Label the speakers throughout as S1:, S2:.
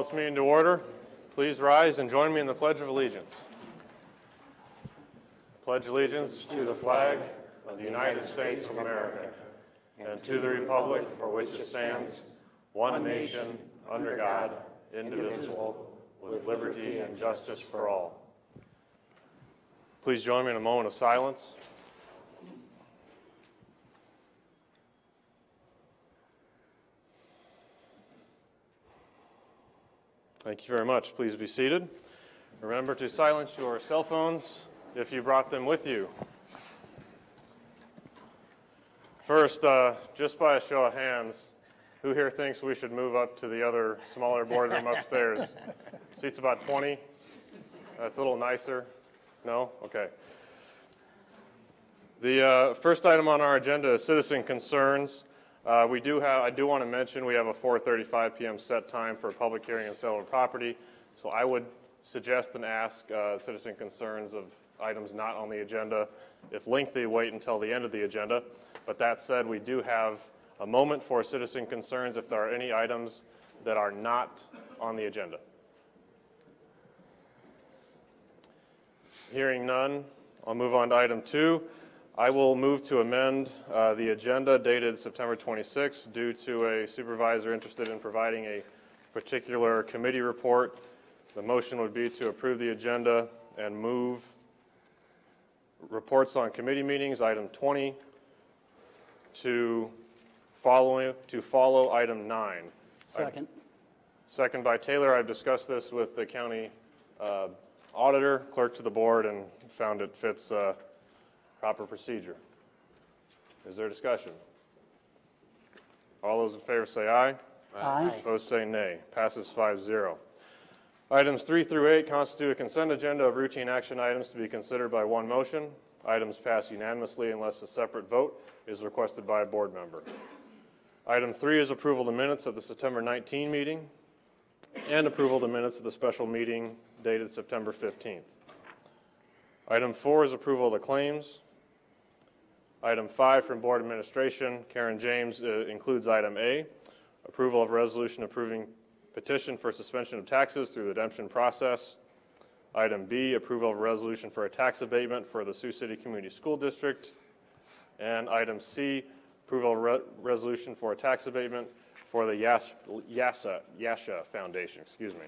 S1: this meeting to order. Please rise and join me in the Pledge of Allegiance. Pledge allegiance to the flag of the United States of America and to the republic for which it stands, one nation, under God, indivisible, with liberty and justice for all. Please join me in a moment of silence. Thank you very much. Please be seated. Remember to silence your cell phones if you brought them with you. First, just by a show of hands, who here thinks we should move up to the other smaller boardroom upstairs? Seats about 20. That's a little nicer. No? Okay. The first item on our agenda is citizen concerns. I do want to mention we have a 4:35 p.m. set time for a public hearing and sale of property. So I would suggest and ask citizen concerns of items not on the agenda. If lengthy, wait until the end of the agenda. But that said, we do have a moment for citizen concerns if there are any items that are not on the agenda. Hearing none, I'll move on to item 2. I will move to amend the agenda dated September 26th due to a supervisor interested in providing a particular committee report. The motion would be to approve the agenda and move reports on committee meetings, item 20, to follow item 9.
S2: Second.
S1: Second by Taylor. I've discussed this with the county auditor, clerk to the board, and found it fits proper procedure. Is there discussion? All those in favor say aye.
S2: Aye.
S1: Opposed say nay. Passes 5-0. Items 3 through 8 constitute a consent agenda of routine action items to be considered by one motion. Items pass unanimously unless a separate vote is requested by a board member. Item 3 is approval of the minutes of the September 19 meeting and approval of the minutes of the special meeting dated September 15th. Item 4 is approval of the claims. Item 5 from Board Administration, Karen James, includes item A, approval of resolution approving petition for suspension of taxes through the redemption process. Item B, approval of resolution for a tax abatement for the Sioux City Community School District. And item C, approval of resolution for a tax abatement for the Yasha Foundation. Excuse me.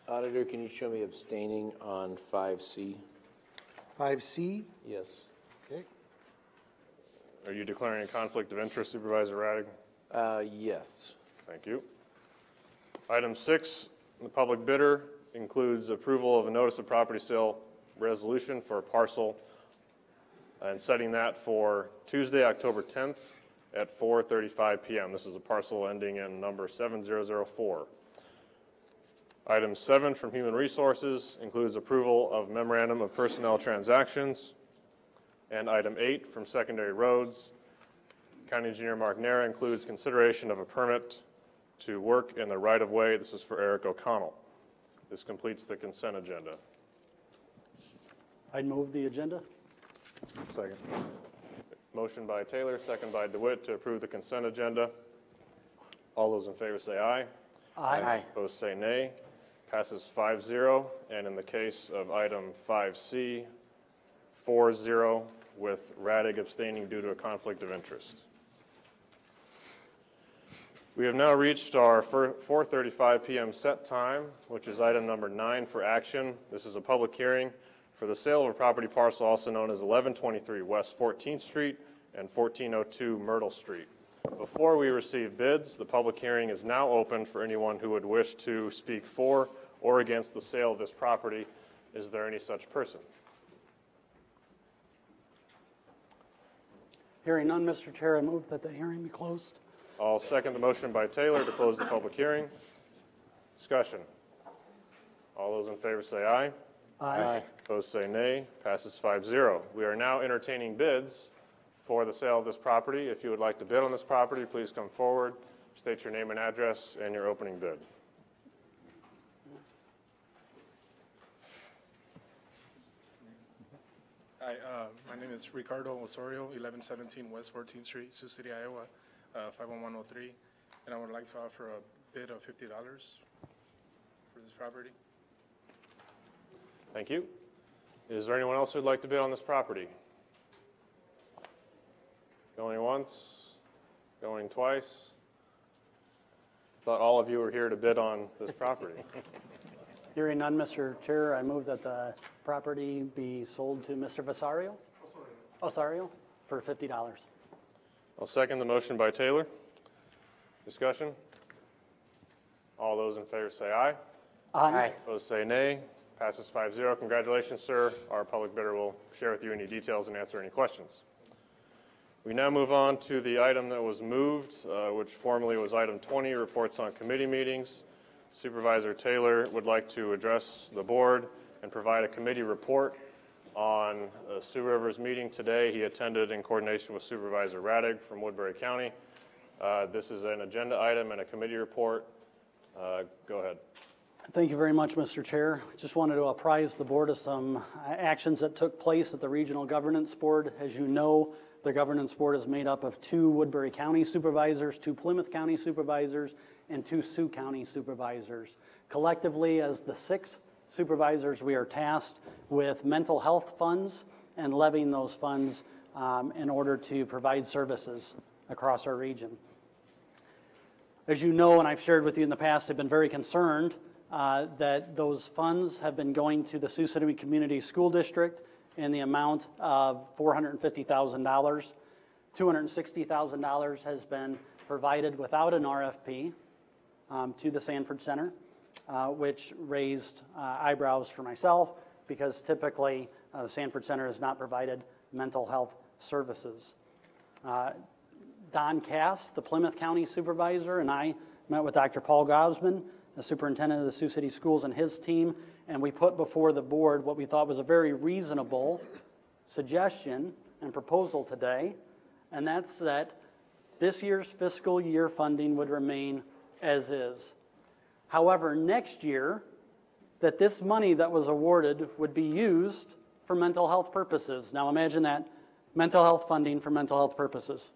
S3: Auditor, can you show me abstaining on 5C?
S4: 5C?
S3: Yes.
S4: Okay.
S1: Are you declaring a conflict of interest, Supervisor Radig?
S3: Yes.
S1: Thank you. Item 6, the public bidder, includes approval of a notice of property sale resolution for a parcel and setting that for Tuesday, October 10th at 4:35 p.m. This is a parcel ending in number 7004. Item 7 from Human Resources includes approval of memorandum of personnel transactions. And item 8 from Secondary Roads, County Engineer Mark Nera includes consideration of a permit to work in the right-of-way. This is for Eric O'Connell. This completes the consent agenda.
S2: I'd move the agenda.
S1: Second. Motion by Taylor, second by DeWitt to approve the consent agenda. All those in favor say aye.
S2: Aye.
S1: Opposed say nay. Passes 5-0. And in the case of item 5C, 4-0 with Radig abstaining due to a conflict of interest. We have now reached our 4:35 p.m. set time, which is item number 9 for action. This is a public hearing for the sale of a property parcel also known as 1123 West 14th Street and 1402 Myrtle Street. Before we receive bids, the public hearing is now open for anyone who would wish to speak for or against the sale of this property. Is there any such person?
S2: Hearing none, Mr. Chair, I move that the hearing be closed.
S1: I'll second the motion by Taylor to close the public hearing. Discussion. All those in favor say aye.
S2: Aye.
S1: Opposed say nay. Passes 5-0. We are now entertaining bids for the sale of this property. If you would like to bid on this property, please come forward, state your name and address, and your opening bid.
S5: Hi, my name is Ricardo Osorio, 1117 West 14th Street, Sioux City, Iowa, 51103, and I would like to offer a bid of $50 property.
S1: Thank you. Is there anyone else who'd like to bid on this property? Going once, going twice? Thought all of you were here to bid on this property.
S2: Hearing none, Mr. Chair, I move that the property be sold to Mr. Osorio for $50.
S1: I'll second the motion by Taylor. Discussion? All those in favor say aye.
S2: Aye.
S1: Opposed say nay. Passes 5-0. Congratulations, sir. Our public bidder will share with you any details and answer any questions. We now move on to the item that was moved, which formerly was item 20, reports on committee meetings. Supervisor Taylor would like to address the board and provide a committee report on Sioux River's meeting today. He attended in coordination with Supervisor Radig from Woodbury County. This is an agenda item and a committee report. Go ahead.
S2: Thank you very much, Mr. Chair. Just wanted to apprise the board of some actions that took place at the Regional Governance Board. As you know, the Governance Board is made up of 2 Woodbury County Supervisors, 2 Plymouth County Supervisors, and 2 Sioux County Supervisors. Collectively, as the 6 supervisors, we are tasked with mental health funds and levying those funds in order to provide services across our region. As you know, and I've shared with you in the past, I've been very concerned that those funds have been going to the Sioux City Community School District in the amount of $450,000. $260,000 has been provided without an RFP to the Sanford Center, which raised eyebrows for myself because typically the Sanford Center has not provided mental health services. Don Cass, the Plymouth County Supervisor, and I met with Dr. Paul Gosman, the Superintendent of the Sioux City Schools, and his team, and we put before the board what we thought was a very reasonable suggestion and proposal today, and that's that this year's fiscal year funding would remain as is. However, next year, that this money that was awarded would be used for mental health purposes. Now imagine that, mental health funding for mental health purposes.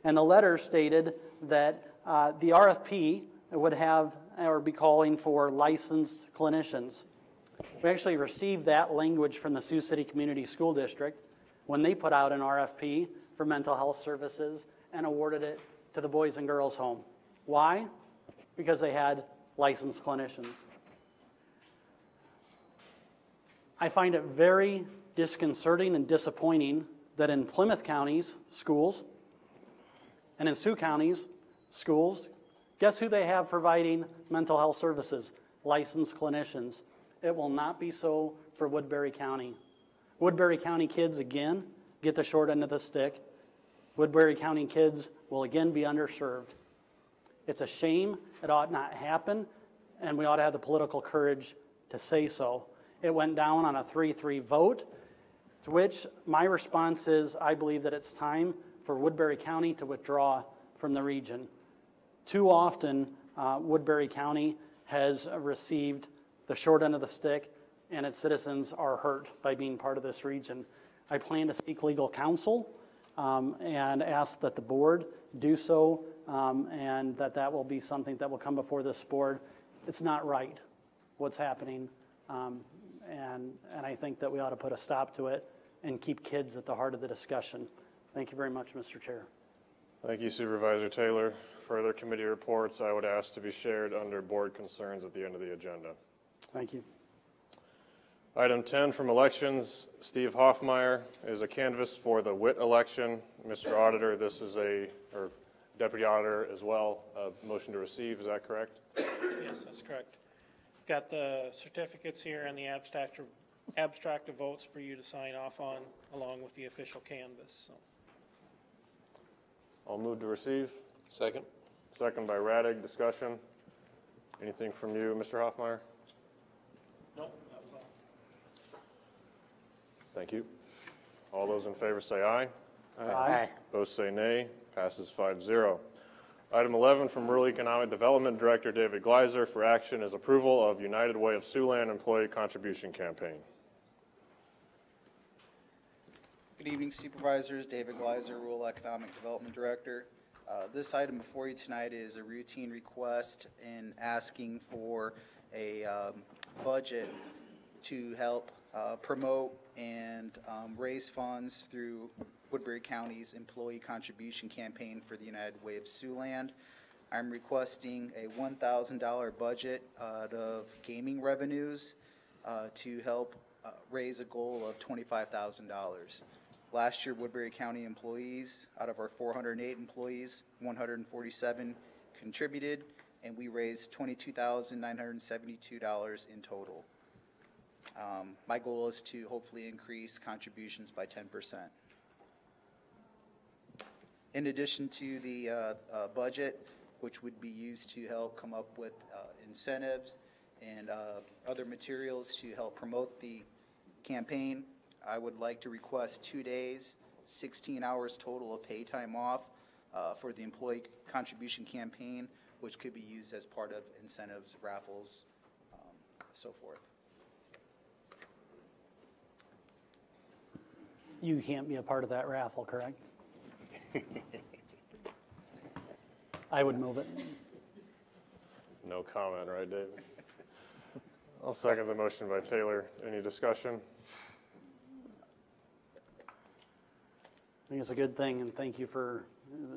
S2: And the letter stated that the RFP would have or be calling for licensed clinicians. We actually received that language from the Sioux City Community School District when they put out an RFP for mental health services and awarded it to the Boys and Girls Home. Why? Because they had licensed clinicians. I find it very disconcerting and disappointing that in Plymouth County's schools and in Sioux County's schools, guess who they have providing mental health services? Licensed clinicians. It will not be so for Woodbury County. Woodbury County kids, again, get the short end of the stick. Woodbury County kids will again be underserved. It's a shame. It ought not happen, and we ought to have the political courage to say so. It went down on a 3-3 vote, to which my response is I believe that it's time for Woodbury County to withdraw from the region. Too often, Woodbury County has received the short end of the stick, and its citizens are hurt by being part of this region. I plan to seek legal counsel and ask that the board do so, and that will be something that will come before this board. It's not right what's happening, and I think that we ought to put a stop to it and keep kids at the heart of the discussion. Thank you very much, Mr. Chair.
S1: Thank you, Supervisor Taylor. Further committee reports I would ask to be shared under board concerns at the end of the agenda.
S2: Thank you.
S1: Item 10 from elections, Steve Hoffmeyer is a canvass for the WIT election. Mr. Auditor, this is or Deputy Auditor as well, a motion to receive, is that correct?
S6: Yes, that's correct. Got the certificates here and the abstract of votes for you to sign off on, along with the official canvas. So.
S1: I'll move to receive.
S3: Second.
S1: Second by Radig. Discussion. Anything from you, Mr. Hoffmeyer?
S6: Nope, that was all.
S1: Thank you. All those in favor say aye.
S2: Aye.
S1: Opposed say nay. Passes 5-0. Item 11 from Rural Economic Development Director David Gleiser for action is approval of United Way of Siouxland Employee Contribution Campaign.
S7: Good evening, Supervisors. David Gleiser, Rural Economic Development Director. This item before you tonight is a routine request in asking for a budget to help promote and raise funds through Woodbury County's employee contribution campaign for the United Way of Siouxland. I'm requesting a $1,000 budget out of gaming revenues to help raise a goal of $25,000. Last year, Woodbury County employees, out of our 408 employees, 147 contributed, and we raised $22,972 in total. My goal is to hopefully increase contributions by 10%. In addition to the budget, which would be used to help come up with incentives and other materials to help promote the campaign, I would like to request 2 days, 16 hours total of pay time off for the employee contribution campaign, which could be used as part of incentives, raffles, so forth.
S2: You can't be a part of that raffle, correct? I would move it.
S1: No comment, right, David? I'll second the motion by Taylor. Any discussion?
S2: I think it's a good thing, and thank you for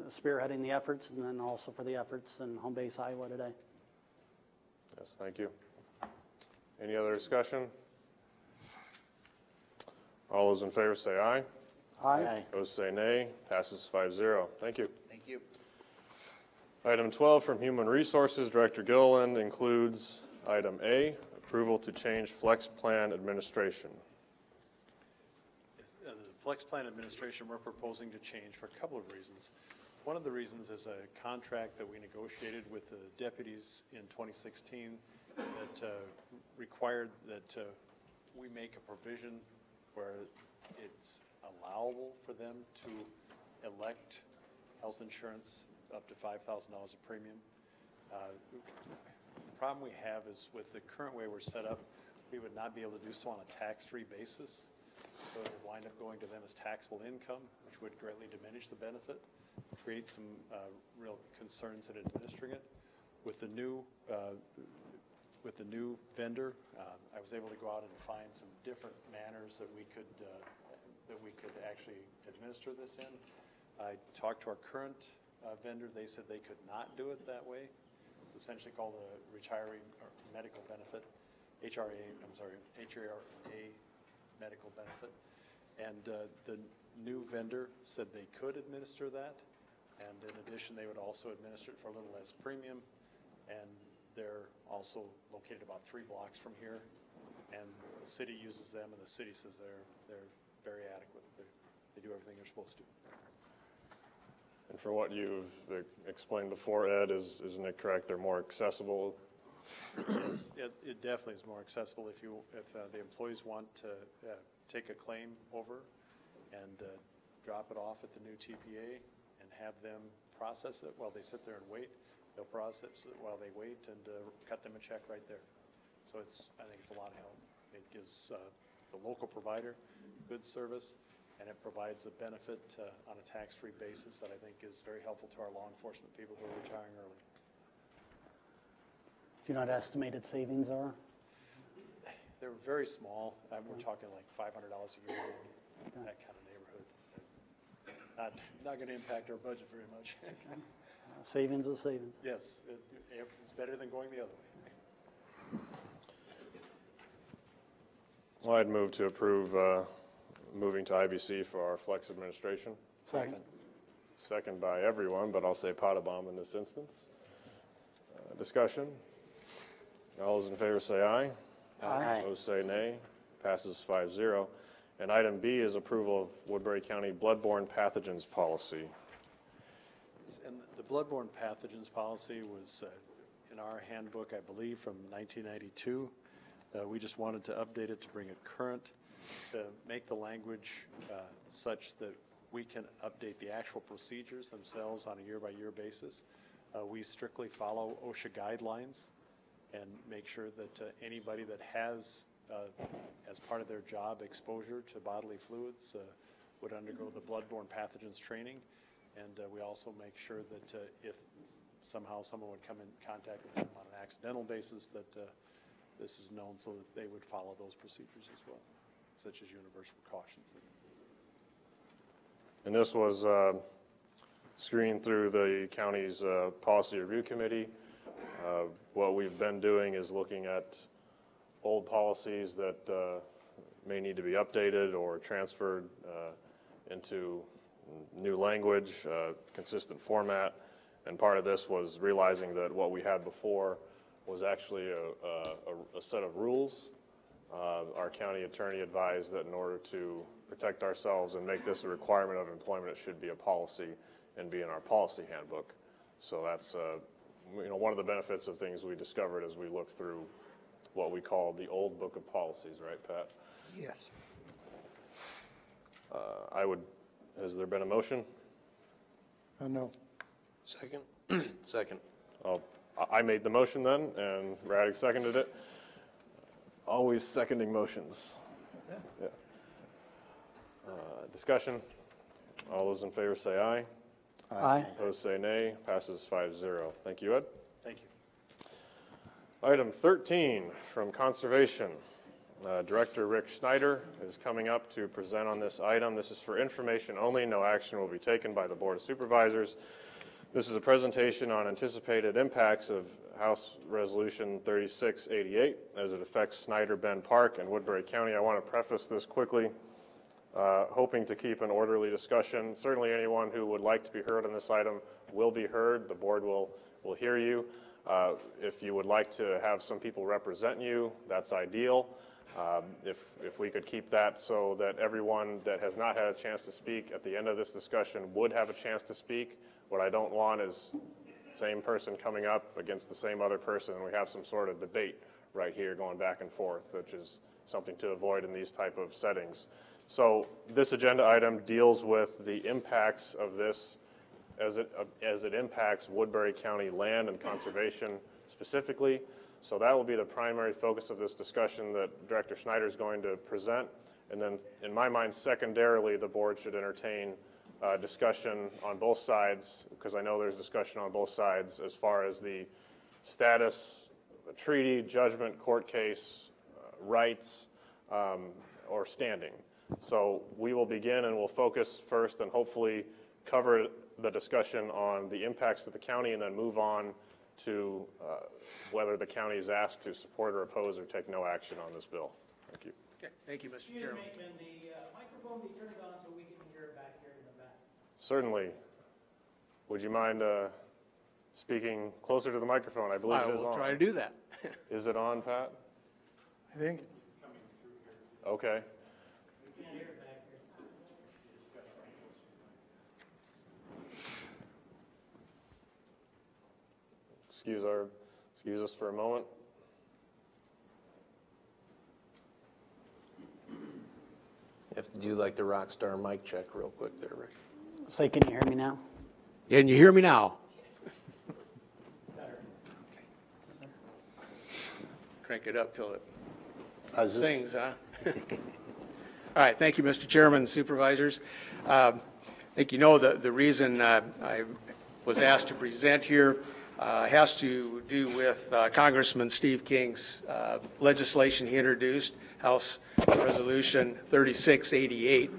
S2: spearheading the efforts, and then also for the efforts in Home Base, Iowa today.
S1: Yes, thank you. Any other discussion? All those in favor say aye.
S2: Aye.
S1: Those say nay. Passes 5-0. Thank you.
S7: Thank you.
S1: Item 12 from Human Resources, Director Gilliland, includes item A, approval to change flex plan administration.
S8: The flex plan administration we're proposing to change for a couple of reasons. One of the reasons is a contract that we negotiated with the deputies in 2016 that required that we make a provision where it's allowable for them to elect health insurance up to $5,000 a premium. The problem we have is with the current way we're set up, we would not be able to do so on a tax-free basis. So it would wind up going to them as taxable income, which would greatly diminish the benefit, create some real concerns in administering it. With the new vendor, I was able to go out and find some different manners that we could actually administer this in. I talked to our current vendor. They said they could not do it that way. It's essentially called a retiree or medical benefit, HRA medical benefit. And the new vendor said they could administer that. And in addition, they would also administer it for a little less premium. And they're also located about 3 blocks from here. And the city uses them, and the city says they're very adequate. They do everything they're supposed to.
S1: And for what you've explained before, Ed, isn't it correct? They're more accessible?
S8: Yes, it definitely is more accessible. If the employees want to take a claim over and drop it off at the new TPA and have them process it while they sit there and wait, they'll process it while they wait and cut them a check right there. So I think it's a lot of help. It gives it's a local provider, good service, and it provides a benefit on a tax-free basis that I think is very helpful to our law enforcement people who are retiring early.
S2: Do you know what estimated savings are?
S8: They're very small. We're talking like $500 a year, that kind of neighborhood. Not going to impact our budget very much.
S2: Savings is savings.
S8: Yes, it's better than going the other way.
S1: Well, I'd move to approve moving to IBC for our flex administration.
S2: Second.
S1: Second by everyone, but I'll say Potabom in this instance. Discussion. All those in favor say aye.
S2: Aye.
S1: Those say nay. Passes 5-0. And item B is approval of Woodbury County bloodborne pathogens policy.
S8: And the bloodborne pathogens policy was in our handbook, I believe, from 1992. We just wanted to update it to bring it current, to make the language such that we can update the actual procedures themselves on a year-by-year basis. We strictly follow OSHA guidelines and make sure that anybody that has, as part of their job, exposure to bodily fluids would undergo the bloodborne pathogens training. And we also make sure that if somehow someone would come in contact with them on an accidental basis, that this is known so that they would follow those procedures as well, such as universal precautions.
S1: And this was screened through the county's policy review committee. What we've been doing is looking at old policies that may need to be updated or transferred into new language, consistent format. And part of this was realizing that what we had before was actually a set of rules. Our county attorney advised that in order to protect ourselves and make this a requirement of employment, it should be a policy and be in our policy handbook. So that's one of the benefits of things we discovered as we looked through what we call the old book of policies, right, Pat?
S4: Yes.
S1: Has there been a motion?
S4: No.
S3: Second? Second.
S1: I made the motion then, and Raddick seconded it. Always seconding motions. Yeah. Discussion? All those in favor say aye.
S2: Aye.
S1: Opposed say nay. Passes 5-0. Thank you, Ed.
S8: Thank you.
S1: Item 13 from Conservation. Director Rick Schneider is coming up to present on this item. This is for information only. No action will be taken by the Board of Supervisors. This is a presentation on anticipated impacts of House Resolution 3688 as it affects Snyder Bend Park and Woodbury County. I want to preface this quickly, hoping to keep an orderly discussion. Certainly anyone who would like to be heard on this item will be heard. The board will hear you. If you would like to have some people represent you, that's ideal. If we could keep that so that everyone that has not had a chance to speak at the end of this discussion would have a chance to speak. What I don't want is same person coming up against the same other person and we have some sort of debate right here going back and forth, which is something to avoid in these type of settings. So this agenda item deals with the impacts of this as it impacts Woodbury County land and conservation specifically. So that will be the primary focus of this discussion that Director Schneider is going to present. And then, in my mind, secondarily, the board should entertain discussion on both sides, because I know there's discussion on both sides as far as the status, the treaty, judgment, court case, rights, or standing. So we will begin and we'll focus first and hopefully cover the discussion on the impacts to the county and then move on to whether the county is asked to support or oppose or take no action on this bill. Thank you.
S9: Okay, thank you, Mr.
S10: Excuse
S9: Chairman.
S10: me, can the microphone be turned on so we can hear it back here in the back?
S1: Certainly. Would you mind speaking closer to the microphone? I believe
S9: I
S1: it is on.
S9: will try to do that.
S1: Is it on, Pat?
S4: I think.
S1: Okay.
S10: We can't hear it back here.
S1: Excuse us for a moment.
S3: You have to do like the rock star mic check real quick there, Rick.
S2: Say, can you hear me now?
S9: Can you hear me now? Crank it up till it sings, huh? All right, thank you, Mr. Chairman, Supervisors. I think you know the reason I was asked to present here has to do with Congressman Steve King's legislation he introduced, House Resolution 3688,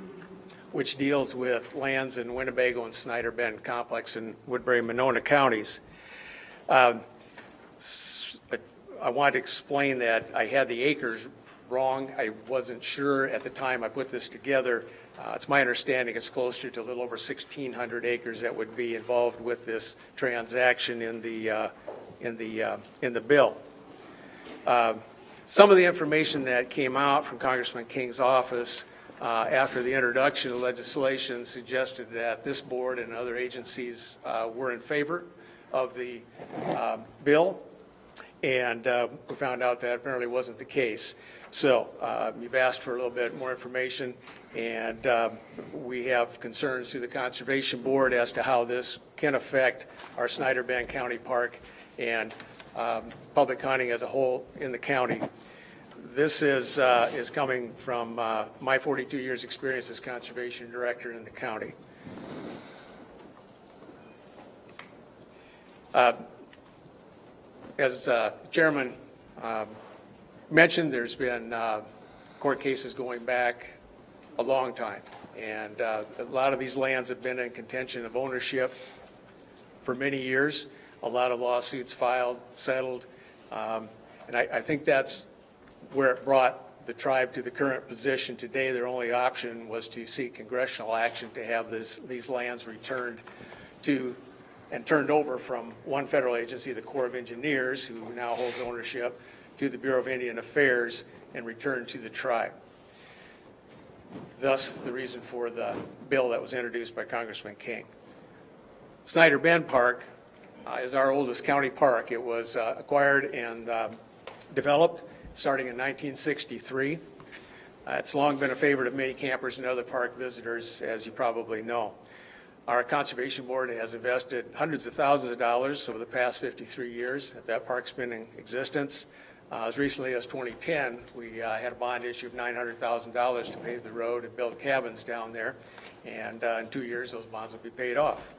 S9: which deals with lands in Winnebago and Snyder Bend Complex in Woodbury and Monona counties. I want to explain that I had the acres wrong. I wasn't sure at the time I put this together. It's my understanding it's closer to a little over 1,600 acres that would be involved with this transaction in the bill. Some of the information that came out from Congressman King's office after the introduction of legislation suggested that this board and other agencies were in favor of the bill, and we found out that apparently wasn't the case. So you've asked for a little bit more information, and we have concerns through the Conservation Board as to how this can affect our Snyder Bend County Park and public hunting as a whole in the county. This is coming from my 42 years experience as Conservation Director in the county. As Chairman mentioned, there's been court cases going back a long time. And a lot of these lands have been in contention of ownership for many years. A lot of lawsuits filed, settled. And I think that's where it brought the tribe to the current position today. Their only option was to seek congressional action to have these lands returned to and turned over from one federal agency, the Corps of Engineers, who now holds ownership, to the Bureau of Indian Affairs and returned to the tribe. Thus, the reason for the bill that was introduced by Congressman King. Snyder Bend Park is our oldest county park. It was acquired and developed starting in 1963. It's long been a favorite of many campers and other park visitors, as you probably know. Our Conservation Board has invested hundreds of thousands of dollars over the past 53 years that park's been in existence. As recently as 2010, we had a bond issue of $900,000 to pave the road and build cabins down there. And in 2 years, those bonds will be paid off.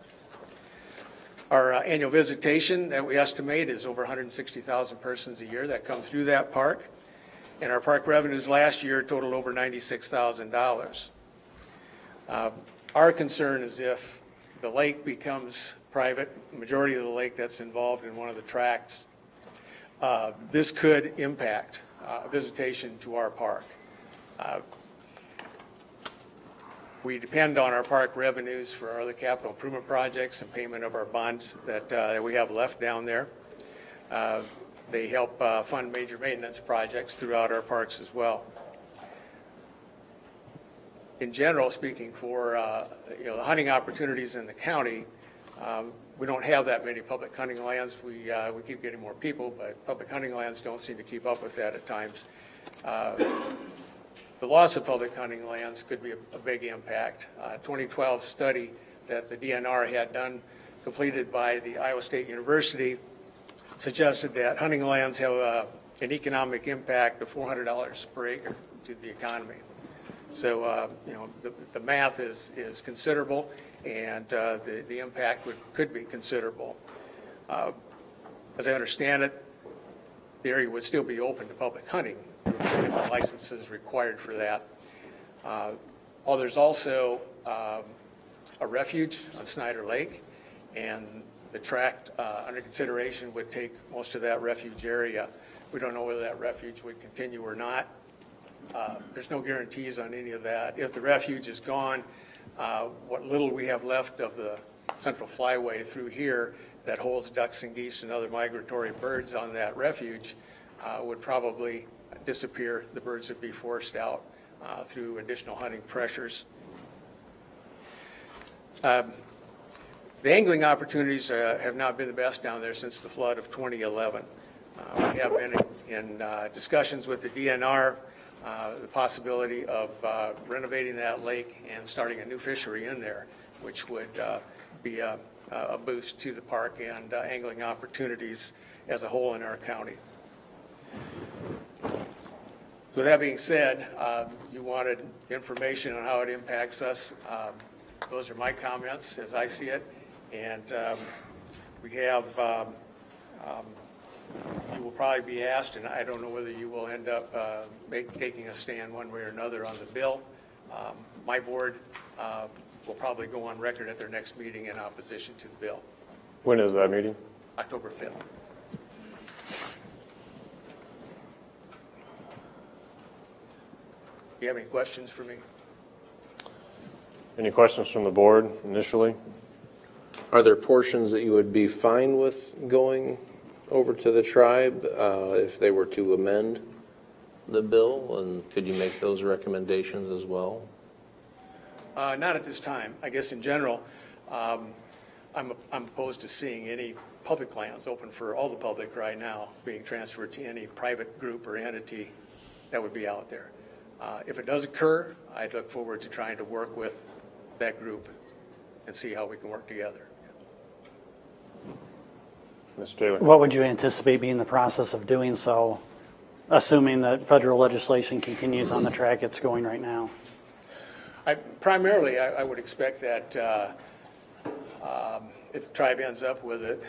S9: Our annual visitation that we estimate is over 160,000 persons a year that come through that park. And our park revenues last year totaled over $96,000. Our concern is if the lake becomes private, the majority of the lake that's involved in one of the tracts, this could impact visitation to our park. We depend on our park revenues for our other capital improvement projects and payment of our bonds that we have left down there. They help fund major maintenance projects throughout our parks as well. In general, speaking for the hunting opportunities in the county, we don't have that many public hunting lands. We keep getting more people, but public hunting lands don't seem to keep up with that at times. The loss of public hunting lands could be a big impact. 2012 study that the DNR had done, completed by the Iowa State University, suggested that hunting lands have an economic impact of $400 per acre to the economy. So, the math is considerable, and the impact could be considerable. As I understand it, the area would still be open to public hunting if a license is required for that. There's also a refuge on Snyder Lake, and the tract under consideration would take most of that refuge area. We don't know whether that refuge would continue or not. There's no guarantees on any of that. If the refuge is gone, what little we have left of the central flyway through here that holds ducks and geese and other migratory birds on that refuge would probably disappear. The birds would be forced out through additional hunting pressures. The angling opportunities have not been the best down there since the flood of 2011. We have been in discussions with the DNR, the possibility of renovating that lake and starting a new fishery in there, which would be a boost to the park and angling opportunities as a whole in our county. So that being said, you wanted information on how it impacts us. Those are my comments as I see it. And we have, you will probably be asked, and I don't know whether you will end up taking a stand one way or another on the bill. My board will probably go on record at their next meeting in opposition to the bill.
S1: When is that meeting?
S9: October 5th. Do you have any questions for me?
S1: Any questions from the board initially?
S3: Are there portions that you would be fine with going over to the tribe if they were to amend the bill? And could you make those recommendations as well?
S9: Not at this time. I guess in general, I'm opposed to seeing any public lands open for all the public right now being transferred to any private group or entity that would be out there. If it does occur, I'd look forward to trying to work with that group and see how we can work together.
S1: Mr. Taylor?
S2: What would you anticipate being the process of doing so, assuming that federal legislation continues on the track it's going right now?
S9: Primarily, I would expect that if the tribe ends up with it,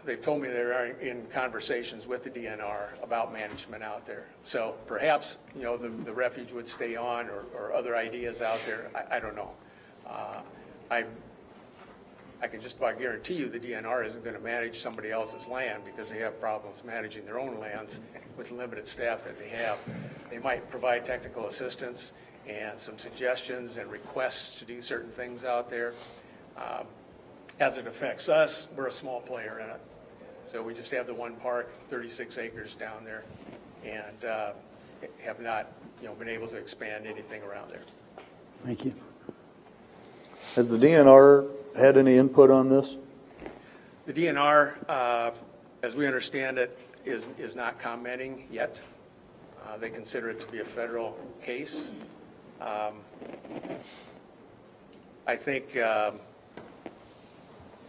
S9: they've told me they're in conversations with the DNR about management out there. So perhaps, you know, the refuge would stay on, or other ideas out there. I don't know. I can just about guarantee you the DNR isn't going to manage somebody else's land, because they have problems managing their own lands with the limited staff that they have. They might provide technical assistance and some suggestions and requests to do certain things out there. As it affects us, we're a small player in it. So we just have the one park, 36 acres down there, and have not, you know, been able to expand anything around there.
S2: Thank you.
S11: Has the DNR had any input on this?
S9: The DNR, as we understand it, is not commenting yet. They consider it to be a federal case. I think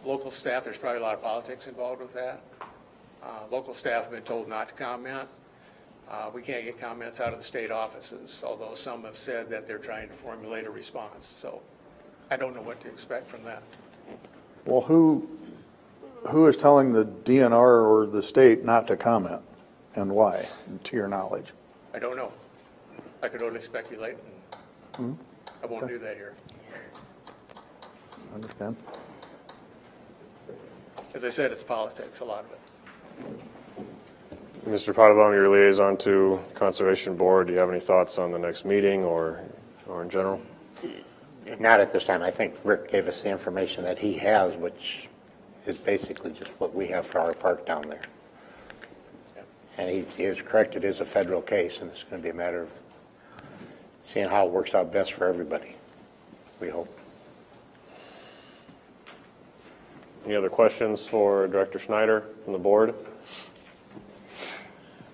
S9: local staff, there's probably a lot of politics involved with that. Local staff have been told not to comment. We can't get comments out of the state offices, although some have said that they're trying to formulate a response. So I don't know what to expect from that.
S11: Well, who is telling the DNR or the state not to comment, and why, to your knowledge?
S9: I don't know. I could only speculate, and I won't do that here.
S11: I understand.
S9: As I said, it's politics, a lot of it.
S1: Mr. Potabom, your liaison to Conservation Board, do you have any thoughts on the next meeting or in general?
S12: Not at this time. I think Rick gave us the information that he has, which is basically just what we have for our park down there.
S9: Yeah.
S12: And he is correct, it is a federal case, and it's going to be a matter of seeing how it works out best for everybody, we hope.
S1: Any other questions for Director Schneider from the board?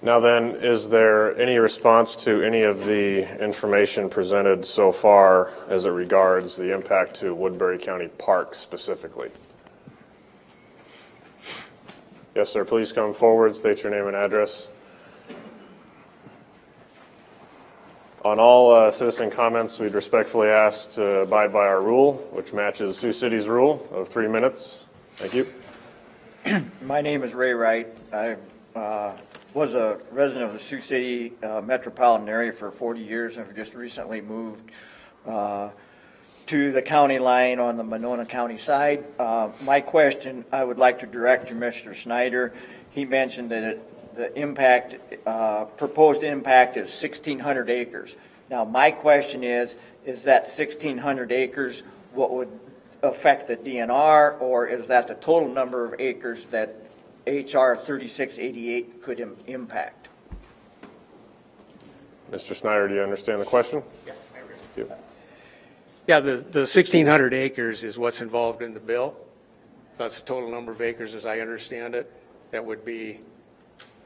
S1: Now then, is there any response to any of the information presented so far as it regards the impact to Woodbury County Park specifically? Yes, sir. Please come forward, state your name and address. On all citizen comments, we'd respectfully ask to abide by our rule, which matches Sioux City's rule of 3 minutes. Thank you.
S13: My name is Ray Wright. I was a resident of the Sioux City metropolitan area for 40 years and have just recently moved to the county line on the Monona County side. My question I would like to direct to Mr. Schneider. He mentioned that the impact, proposed impact is 1,600 acres. Now my question is that 1,600 acres what would affect the DNR, or is that the total number of acres that HR 3688 could impact?
S1: Mr. Schneider, do you understand the question?
S9: Yeah, I agree.
S1: Thank you.
S9: Yeah, the 1,600 acres is what's involved in the bill. So that's the total number of acres, as I understand it, that would be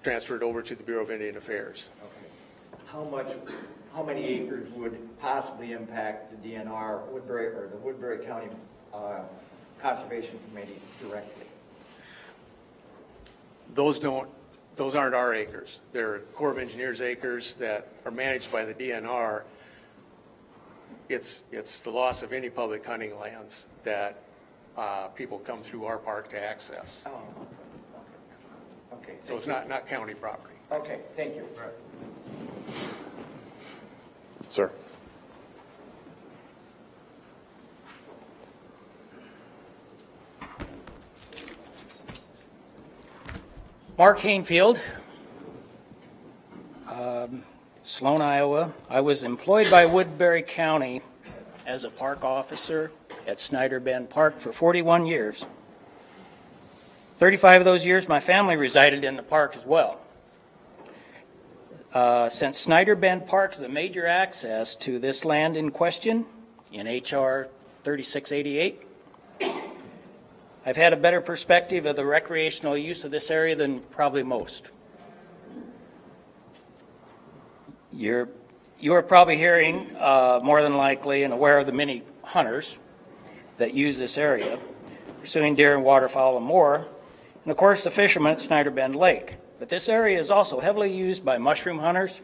S9: transferred over to the Bureau of Indian Affairs.
S13: Okay. How many acres would possibly impact the DNR, Woodbury, or the Woodbury County Conservation Committee directly?
S9: Those aren't our acres. They're Corps of Engineers acres that are managed by the DNR. It's the loss of any public hunting lands that people come through our park to access.
S13: Oh, okay.
S9: So it's not county property.
S13: Okay, thank you.
S1: Sir.
S10: Mark Hainfield, Sloan, Iowa. I was employed by Woodbury County as a park officer at Snyder Bend Park for 41 years. 35 of those years, my family resided in the park as well. Since Snyder Bend Park is a major access to this land in question in HR 3688, I've had a better perspective of the recreational use of this area than probably most. You are probably hearing, more than likely, and aware of the many hunters that use this area, pursuing deer and waterfowl and more, and of course the fishermen at Snyder Bend Lake. But this area is also heavily used by mushroom hunters,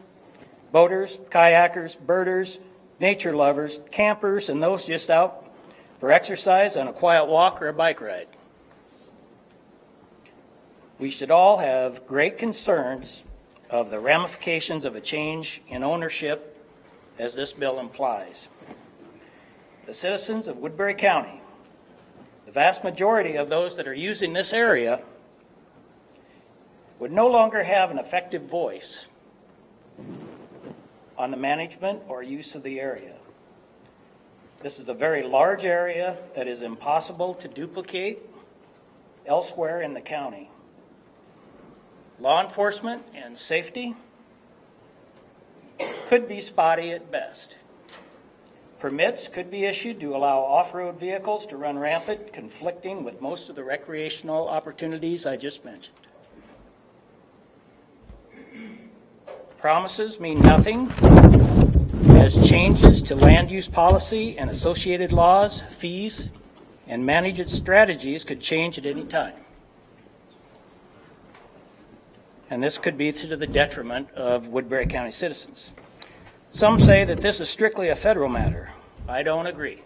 S10: boaters, kayakers, birders, nature lovers, campers, and those just out for exercise on a quiet walk or a bike ride. We should all have great concerns of the ramifications of a change in ownership as this bill implies. The citizens of Woodbury County, the vast majority of those that are using this area, would no longer have an effective voice on the management or use of the area. This is a very large area that is impossible to duplicate elsewhere in the county. Law enforcement and safety could be spotty at best. Permits could be issued to allow off-road vehicles to run rampant, conflicting with most of the recreational opportunities I just mentioned. Promises mean nothing, as changes to land use policy and associated laws, fees, and management strategies could change at any time. And this could be to the detriment of Woodbury County citizens. Some say that this is strictly a federal matter. I don't agree.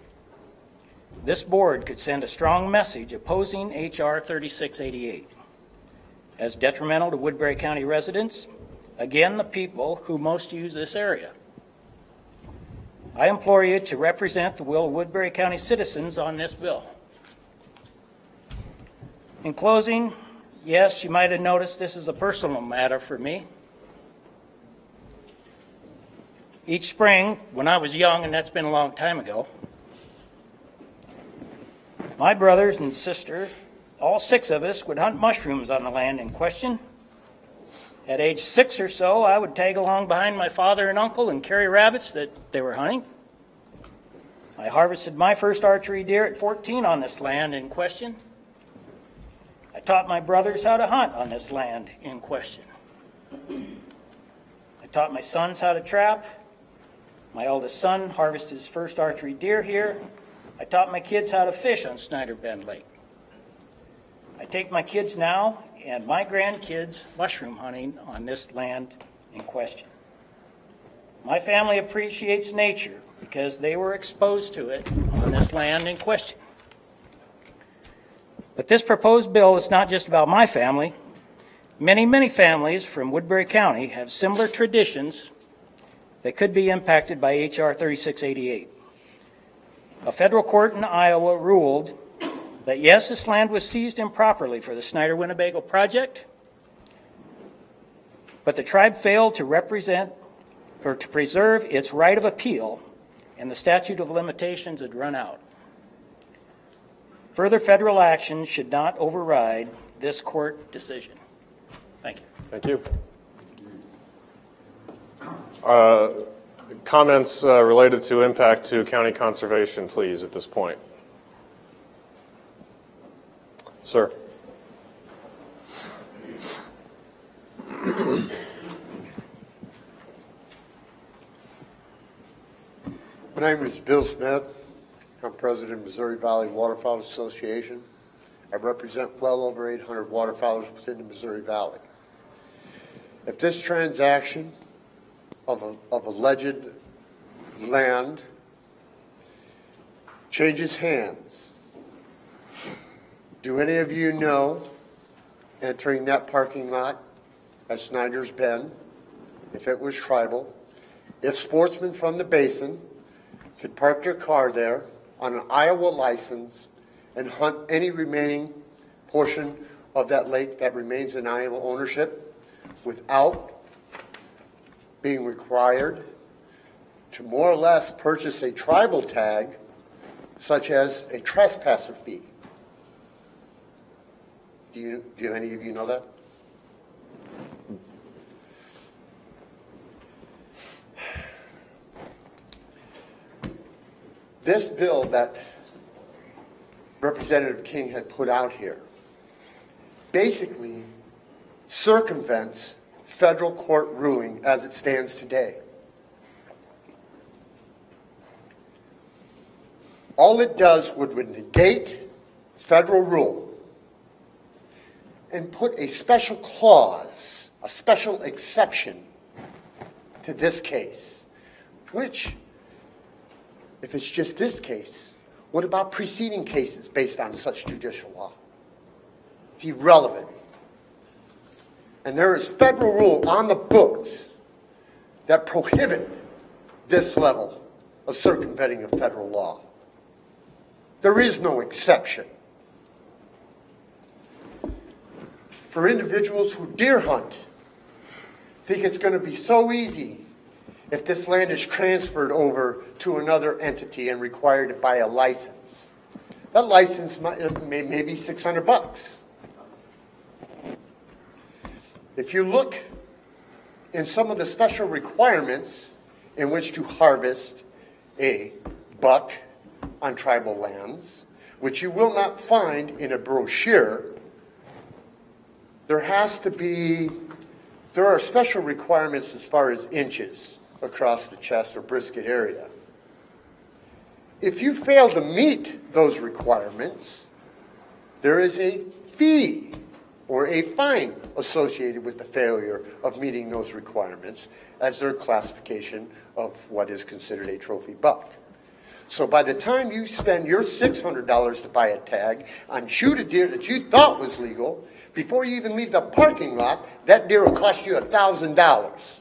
S10: This board could send a strong message opposing H.R. 3688 as detrimental to Woodbury County residents, again, the people who most use this area. I implore you to represent the will of Woodbury County citizens on this bill. In closing, yes, you might have noticed this is a personal matter for me. Each spring, when I was young, and that's been a long time ago, my brothers and sister, all 6 of us, would hunt mushrooms on the land in question. At age 6 or so, I would tag along behind my father and uncle and carry rabbits that they were hunting. I harvested my first archery deer at 14 on this land in question. I taught my brothers how to hunt on this land in question. I taught my sons how to trap. My oldest son harvested his first archery deer here. I taught my kids how to fish on Snyder Bend Lake. I take my kids now and my grandkids mushroom hunting on this land in question. My family appreciates nature because they were exposed to it on this land in question. But this proposed bill is not just about my family. Many, many families from Woodbury County have similar traditions that could be impacted by H.R. 3688. A federal court in Iowa ruled that yes, this land was seized improperly for the Snyder Winnebago project, but the tribe failed to represent or to preserve its right of appeal, and the statute of limitations had run out. Further federal action should not override this court decision. Thank you.
S1: Thank you. Comments related to impact to county conservation, please, at this point. Sir.
S14: My name is Bill Smith. I'm president of Missouri Valley Waterfowl Association. I represent well over 800 waterfowlers within the Missouri Valley. If this transaction of alleged land changes hands, do any of you know, entering that parking lot at Snyder's Bend, if it was tribal, if sportsmen from the basin could park their car there on an Iowa license and hunt any remaining portion of that lake that remains in Iowa ownership without being required to more or less purchase a tribal tag, such as a trespasser fee? Do any of you know that? This bill that Representative King had put out here basically circumvents federal court ruling as it stands today. All it does would negate federal rule and put a special clause, a special exception to this case, which, if it's just this case, what about preceding cases based on such judicial law? It's irrelevant. And there is federal rule on the books that prohibit this level of circumventing of federal law. There is no exception. For individuals who deer hunt, think it's going to be so easy if this land is transferred over to another entity and required to buy a license. That license may be $600. If you look in some of the special requirements in which to harvest a buck on tribal lands, which you will not find in a brochure, there are special requirements as far as inches across the chest or brisket area. If you fail to meet those requirements, there is a fee or a fine associated with the failure of meeting those requirements as their classification of what is considered a trophy buck. So by the time you spend your $600 to buy a tag on shoot a deer that you thought was legal, before you even leave the parking lot, that deer will cost you $1,000.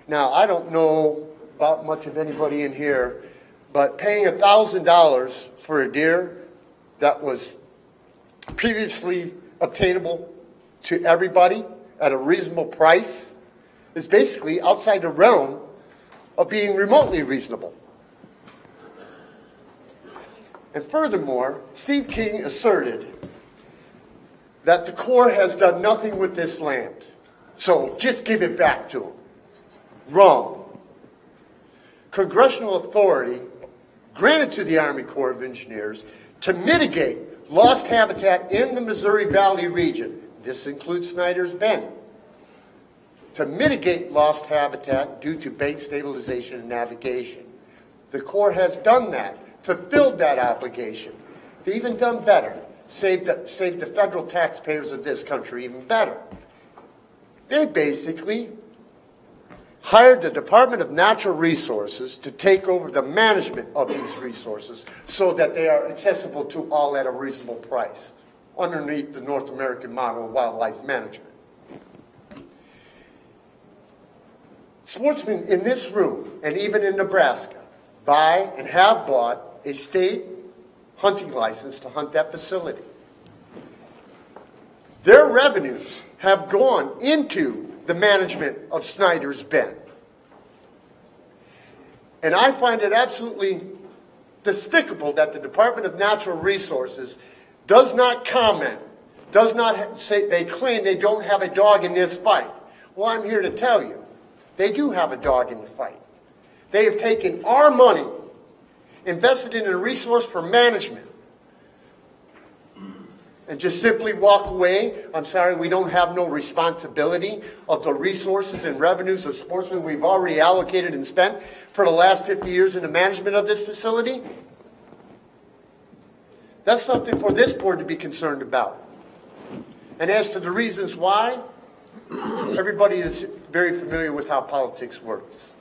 S14: Now, I don't know about much of anybody in here, but paying $1,000 for a deer that was previously obtainable to everybody at a reasonable price is basically outside the realm of being remotely reasonable. And furthermore, Steve King asserted that the Corps has done nothing with this land, so just give it back to them. Wrong. Congressional authority granted to the Army Corps of Engineers to mitigate lost habitat in the Missouri Valley region. This includes Snyder's Bend. To mitigate lost habitat due to bank stabilization and navigation. The Corps has done that, fulfilled that obligation. They've even done better, saved the federal taxpayers of this country even better. They basically hired the Department of Natural Resources to take over the management of these resources so that they are accessible to all at a reasonable price underneath the North American model of wildlife management. Sportsmen in this room, and even in Nebraska, buy and have bought a state hunting license to hunt that facility. Their revenues have gone into the management of Snyder's Bend. And I find it absolutely despicable that the Department of Natural Resources does not comment, does not say, they claim they don't have a dog in this fight. Well, I'm here to tell you, they do have a dog in the fight. They have taken our money, invested in a resource for management, and just simply walk away. I'm sorry, we don't have no responsibility of the resources and revenues of sportsmen we've already allocated and spent for the last 50 years in the management of this facility. That's something for this board to be concerned about. And as to the reasons why, everybody is very familiar with how politics works.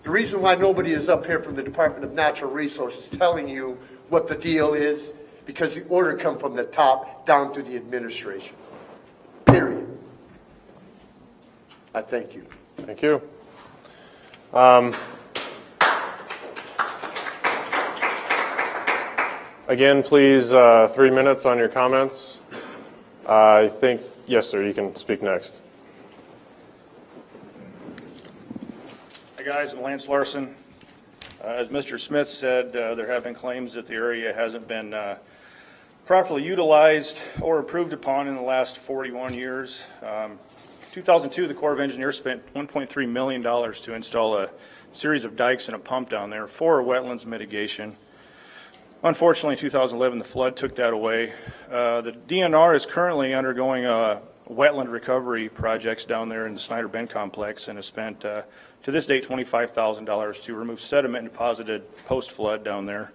S14: The reason why nobody is up here from the Department of Natural Resources telling you what the deal is, because the order comes from the top down to the administration. Period. I thank you.
S1: Thank you. Again, please, 3 minutes on your comments. I think, yes, sir, you can speak next.
S15: Hi, guys. I'm Lance Larson. As Mr. Smith said, there have been claims that the area hasn't been properly utilized or improved upon in the last 41 years. 2002, the Corps of Engineers spent $1.3 million to install a series of dikes and a pump down there for wetlands mitigation. Unfortunately, in 2011, the flood took that away. The DNR is currently undergoing wetland recovery projects down there in the Snyder Bend complex and has spent, to this date, $25,000 to remove sediment deposited post-flood down there.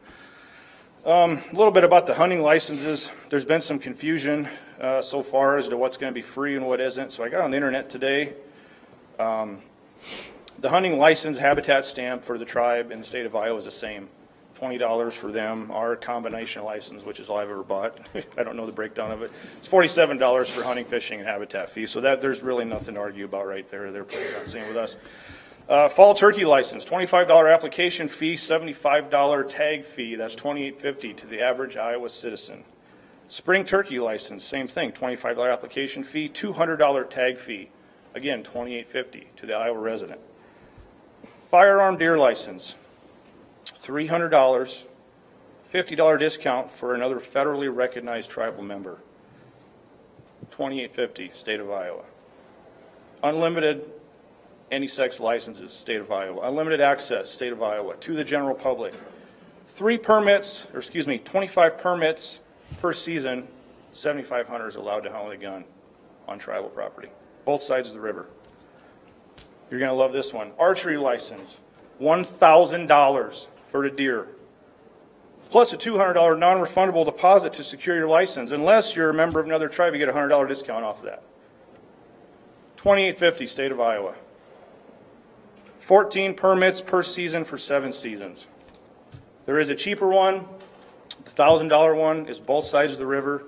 S15: A little bit about the hunting licenses. There's been some confusion so far as to what's going to be free and what isn't. So I got on the internet today. The hunting license habitat stamp for the tribe in the state of Iowa is the same. $20 for them. Our combination license, which is all I've ever bought, I don't know the breakdown of it, it's $47 for hunting, fishing, and habitat fee. So that there's really nothing to argue about right there. They're playing that same with us. Fall turkey license, $25 application fee, $75 tag fee. That's $28.50 to the average Iowa citizen. Spring turkey license, same thing, $25 application fee, $200 tag fee. Again, $28.50 to the Iowa resident. Firearm deer license, $300, $50 discount for another federally recognized tribal member. $28.50, state of Iowa. Unlimited any sex licenses, state of Iowa. Unlimited access, state of Iowa, to the general public. 25 permits per season, 7,500 is allowed to hunt with a gun on tribal property, both sides of the river. You're going to love this one. Archery license, $1,000 for the deer, plus a $200 non-refundable deposit to secure your license. Unless you're a member of another tribe, you get a $100 discount off of that. $28.50, state of Iowa. 14 permits per season for 7 seasons. There is a cheaper one. The $1,000 one is both sides of the river.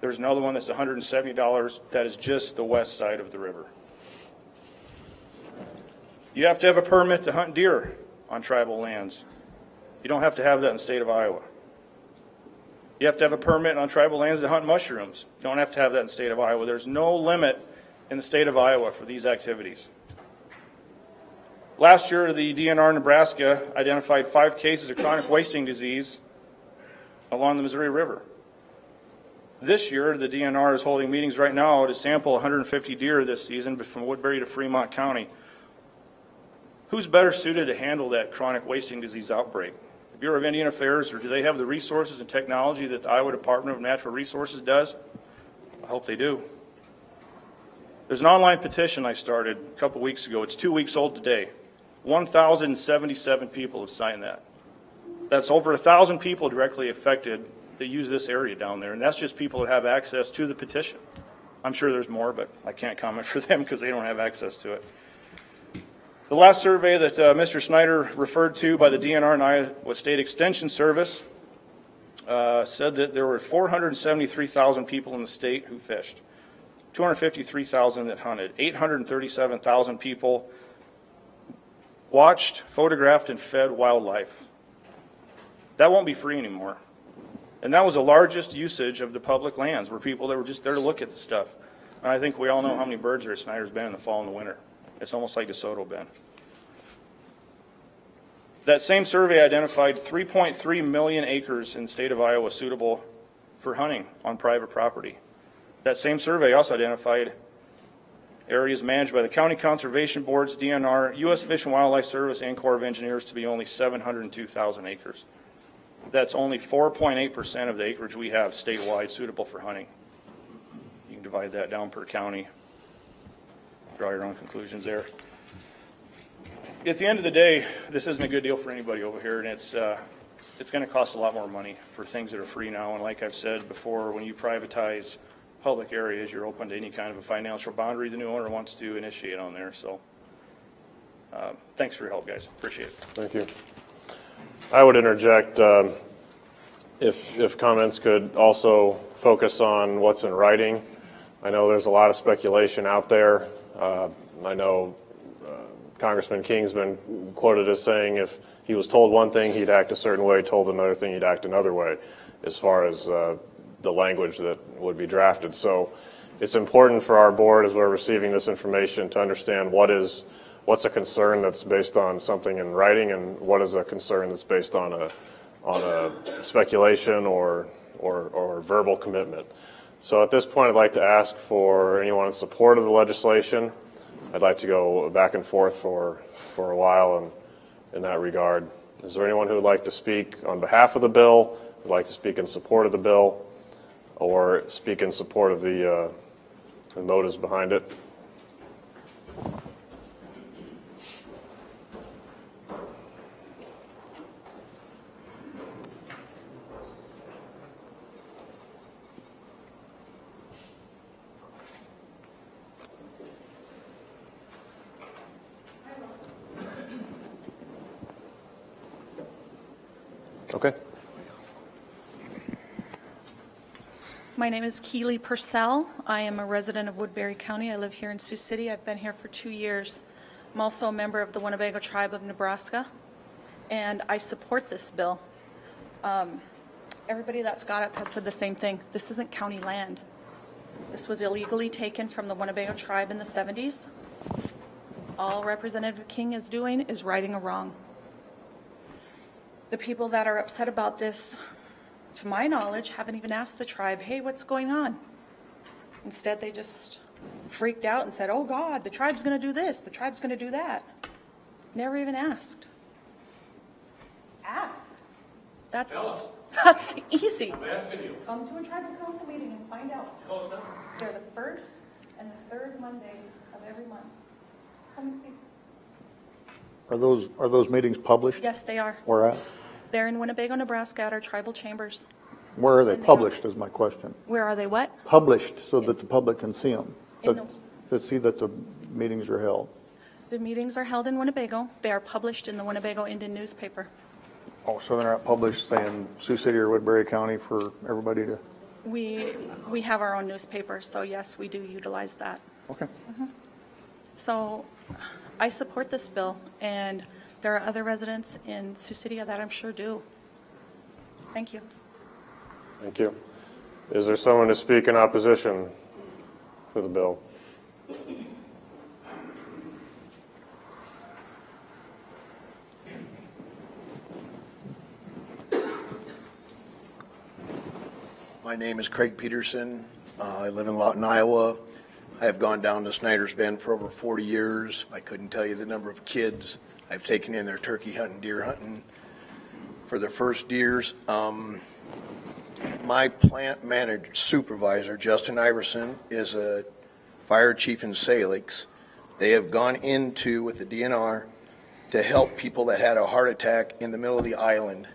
S15: There's another one that's $170. That is just the west side of the river. You have to have a permit to hunt deer on tribal lands. You don't have to have that in the state of Iowa. You have to have a permit on tribal lands to hunt mushrooms. You don't have to have that in the state of Iowa. There's no limit in the state of Iowa for these activities. Last year, the DNR Nebraska identified 5 cases of chronic wasting disease along the Missouri River. This year, the DNR is holding meetings right now to sample 150 deer this season from Woodbury to Fremont County. Who's better suited to handle that chronic wasting disease outbreak? The Bureau of Indian Affairs, or do they have the resources and technology that the Iowa Department of Natural Resources does? I hope they do. There's an online petition I started a couple weeks ago. It's 2 weeks old today. 1,077 people have signed that. That's over 1,000 people directly affected that use this area down there, and that's just people that have access to the petition. I'm sure there's more, but I can't comment for them because they don't have access to it. The last survey that Mr. Snyder referred to by the DNR and Iowa State Extension Service said that there were 473,000 people in the state who fished, 253,000 that hunted, 837,000 people watched, photographed, and fed wildlife. That won't be free anymore. And that was the largest usage of the public lands, were people that were just there to look at the stuff. And I think we all know how many birds are at Snyder's Bend in the fall and the winter. It's almost like DeSoto Bend. That same survey identified 3.3 million acres in the state of Iowa suitable for hunting on private property. That same survey also identified areas managed by the county conservation boards, DNR, U.S. Fish and Wildlife Service, and Corps of Engineers to be only 702,000 acres. That's only 4.8% of the acreage we have statewide suitable for hunting. You can divide that down per county, draw your own conclusions there. At the end of the day, this isn't a good deal for anybody over here, and it's going to cost a lot more money for things that are free now. And like I've said before, when you privatize public areas, you're open to any kind of a financial boundary the new owner wants to initiate on there. So thanks for your help, guys. Appreciate it.
S1: Thank you. I would interject, if comments could also focus on what's in writing. I know there's a lot of speculation out there. I know Congressman King's been quoted as saying if he was told one thing, he'd act a certain way, told another thing, he'd act another way, as far as the language that would be drafted. So it's important for our board, as we're receiving this information, to understand what's a concern that's based on something in writing and what is a concern that's based on a speculation or verbal commitment. So at this point, I'd like to ask for anyone in support of the legislation. I'd like to go back and forth for a while in that regard. Is there anyone who would like to speak on behalf of the bill, would like to speak in support of the bill, or speak in support of the motives behind it? Okay.
S16: My name is Keely Purcell. I am a resident of Woodbury County. I live here in Sioux City. I've been here for 2 years. I'm also a member of the Winnebago Tribe of Nebraska, and I support this bill. Everybody that's got up has said the same thing. This isn't county land. This was illegally taken from the Winnebago Tribe in the 70s. All Representative King is doing is righting a wrong. The people that are upset about this, to my knowledge, haven't even asked the tribe, hey, what's going on? Instead, they just freaked out and said, oh God, the tribe's going to do this, the tribe's going to do that. Never even asked. Ask. That's easy.
S10: I'm asking you.
S16: Come to a tribal council meeting and find out.
S10: Close enough.
S16: They're the first and the third Monday of every month. Come and see.
S11: Are those meetings published?
S16: Yes, they are.
S11: Where at?
S16: They're in Winnebago, Nebraska at our tribal chambers.
S11: Where are they published is my question.
S16: Where are they what?
S11: Published so that the public can see them,
S16: In
S11: to see that the meetings are held.
S16: The meetings are held in Winnebago. They are published in the Winnebago Indian newspaper.
S11: Oh, so they're not published, say, in Sioux City or Woodbury County for everybody to?
S16: We have our own newspaper, so yes, we do utilize that.
S11: Okay.
S16: So I support this bill, and there are other residents in Sioux City that I'm sure do. Thank you.
S1: Thank you. Is there someone to speak in opposition to the bill?
S17: My name is Craig Peterson. I live in Lawton, Iowa. I have gone down to Snyder's Bend for over 40 years. I couldn't tell you the number of kids I've taken in there turkey hunting, deer hunting for their first years. My plant manager, supervisor, Justin Iverson, is a fire chief in Salix. They have gone into, with the DNR, to help people that had a heart attack in the middle of the island.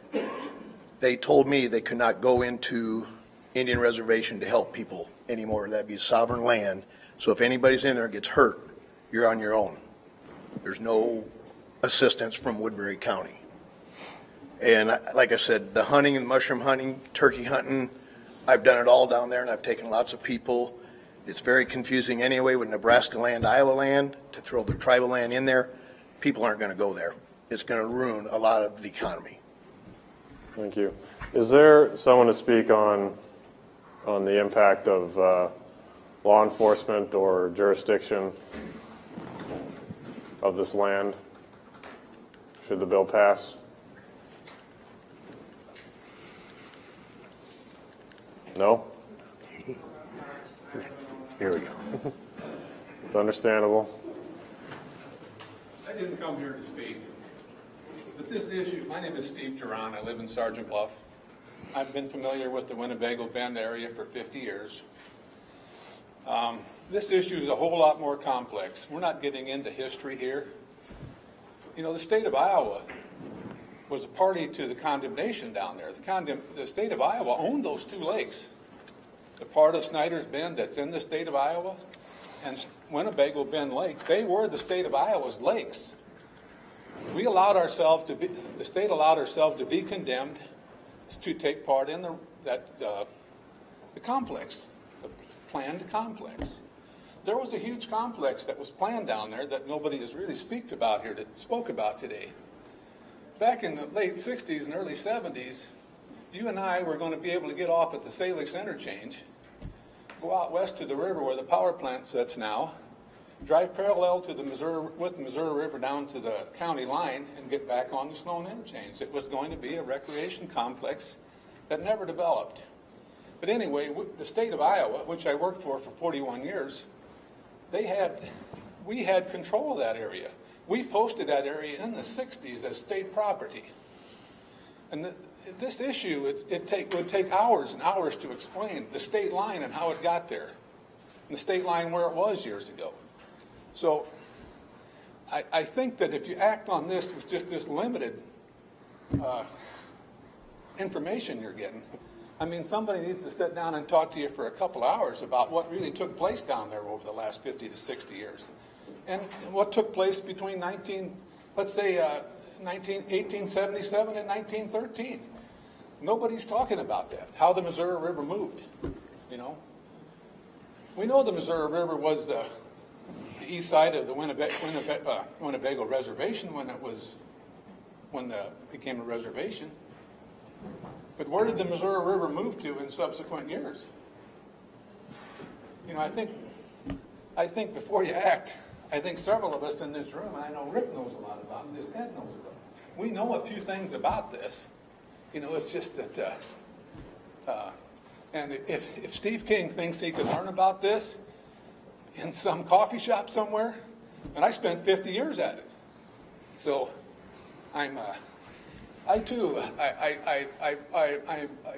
S17: They told me they could not go into Indian reservation to help people anymore. That'd be sovereign land. So if anybody's in there and gets hurt, you're on your own. There's no assistance from Woodbury County. And like I said, the hunting and mushroom hunting, turkey hunting, I've done it all down there, and I've taken lots of people. It's very confusing anyway with Nebraska land, Iowa land, to throw the tribal land in there. People aren't going to go there. It's going to ruin a lot of the economy.
S1: Thank you. Is there someone to speak on the impact of law enforcement or jurisdiction of this land should the bill pass? No?
S12: Here we go.
S1: It's understandable.
S18: I didn't come here to speak, but this issue, my name is Steve Duran. I live in Sergeant Bluff. I've been familiar with the Winnebago Bend area for 50 years. This issue is a whole lot more complex. We're not getting into history here. You know, the state of Iowa was a party to the condemnation down there. The state of Iowa owned those two lakes. The part of Snyder's Bend that's in the state of Iowa and Winnebago Bend Lake, they were the state of Iowa's lakes. We allowed ourselves to be, the state allowed ourselves to be condemned to take part in the complex, the planned complex. There was a huge complex that was planned down there that nobody has really spoke about today. Back in the late 60s and early 70s, you and I were going to be able to get off at the Salix interchange, go out west to the river where the power plant sits now, drive parallel to the Missouri River down to the county line and get back on the Sloan interchange. It was going to be a recreation complex that never developed. But anyway, the state of Iowa, which I worked for 41 years, we had control of that area. We posted that area in the 60s as state property. And this issue, would take hours and hours to explain the state line and how it got there, and the state line where it was years ago. So I think that if you act on this with just this limited information you're getting, I mean, somebody needs to sit down and talk to you for a couple hours about what really took place down there over the last 50 to 60 years. And what took place between 1877 and 1913. Nobody's talking about that, how the Missouri River moved, you know. We know the Missouri River was the east side of the Winnebago Reservation when it became a reservation. But where did the Missouri River move to in subsequent years? You know, I think before you act, I think several of us in this room, and I know Rick knows a lot about it, this Ed knows about it. We know a few things about this. You know, it's just that, and if Steve King thinks he could learn about this in some coffee shop somewhere, and I spent 50 years at it. So I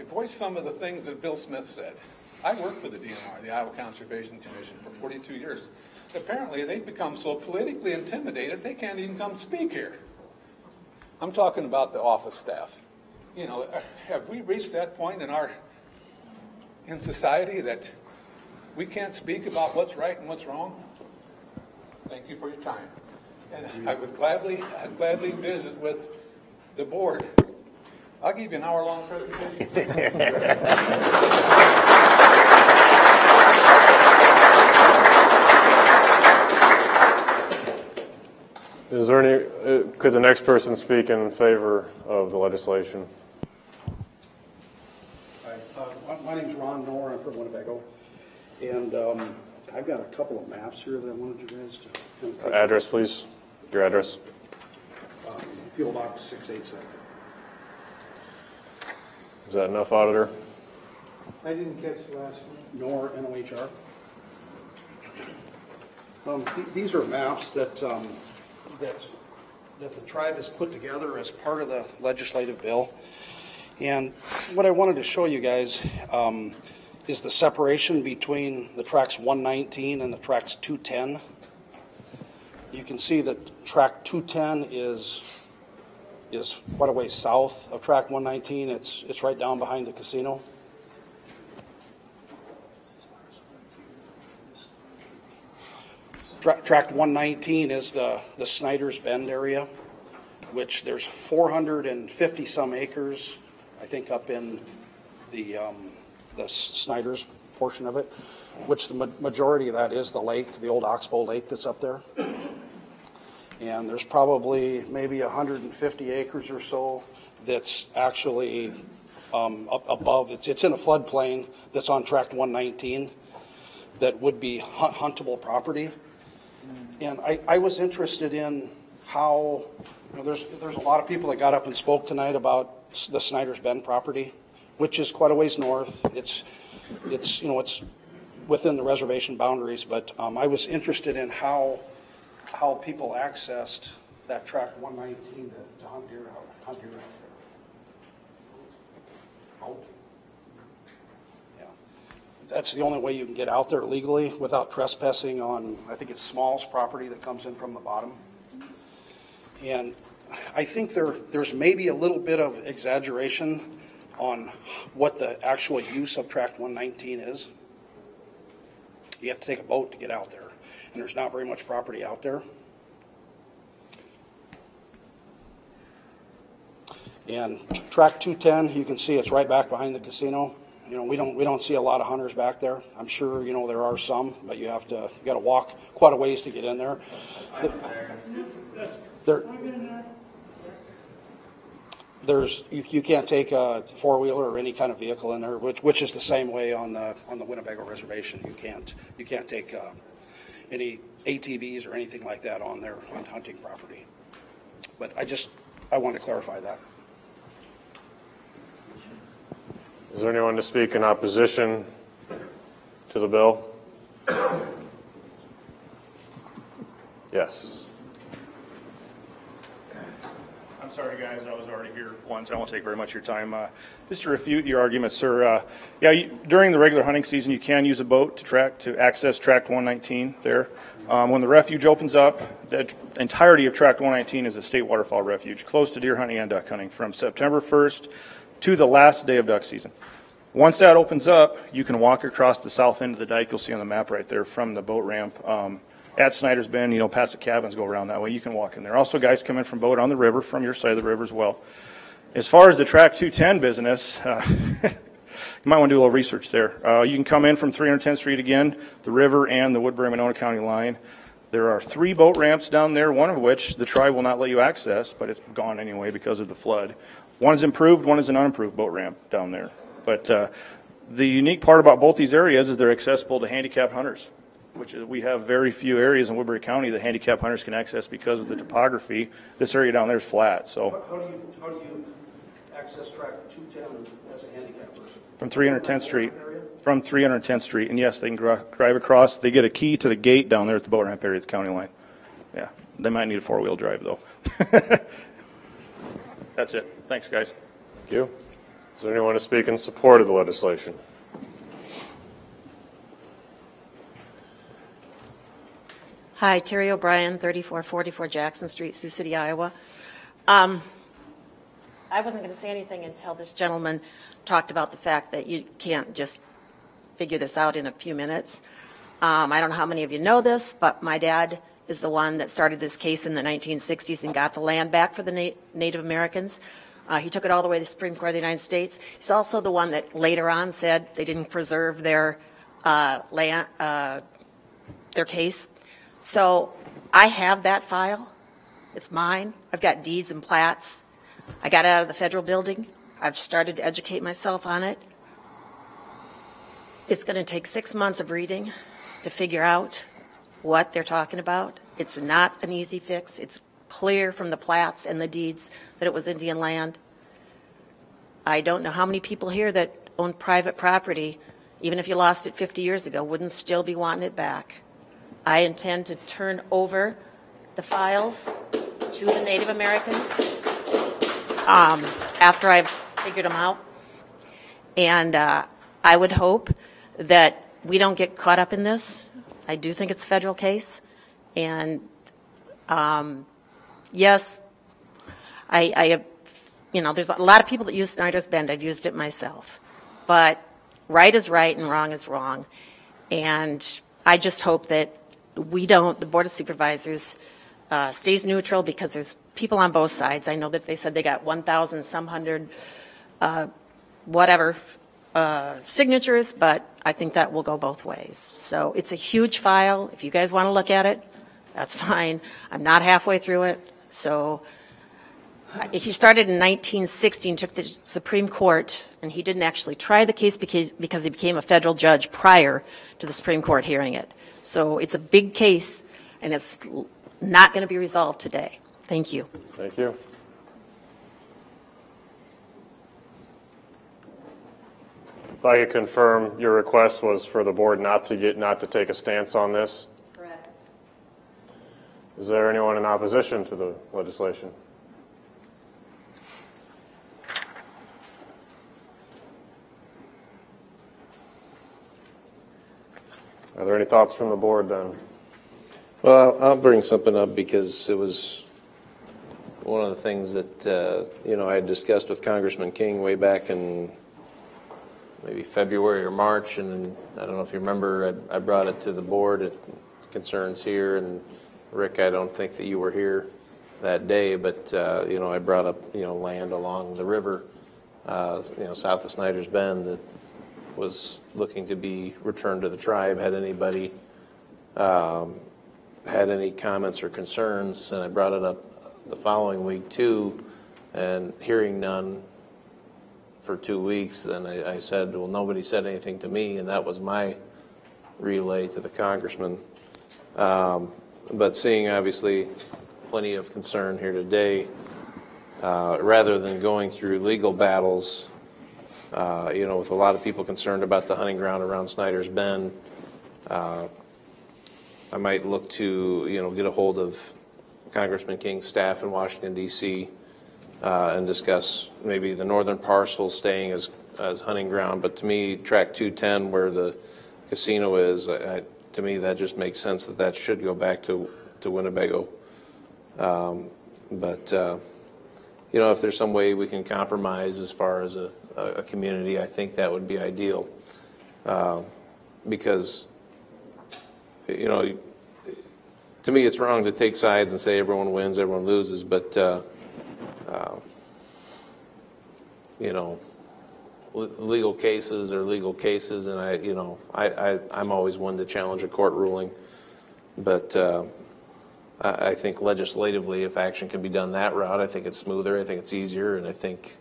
S18: voiced some of the things that Bill Smith said. I worked for the DNR, the Iowa Conservation Commission, for 42 years. Apparently, they've become so politically intimidated, they can't even come speak here. I'm talking about the office staff. You know, have we reached that point in society that we can't speak about what's right and what's wrong? Thank you for your time. And I would gladly visit with the board. I'll give you an hour-long presentation.
S1: Is there any, could the next person speak in favor of the legislation?
S2: My name's Ron Knorr. I'm from Winnebago. And I've got a couple of maps here that I wanted you guys to...
S1: Address, please. Your address.
S2: P.O. Box 687.
S1: Is that enough, Auditor?
S4: I didn't catch the last one.
S2: Knorr, N-O-H-R. These are maps that the tribe has put together as part of the legislative bill. And what I wanted to show you guys is the separation between the tracks 119 and the tracks 210. You can see that track 210 is quite a ways south of track 119. It's right down behind the casino. Tract 119 is the Snyder's Bend area, which there's 450 some acres, I think, up in the Snyder's portion of it, which the majority of that is the lake, the old Oxbow Lake that's up there. And there's probably maybe 150 acres or so that's actually up above. It's in a floodplain that's on tract 119 that would be huntable property. And I was interested in how, you know, there's a lot of people that got up and spoke tonight about the Snyder's Bend property, which is quite a ways north. It's you know, it's within the reservation boundaries, but I was interested in how people accessed that tract 119 to hunt deer. That's the only way you can get out there legally without trespassing on, I think it's Small's property that comes in from the bottom. And I think there's maybe a little bit of exaggeration on what the actual use of tract 119 is. You have to take a boat to get out there, and there's not very much property out there. And tract 210, you can see it's right back behind the casino. You know, we don't see a lot of hunters back there. I'm sure, you know, there are some, but you got to walk quite a ways to get in there. You can't take a four-wheeler or any kind of vehicle in there, which is the same way on the Winnebago Reservation. You can't take any ATVs or anything like that on their hunting property. But I want to clarify that.
S1: Is there anyone to speak in opposition to the bill? Yes.
S15: I'm sorry, guys. I was already here once. I won't take very much of your time. Just to refute your argument, sir. During the regular hunting season, you can use a boat to access tract 119 there. When the refuge opens up, the entirety of tract 119 is a state waterfowl refuge, closed to deer hunting and duck hunting from September 1st to the last day of duck season. Once that opens up, you can walk across the south end of the dike. You'll see on the map right there from the boat ramp at Snyder's Bend, past the cabins, go around that way. You can walk in there. Also, guys come in from boat on the river, from your side of the river as well. As far as the Track 210 business, you might want to do a little research there. You can come in from 310th Street again, the river and the Woodbury-Monona County line. There are 3 boat ramps down there, one of which the tribe will not let you access, but it's gone anyway because of the flood. One is improved, one is an unimproved boat ramp down there. But the unique part about both these areas is they're accessible to handicapped hunters, which is, we have very few areas in Woodbury County that handicapped hunters can access because of the topography. This area down there is flat, so.
S2: How do you access track 210 as a handicapped person?
S15: From 310th Street. From 310th Street, and yes, they can drive across. They get a key to the gate down there at the boat ramp area at the county line. Yeah, they might need a 4-wheel drive though. That's it. Thanks, guys.
S1: Thank you. Is there anyone to speak in support of the legislation?
S19: Hi, Terry O'Brien, 3444 Jackson Street, Sioux City, Iowa. I wasn't going to say anything until this gentleman talked about the fact that you can't just figure this out in a few minutes. I don't know how many of you know this, but my dad is the one that started this case in the 1960s and got the land back for the Native Americans. He took it all the way to the Supreme Court of the United States. He's also the one that later on said they didn't preserve their case. So I have that file. It's mine. I've got deeds and plats. I got out of the federal building. I've started to educate myself on it. It's going to take 6 months of reading to figure out what they're talking about. It's not an easy fix. It's clear from the plats and the deeds that it was Indian land. I don't know how many people here that own private property, even if you lost it 50 years ago, wouldn't still be wanting it back. I intend to turn over the files to the Native Americans after I've figured them out. And I would hope that we don't get caught up in this. I do think it's a federal case. And yes, there's a lot of people that use Snyder's Bend. I've used it myself. But right is right and wrong is wrong. And I just hope that the Board of Supervisors stays neutral, because there's people on both sides. I know that they said they got 1,000 some hundred signatures, but I think that will go both ways. So it's a huge file. If you guys want to look at it, that's fine. I'm not halfway through it. So he started in 1960 and took the Supreme Court, and he didn't actually try the case because he became a federal judge prior to the Supreme Court hearing it. So it's a big case, and it's not going to be resolved today. Thank you.
S1: Thank you. If I could confirm, your request was for the board not to take a stance on this?
S19: Correct.
S1: Is there anyone in opposition to the legislation? Are there any thoughts from the board then?
S3: Well, I'll bring something up because it was one of the things that, I had discussed with Congressman King way back in maybe February or March, and I don't know if you remember, I brought it to the board at concerns here, and Rick, I don't think that you were here that day, but, I brought up, land along the river, south of Snyder's Bend that was looking to be returned to the tribe. Had anybody had any comments or concerns? And I brought it up the following week too, and hearing none for 2 weeks, and I said, well, nobody said anything to me, and that was my relay to the congressman. But seeing obviously plenty of concern here today, rather than going through legal battles, with a lot of people concerned about the hunting ground around Snyder's Bend, I might look to, get a hold of Congressman King's staff in Washington, D.C., and discuss maybe the northern parcel staying as hunting ground. But to me, Track 210, where the casino is, to me, that just makes sense that should go back to Winnebago. But if there's some way we can compromise as far as a community, I think that would be ideal. Because, to me, it's wrong to take sides and say everyone wins, everyone loses. But legal cases are legal cases, and I'm always one to challenge a court ruling. But I think legislatively, if action can be done that route, I think it's smoother, I think it's easier, and I think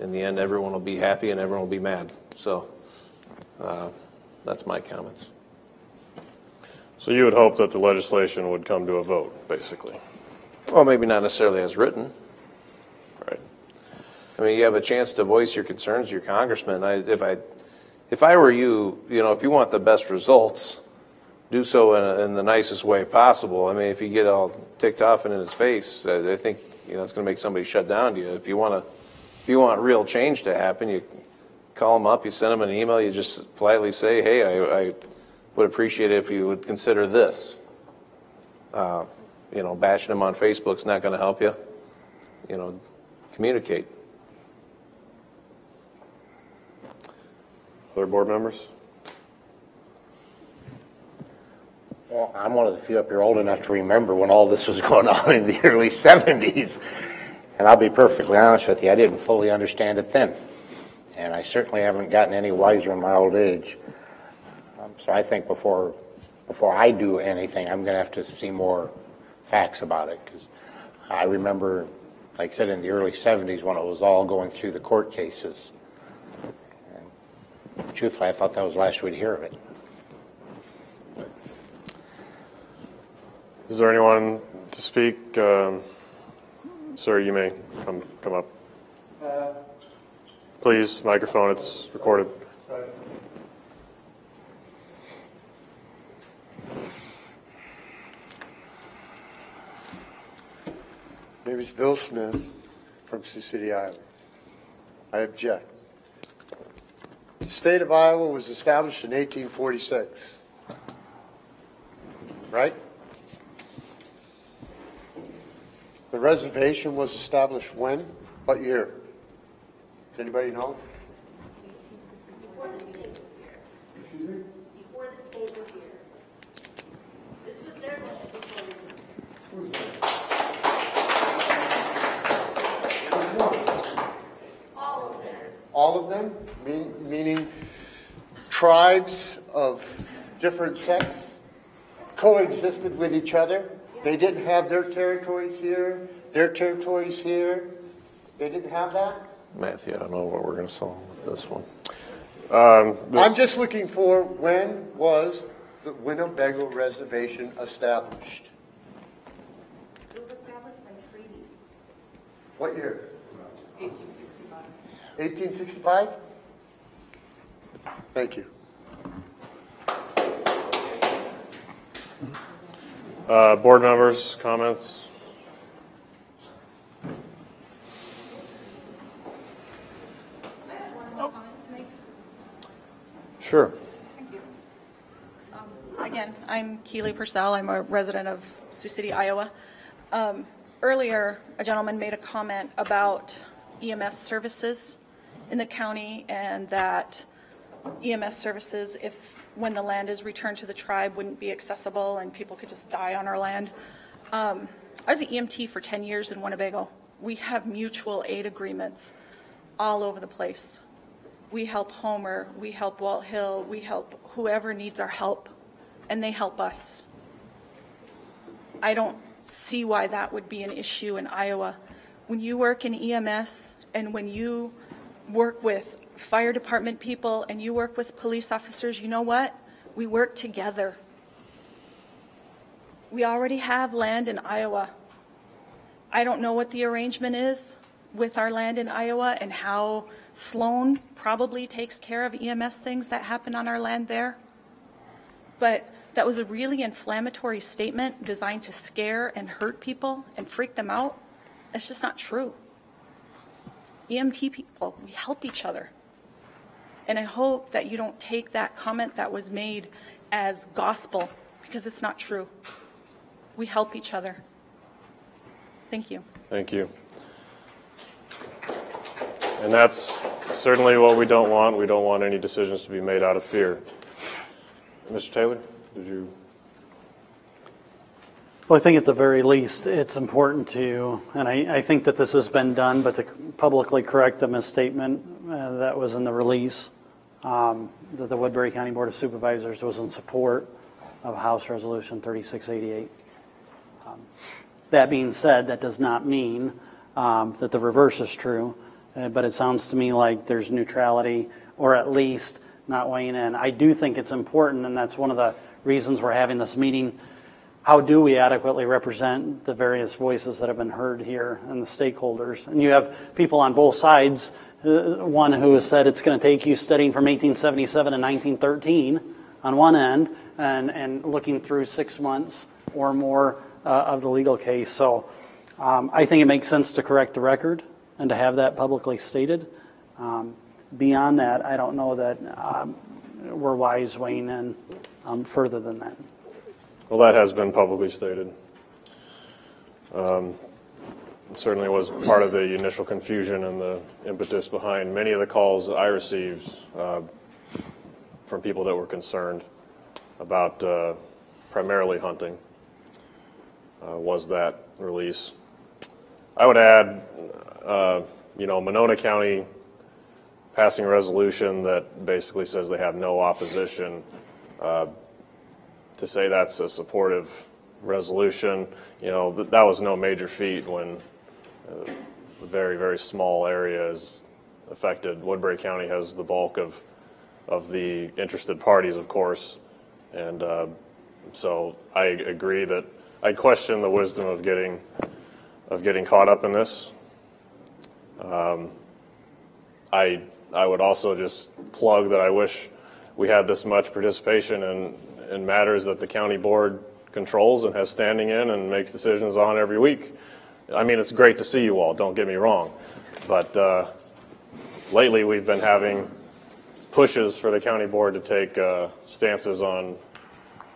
S3: in the end, everyone will be happy and everyone will be mad. So that's my comments.
S1: So you would hope that the legislation would come to a vote, basically?
S3: Well, maybe not necessarily as written.
S1: Right.
S3: I mean, you have a chance to voice your concerns to your congressman. If I were you, if you want the best results, do so in the nicest way possible. I mean, if you get all ticked off and in his face, I think it's going to make somebody shut down to you. If you want real change to happen, you call them up, you send them an email, you just politely say, hey, I would appreciate it if you would consider this. Bashing them on Facebook's not going to help you. Communicate.
S1: Other board members?
S12: Well, I'm one of the few up here old enough to remember when all this was going on in the early 70s. And I'll be perfectly honest with you, I didn't fully understand it then. And I certainly haven't gotten any wiser in my old age. So I think before I do anything, I'm going to have to see more facts about it. Because I remember, like I said, in the early 70s when it was all going through the court cases. And truthfully, I thought that was the last we'd hear of it.
S1: Is there anyone to speak? Sir, you may come up. Please, microphone, it's recorded.
S14: My name is Bill Smith from Sioux City, Iowa. I object. The state of Iowa was established in 1846, right? The reservation was established when? What year? Does anybody know?
S20: Before the state was here. Before the state was here. This was their land before they were here. All of them.
S14: All of them? Meaning tribes of different sects coexisted with each other? They didn't have their territories here, their territories here. They didn't have that?
S3: Matthew, I don't know what we're going to solve with this one.
S14: I'm just looking for when was the Winnebago Reservation established?
S20: It was established by treaty.
S14: What year?
S20: 1865.
S14: 1865? Thank you.
S1: Board members, comments? Sure.
S16: Thank you. Again, I'm Keely Purcell. I'm a resident of Sioux City, Iowa. Earlier, a gentleman made a comment about EMS services in the county and that EMS services, when the land is returned to the tribe, wouldn't be accessible and people could just die on our land. I was an EMT for 10 years in Winnebago. We have mutual aid agreements all over the place. We help Homer, we help Walt Hill, we help whoever needs our help, and they help us. I don't see why that would be an issue in Iowa. When you work in EMS and when you work with fire department people and you work with police officers, you know what? We work together. We already have land in Iowa. I don't know what the arrangement is with our land in Iowa and how Sloan probably takes care of EMS things that happen on our land there. But that was a really inflammatory statement designed to scare and hurt people and freak them out. That's just not true. EMT people, we help each other. And I hope that you don't take that comment that was made as gospel, because it's not true. We help each other. Thank you.
S1: Thank you. And that's certainly what we don't want. We don't want any decisions to be made out of fear. Mr. Taylor, did you?
S2: Well, I think at the very least, it's important to, and I think that this has been done, but to publicly correct the misstatement that was in the release, that the Woodbury County Board of Supervisors was in support of House Resolution 3688. That being said, that does not mean that the reverse is true, but it sounds to me like there's neutrality, or at least not weighing in. I do think it's important, and that's one of the reasons we're having this meeting. How do we adequately represent the various voices that have been heard here and the stakeholders? And you have people on both sides, one who has said it's going to take you studying from 1877 and 1913 on one end and looking through 6 months or more of the legal case. So I think it makes sense to correct the record and to have that publicly stated. Beyond that, I don't know that we're wise weighing in further than that.
S1: Well, that has been publicly stated. Certainly was part of the initial confusion and the impetus behind many of the calls that I received from people that were concerned about primarily hunting, was that release. I would add, Monona County passing a resolution that basically says they have no opposition. To say that's a supportive resolution, that was no major feat when a very, very small area is affected. Woodbury County has the bulk of the interested parties, of course, and so I agree that I question the wisdom of getting caught up in this. I would also just plug that I wish we had this much participation in matters that the county board controls and has standing in and makes decisions on every week. I mean, it's great to see you all, don't get me wrong, but lately we've been having pushes for the county board to take stances on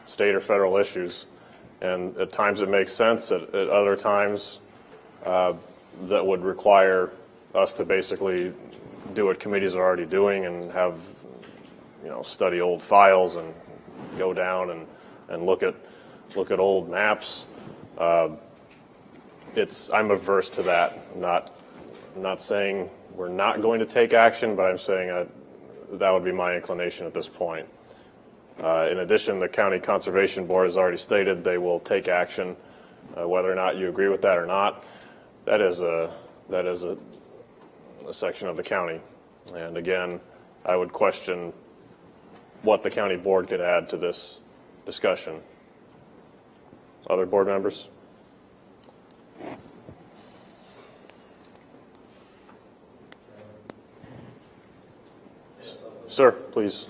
S1: state or federal issues, and at times it makes sense, at other times that would require us to basically do what committees are already doing and have, study old files and go down and look at old maps. I'm averse to that. I'm not saying we're not going to take action, but I'm saying that would be my inclination at this point. In addition, the County Conservation Board has already stated they will take action, whether or not you agree with that or not. That is a section of the county, and again, I would question what the county board could add to this discussion. Other board members? Sir, please.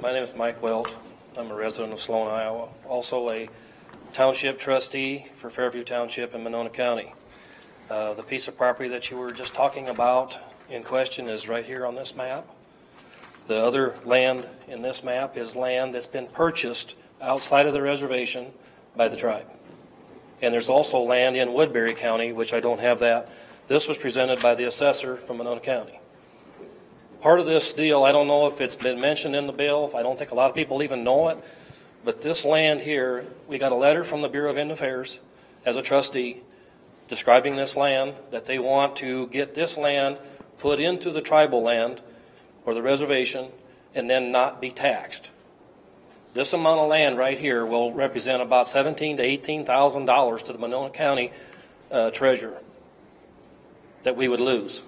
S21: My name is Mike Welt. I'm a resident of Sloan, Iowa, also a township trustee for Fairview Township in Monona County. The piece of property that you were just talking about in question is right here on this map. The other land in this map is land that's been purchased outside of the reservation by the tribe. And there's also land in Woodbury County, which I don't have that. This was presented by the assessor from Monona County. Part of this deal, I don't know if it's been mentioned in the bill. I don't think a lot of people even know it. But this land here, we got a letter from the Bureau of Indian Affairs as a trustee describing this land, that they want to get this land put into the tribal land or the reservation and then not be taxed. This amount of land right here will represent about $17,000 to $18,000 to the Monona County treasurer that we would lose.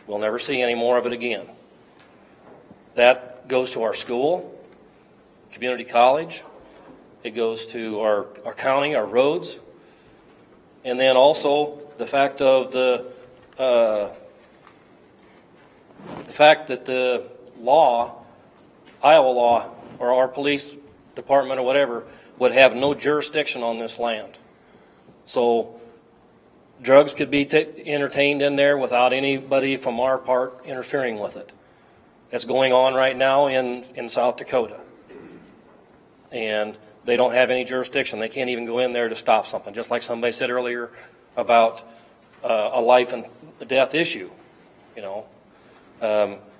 S21: We'll never see any more of it again. That goes to our school, community college. It goes to our county, our roads. And then also the fact of the fact that the law, Iowa law, or our police department or whatever, would have no jurisdiction on this land. So drugs could be entertained in there without anybody from our part interfering with it. That's going on right now in South Dakota. And they don't have any jurisdiction. They can't even go in there to stop something. Just like somebody said earlier about a life and death issue.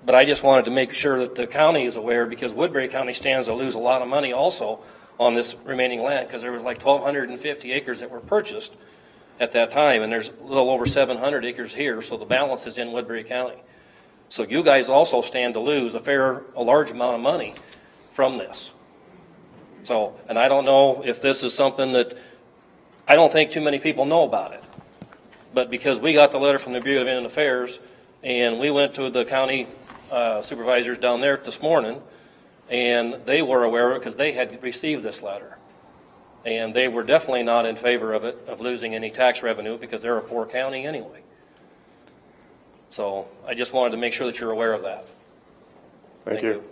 S21: But I just wanted to make sure that the county is aware, because Woodbury County stands to lose a lot of money also on this remaining land, because there was like 1,250 acres that were purchased at that time, and there's a little over 700 acres here, so the balance is in Woodbury County. So you guys also stand to lose a large amount of money from this. So, and I don't know if this is something that, I don't think too many people know about it. But because we got the letter from the Bureau of Indian Affairs, and we went to the county supervisors down there this morning, and they were aware of it because they had received this letter. And they were definitely not in favor of it, of losing any tax revenue, because they're a poor county anyway. So I just wanted to make sure that you're aware of that.
S1: Thank you.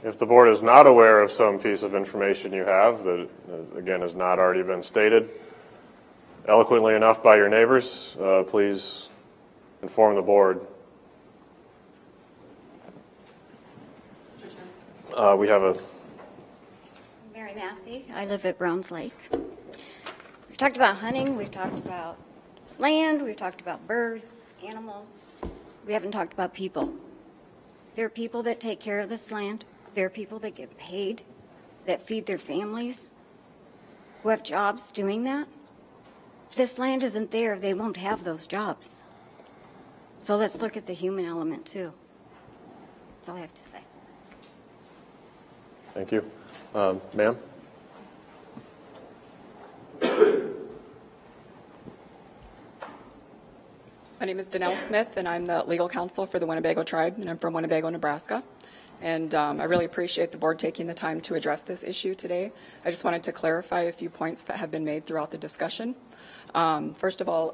S1: If the board is not aware of some piece of information you have that, again, has not already been stated eloquently enough by your neighbors, please inform the board. We have a...
S5: Mary Massey. I live at Browns Lake. We've talked about hunting. We've talked about land. We've talked about birds, animals. We haven't talked about people. There are people that take care of this land. There are people that get paid, that feed their families, who have jobs doing that. If this land isn't there, they won't have those jobs. So let's look at the human element too. That's all I have to say.
S1: Thank you. Ma'am?
S22: My name is Danelle Smith, and I'm the legal counsel for the Winnebago tribe, and I'm from Winnebago, Nebraska. And I really appreciate the board taking the time to address this issue today. I just wanted to clarify a few points that have been made throughout the discussion. First of all,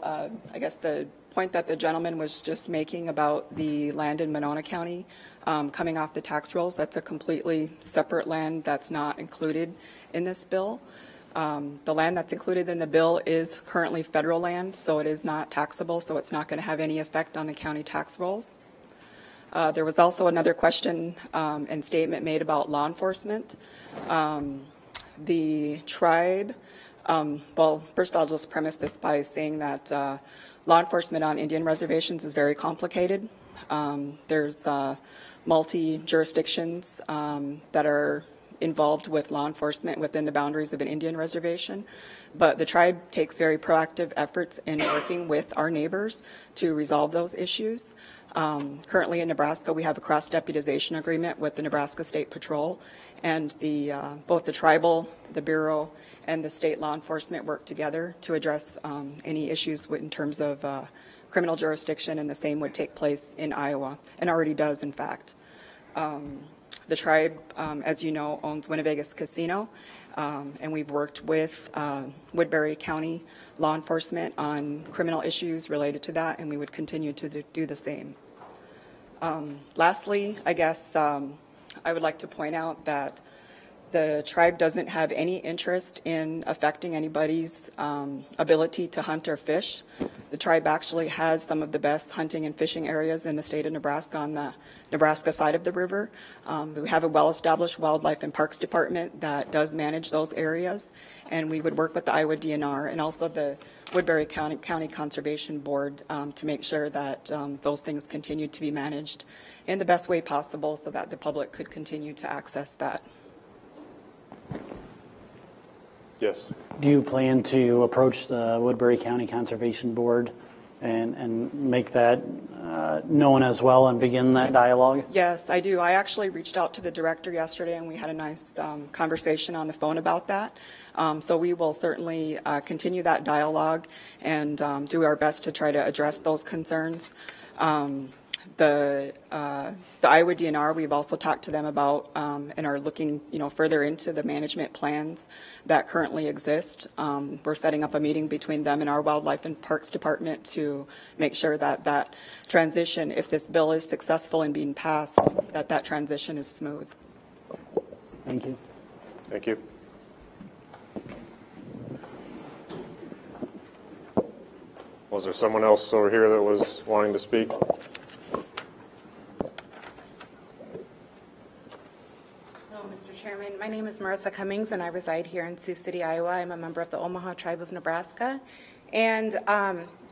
S22: I guess the point that the gentleman was just making about the land in Monona County coming off the tax rolls, that's a completely separate land that's not included in this bill. The land that's included in the bill is currently federal land, so it is not taxable, so it's not going to have any effect on the county tax rolls. There was also another question and statement made about law enforcement. The tribe, well, first I'll just premise this by saying that law enforcement on Indian reservations is very complicated. There's multi-jurisdictions that are involved with law enforcement within the boundaries of an Indian reservation, but the tribe takes very proactive efforts in working with our neighbors to resolve those issues. Currently in Nebraska, we have a cross-deputization agreement with the Nebraska State Patrol, and both the tribal, the Bureau, and the state law enforcement work together to address any issues in terms of criminal jurisdiction, and the same would take place in Iowa, and already does, in fact. The tribe, as you know, owns Winnebago's Casino, and we've worked with Woodbury County law enforcement on criminal issues related to that, and we would continue to do the same. Lastly, I guess I would like to point out that the tribe doesn't have any interest in affecting anybody's ability to hunt or fish. The tribe actually has some of the best hunting and fishing areas in the state of Nebraska on the Nebraska side of the river. We have a well-established wildlife and parks department that does manage those areas, and we would work with the Iowa DNR and also the Woodbury County Conservation Board to make sure that those things continue to be managed in the best way possible so that the public could continue to access that.
S1: Yes.
S2: Do you plan to approach the Woodbury County Conservation Board and make that known as well and begin that dialogue?
S22: Yes, I do. I actually reached out to the director yesterday, and we had a nice conversation on the phone about that. So we will certainly continue that dialogue and do our best to try to address those concerns. The Iowa DNR, we've also talked to them about and are looking, further into the management plans that currently exist. We're setting up a meeting between them and our Wildlife and Parks Department to make sure that that transition, if this bill is successful in being passed, that transition is smooth.
S2: Thank you.
S1: Thank you. Was there someone else over here that was wanting to speak?
S23: Chairman, my name is Marissa Cummings, and I reside here in Sioux City, Iowa. I'm a member of the Omaha Tribe of Nebraska. And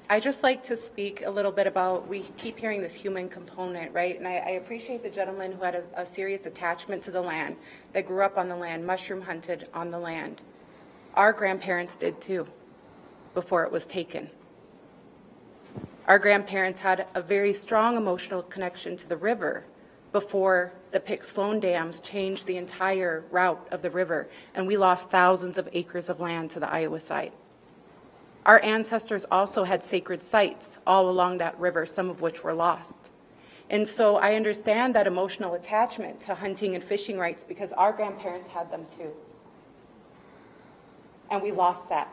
S23: I just like to speak a little bit about, we keep hearing this human component, right? And I appreciate the gentleman who had a serious attachment to the land, that grew up on the land, mushroom hunted on the land. Our grandparents did too, before it was taken. Our grandparents had a very strong emotional connection to the river before the Pick-Sloan dams changed the entire route of the river, and we lost thousands of acres of land to the Iowa side. Our ancestors also had sacred sites all along that river, some of which were lost. And so I understand that emotional attachment to hunting and fishing rights because our grandparents had them too. And we lost that.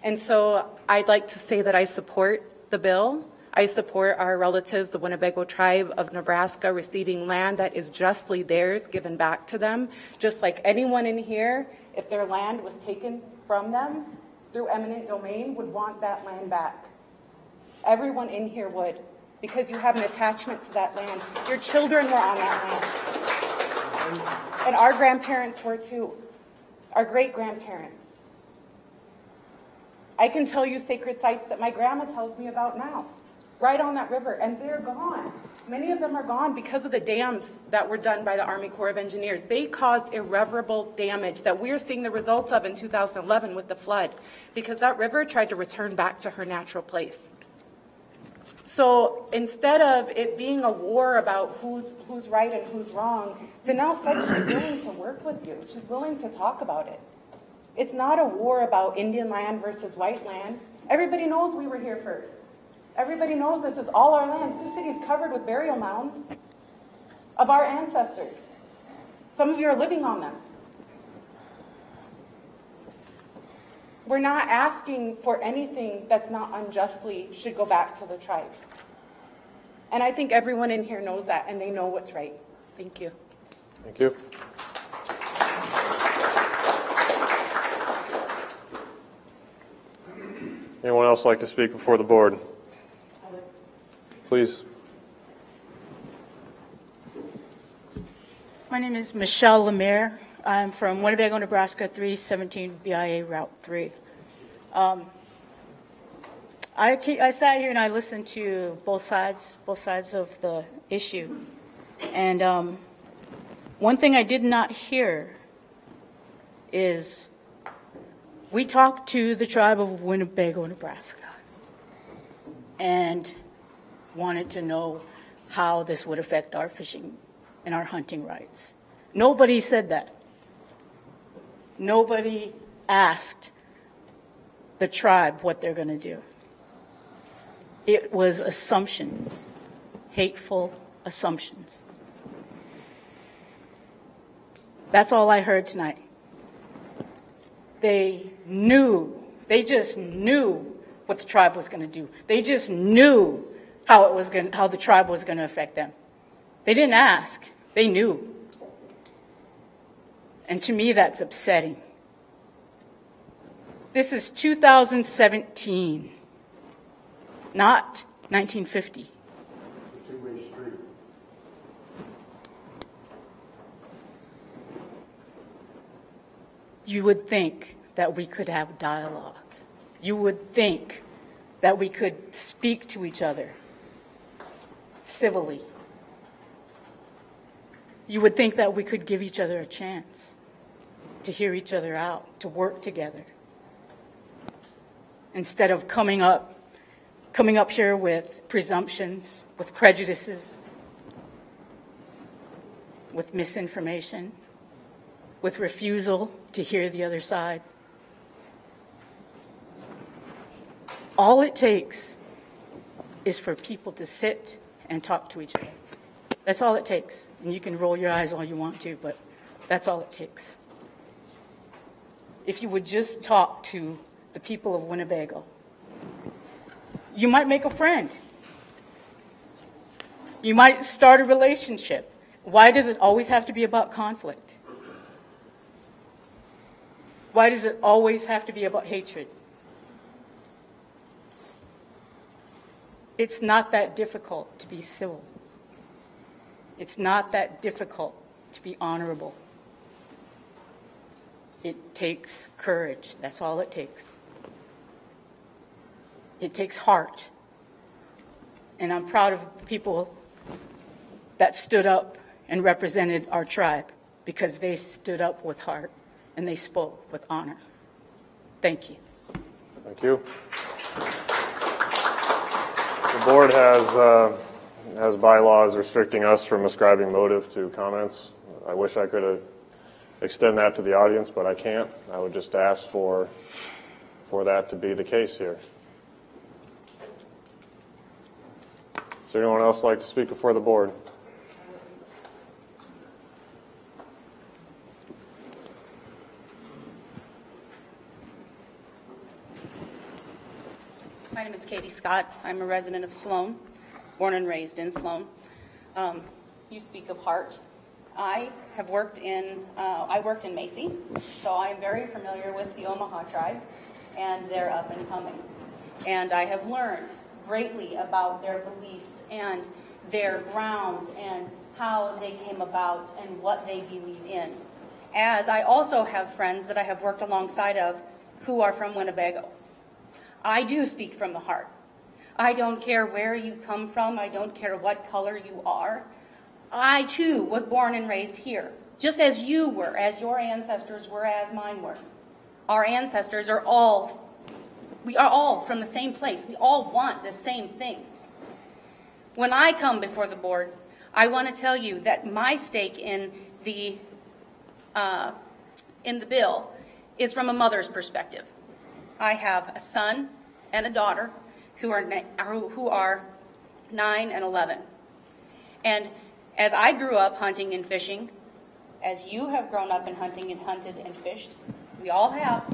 S23: And so I'd like to say that I support the bill. I support our relatives, the Winnebago tribe of Nebraska, receiving land that is justly theirs, given back to them. Just like anyone in here, if their land was taken from them through eminent domain, would want that land back. Everyone in here would, because you have an attachment to that land. Your children were on that land. And our grandparents were too. Our great-grandparents. I can tell you sacred sites that my grandma tells me about now, right on that river, and they're gone. Many of them are gone because of the dams that were done by the Army Corps of Engineers. They caused irreparable damage that we're seeing the results of in 2011 with the flood, because that river tried to return back to her natural place. So instead of it being a war about who's right and who's wrong, Danelle said she's willing to work with you. She's willing to talk about it. It's not a war about Indian land versus white land. Everybody knows we were here first. Everybody knows this is all our land. Sioux City is covered with burial mounds of our ancestors. Some of you are living on them. We're not asking for anything that's not unjustly should go back to the tribe. And I think everyone in here knows that, and they know what's right. Thank you.
S1: Thank you. Anyone else like to speak before the board? Please.
S6: My name is Michelle Lemire. I'm from Winnebago, Nebraska, 317 BIA Route 3. I sat here and I listened to both sides of the issue. And one thing I did not hear is we talked to the tribe of Winnebago, Nebraska, and wanted to know how this would affect our fishing and our hunting rights. Nobody said that. Nobody asked the tribe what they're going to do. It was assumptions, hateful assumptions. That's all I heard tonight. They just knew what the tribe was going to do. They just knew how the tribe was going to affect them. They didn't ask, they knew. And to me, that's upsetting. This is 2017, not 1950.
S11: Two-way street.
S6: You would think that we could have dialogue. You would think that we could speak to each other civilly. You would think that we could give each other a chance to hear each other out, to work together. Instead of coming up here with presumptions, with prejudices, with misinformation, with refusal to hear the other side. All it takes is for people to sit and talk to each other. That's all it takes. And you can roll your eyes all you want to, but that's all it takes. If you would just talk to the people of Winnebago, you might make a friend. You might start a relationship. Why does it always have to be about conflict? Why does it always have to be about hatred? It's not that difficult to be civil. It's not that difficult to be honorable. It takes courage. That's all it takes. It takes heart. And I'm proud of the people that stood up and represented our tribe because they stood up with heart and they spoke with honor. Thank you.
S1: Thank you. The board has bylaws restricting us from ascribing motive to comments. I wish I could extend that to the audience, but I can't. I would just ask for that to be the case here. Is there anyone else like to speak before the board?
S7: My name is Katie Scott. I'm a resident of Sloan, born and raised in Sloan. You speak of heart. I have worked in Macy, so I'm very familiar with the Omaha tribe and their up and coming. And I have learned greatly about their beliefs and their grounds and how they came about and what they believe in. As I also have friends that I have worked alongside of who are from Winnebago. I do speak from the heart. I don't care where you come from. I don't care what color you are. I, too, was born and raised here, just as you were, as your ancestors were, as mine were. Our ancestors are we are all from the same place. We all want the same thing. When I come before the board, I want to tell you that my stake in the bill is from a mother's perspective. I have a son and a daughter who are 9 and 11. And as I grew up hunting and fishing, as you have grown up and hunting and hunted and fished, we all have,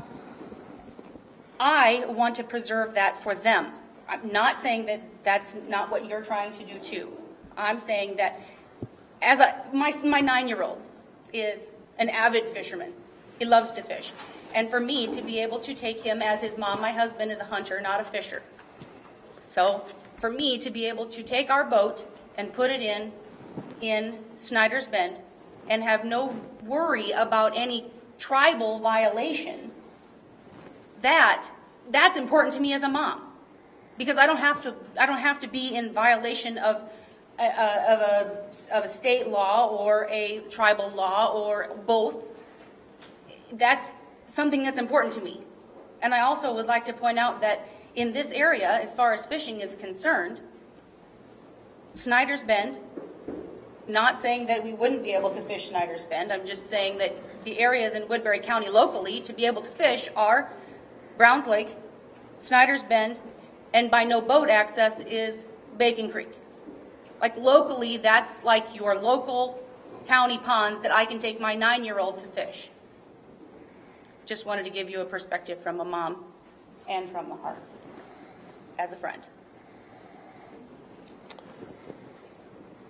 S7: I want to preserve that for them. I'm not saying that that's not what you're trying to do too. I'm saying that as my 9-year-old is an avid fisherman. He loves to fish. And for me to be able to take him as his mom, my husband is a hunter, not a fisher. So for me to be able to take our boat and put it in Snyder's Bend and have no worry about any tribal violation, that's important to me as a mom, because I don't have to be in violation of a state law or a tribal law or both. That's something that's important to me. And I also would like to point out that in this area, as far as fishing is concerned, Snyder's Bend, not saying that we wouldn't be able to fish Snyder's Bend, I'm just saying that the areas in Woodbury County locally to be able to fish are Browns Lake, Snyder's Bend, and by no boat access is Bacon Creek. Like locally, that's like your local county ponds that I can take my 9-year-old to fish. Just wanted to give you a perspective from a mom and from the heart, as a friend.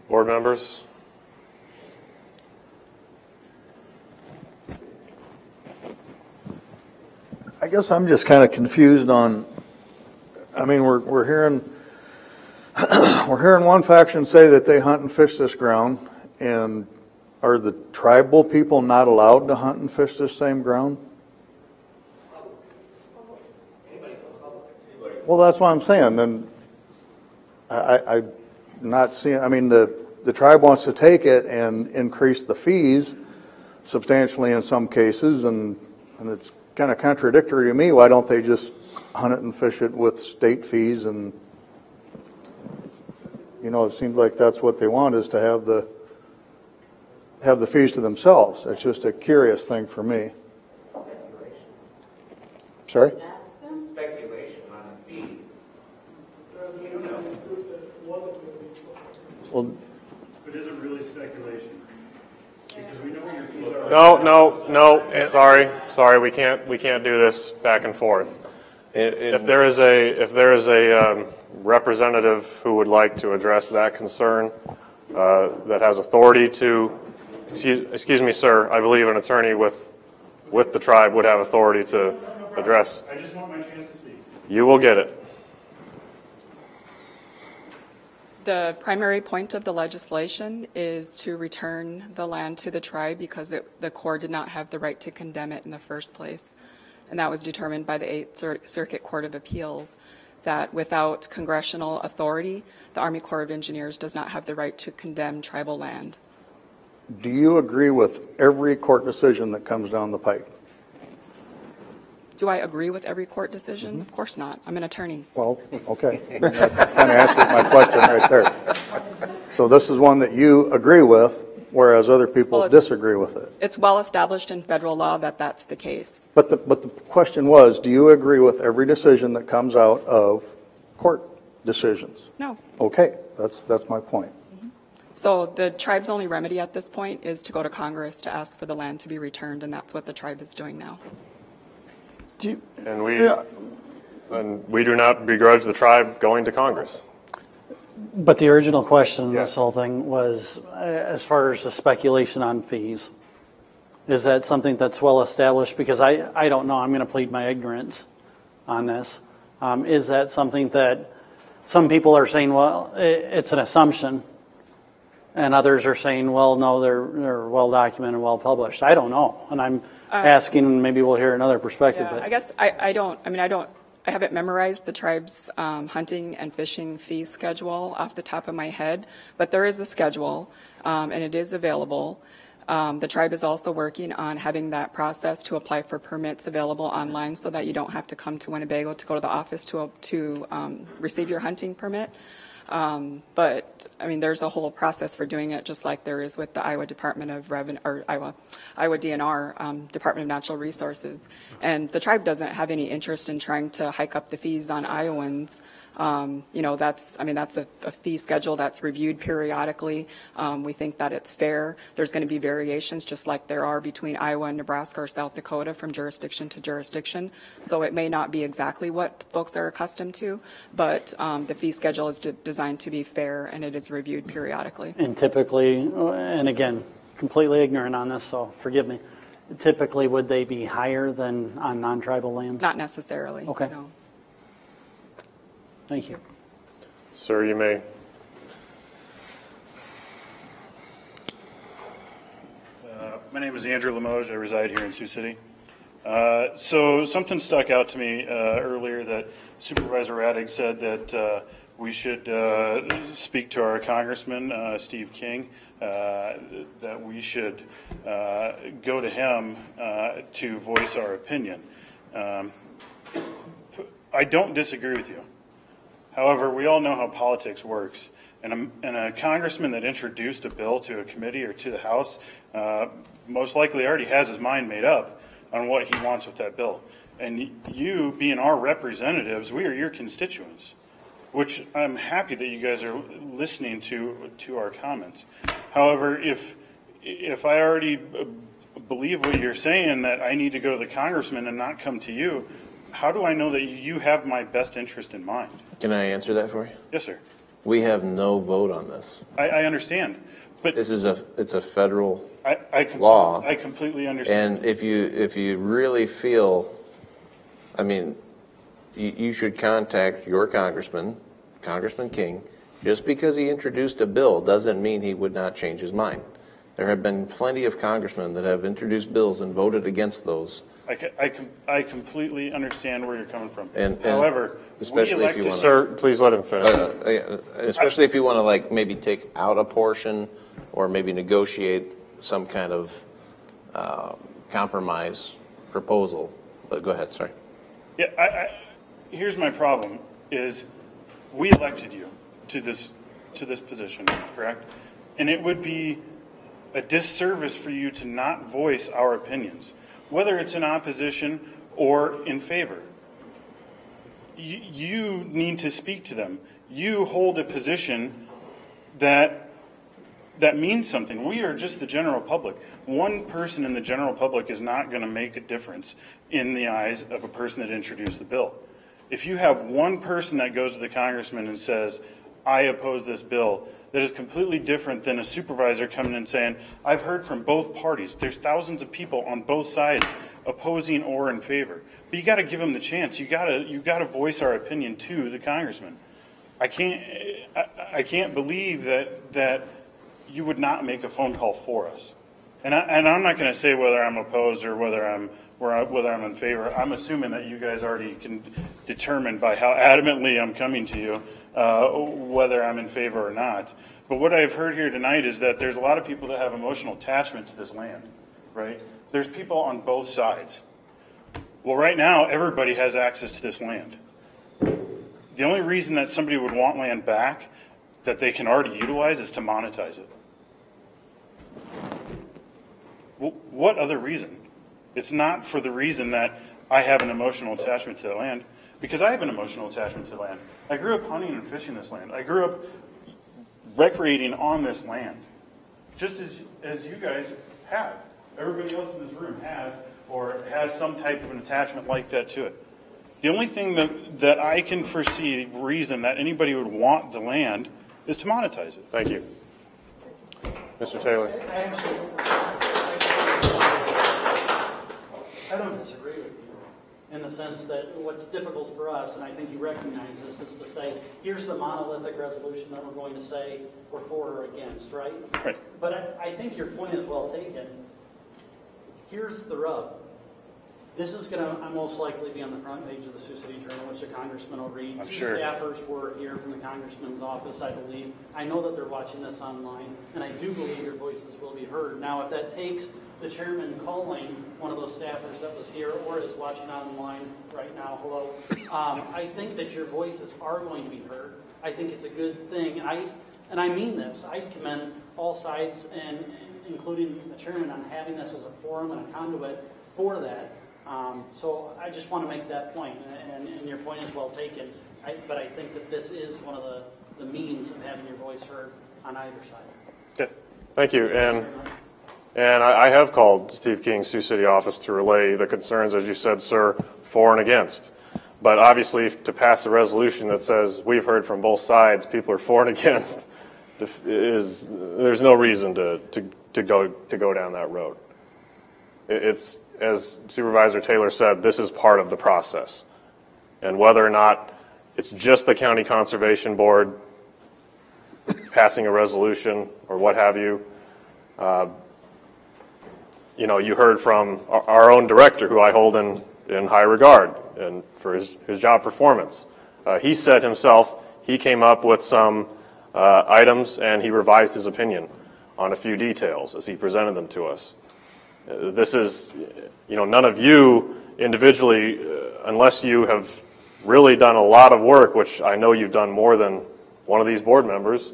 S1: Board members?
S11: I guess I'm just kind of confused on, I mean, we're hearing one faction say that they hunt and fish this ground, and are the tribal people not allowed to hunt and fish this same ground? Well, that's what I'm saying. And I'm not seeing, I mean, the tribe wants to take it and increase the fees substantially in some cases, and it's kind of contradictory to me. Why don't they just hunt it and fish it with state fees? And, you know, it seems like that's what they want, is to have the fees to themselves. It's just a curious thing for me. Sorry?
S8: Speculation on the fees.
S11: Well,
S9: but is it really speculation? Because we know what your fees are.
S1: No. Sorry. We can't do this back and forth. If there is a representative who would like to address that concern, that has authority to, excuse me, sir, I believe an attorney with the tribe would have authority to address.
S9: I just want my chance to speak.
S1: You will get it.
S22: The primary point of the legislation is to return the land to the tribe because the Corps did not have the right to condemn it in the first place. And that was determined by the 8th Circuit Court of Appeals. that without congressional authority, the Army Corps of Engineers does not have the right to condemn tribal land.
S11: Do you agree with every court decision that comes down the pipe?
S22: Do I agree with every court decision? Of course not. I'm an attorney.
S11: Well, okay. That kind of answers my question right there. So this is one that you agree with, whereas other people disagree with it.
S22: It's well established in federal law that that's the case.
S11: But the question was, do you agree with every decision that comes out of court decisions?
S22: No.
S11: Okay, that's my point.
S22: So the tribe's only remedy at this point is to go to Congress to ask for the land to be returned, and that's what the tribe is doing now.
S1: And we do not begrudge the tribe going to Congress.
S2: But the original question in this whole thing was, as far as the speculation on fees, is that something that's well established? Because I don't know, I'm going to plead my ignorance on this. Is that something that some people are saying, well, it's an assumption, and others are saying, well, no, they're well documented, well published. I don't know, and I'm asking, maybe we'll hear another perspective.
S22: Yeah,
S2: but
S22: I guess I haven't memorized the tribe's hunting and fishing fee schedule off the top of my head, but there is a schedule, and it is available. The tribe is also working on having that process to apply for permits available online so that you don't have to come to Winnebago to go to the office to receive your hunting permit. But I mean, there's a whole process for doing it, just like there is with the Iowa Department of Revenue, or Iowa DNR, Department of Natural Resources. And the tribe doesn't have any interest in trying to hike up the fees on Iowans. That's a fee schedule that's reviewed periodically. We think that it's fair. There's going to be variations, just like there are between Iowa and Nebraska or South Dakota from jurisdiction to jurisdiction. So it may not be exactly what folks are accustomed to, but the fee schedule is designed to be fair, and it is reviewed periodically.
S2: And typically, and again, completely ignorant on this, so forgive me, typically would they be higher than on non-tribal lands?
S22: Not necessarily.
S2: Okay.
S22: No.
S2: Thank you.
S1: Sir, you may.
S15: My name is Andrew Limoges. I reside here in Sioux City. So something stuck out to me earlier that Supervisor Raddick said that we should speak to our Congressman, Steve King, that we should go to him to voice our opinion. I don't disagree with you. However, we all know how politics works. And a congressman that introduced a bill to a committee or to the House most likely already has his mind made up on what he wants with that bill. And you, being our representatives, we are your constituents, which I'm happy that you guys are listening to our comments. However, if I already believe what you're saying, that I need to go to the congressman and not come to you, how do I know that you have my best interest in mind?
S3: Can I answer that for you?
S15: Yes, sir.
S3: We have no vote on this.
S15: I understand, but
S3: it's a federal
S15: law. I completely understand.
S3: And if you really feel, I mean, you should contact your congressman, Congressman King. Just because he introduced a bill doesn't mean he would not change his mind. There have been plenty of congressmen that have introduced bills and voted against those.
S15: I completely understand where you're coming from.
S3: However, especially if you want to,
S1: sir, please let him finish.
S3: Especially if you want to like maybe take out a portion or maybe negotiate some kind of compromise proposal. But go ahead, sorry.
S15: Yeah, here's my problem: is we elected you to this position, correct? And it would be a disservice for you to not voice our opinions, whether it's in opposition or in favor. You need to speak to them. You hold a position that means something. We are just the general public. One person in the general public is not going to make a difference in the eyes of a person that introduced the bill. If you have one person that goes to the congressman and says, I oppose this bill, that is completely different than a supervisor coming and saying, I've heard from both parties. There's thousands of people on both sides opposing or in favor. But you got to give them the chance. You got to voice our opinion to the congressman. I can't believe that you would not make a phone call for us. And I'm not going to say whether I'm opposed or whether I'm in favor. I'm assuming that you guys already can determine by how adamantly I'm coming to you whether I'm in favor or not. But what I've heard here tonight is that there's a lot of people that have emotional attachment to this land, right? There's people on both sides. Well, right now, everybody has access to this land. The only reason that somebody would want land back that they can already utilize is to monetize it. Well, what other reason? It's not for the reason that I have an emotional attachment to the land, because I have an emotional attachment to the land. I grew up hunting and fishing this land. I grew up recreating on this land, just as you guys have. Everybody else in this room has, or has some type of an attachment like that to it. The only thing that I can foresee reason that anybody would want the land is to monetize it.
S1: Thank you. Mr. Taylor.
S2: I don't disagree with you in the sense that what's difficult for us, and I think you recognize this, is to say, here's the monolithic resolution that we're going to say we're for or against, right?
S15: Right.
S2: But I think your point is well taken. Here's the rub. This is going to most likely be on the front page of the Sioux City Journal, which the congressman will read.
S15: I'm
S2: Two
S15: sure.
S2: staffers were here from the congressman's office, I believe. I know that they're watching this online, and I do believe your voices will be heard. Now, if that takes the chairman calling one of those staffers that was here or is watching online right now, hello, I think that your voices are going to be heard. I think it's a good thing. And I mean this. I commend all sides, and including the chairman, on having this as a forum and a conduit for that. So I just want to make that point, and your point is well taken. But I think that this is one of the means of having your voice heard on either side.
S1: Okay. Thank you. And I have called Steve King's Sioux City office to relay the concerns, as you said, sir, for and against. But obviously, to pass a resolution that says we've heard from both sides, people are for and against, there's no reason to go down that road. It's, as Supervisor Taylor said, this is part of the process. And whether or not it's just the County Conservation Board passing a resolution or what have you, you heard from our own director, who I hold in high regard and for his job performance. He said himself he came up with some items and he revised his opinion on a few details as he presented them to us. This is, none of you individually, unless you have really done a lot of work, which I know you've done more than one of these board members,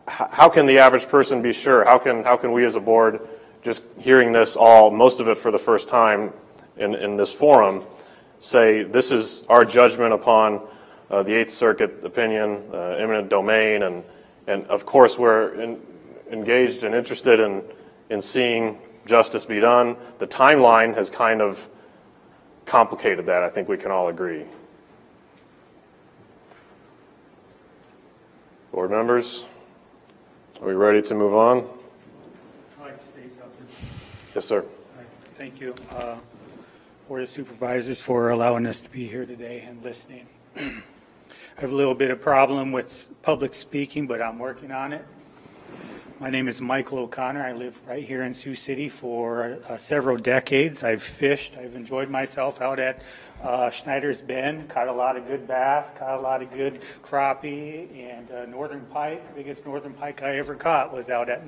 S1: how can the average person be sure? How can we as a board, just hearing this all, most of it for the first time in this forum, say this is our judgment upon the 8th Circuit opinion, eminent domain, and of course we're engaged and interested in seeing justice be done. The timeline has kind of complicated that, I think we can all agree. Board members, are we ready to move on?
S9: I'd like to say something.
S1: Yes, sir.
S9: Thank you, Board of Supervisors, for allowing us to be here today and listening. I have a little bit of problem with public speaking, but I'm working on it. My name is Michael O'Connor. I live right here in Sioux City for several decades. I've fished. I've enjoyed myself out at Schneider's Bend. Caught a lot of good bass, caught a lot of good crappie, and northern pike. The biggest northern pike I ever caught was out at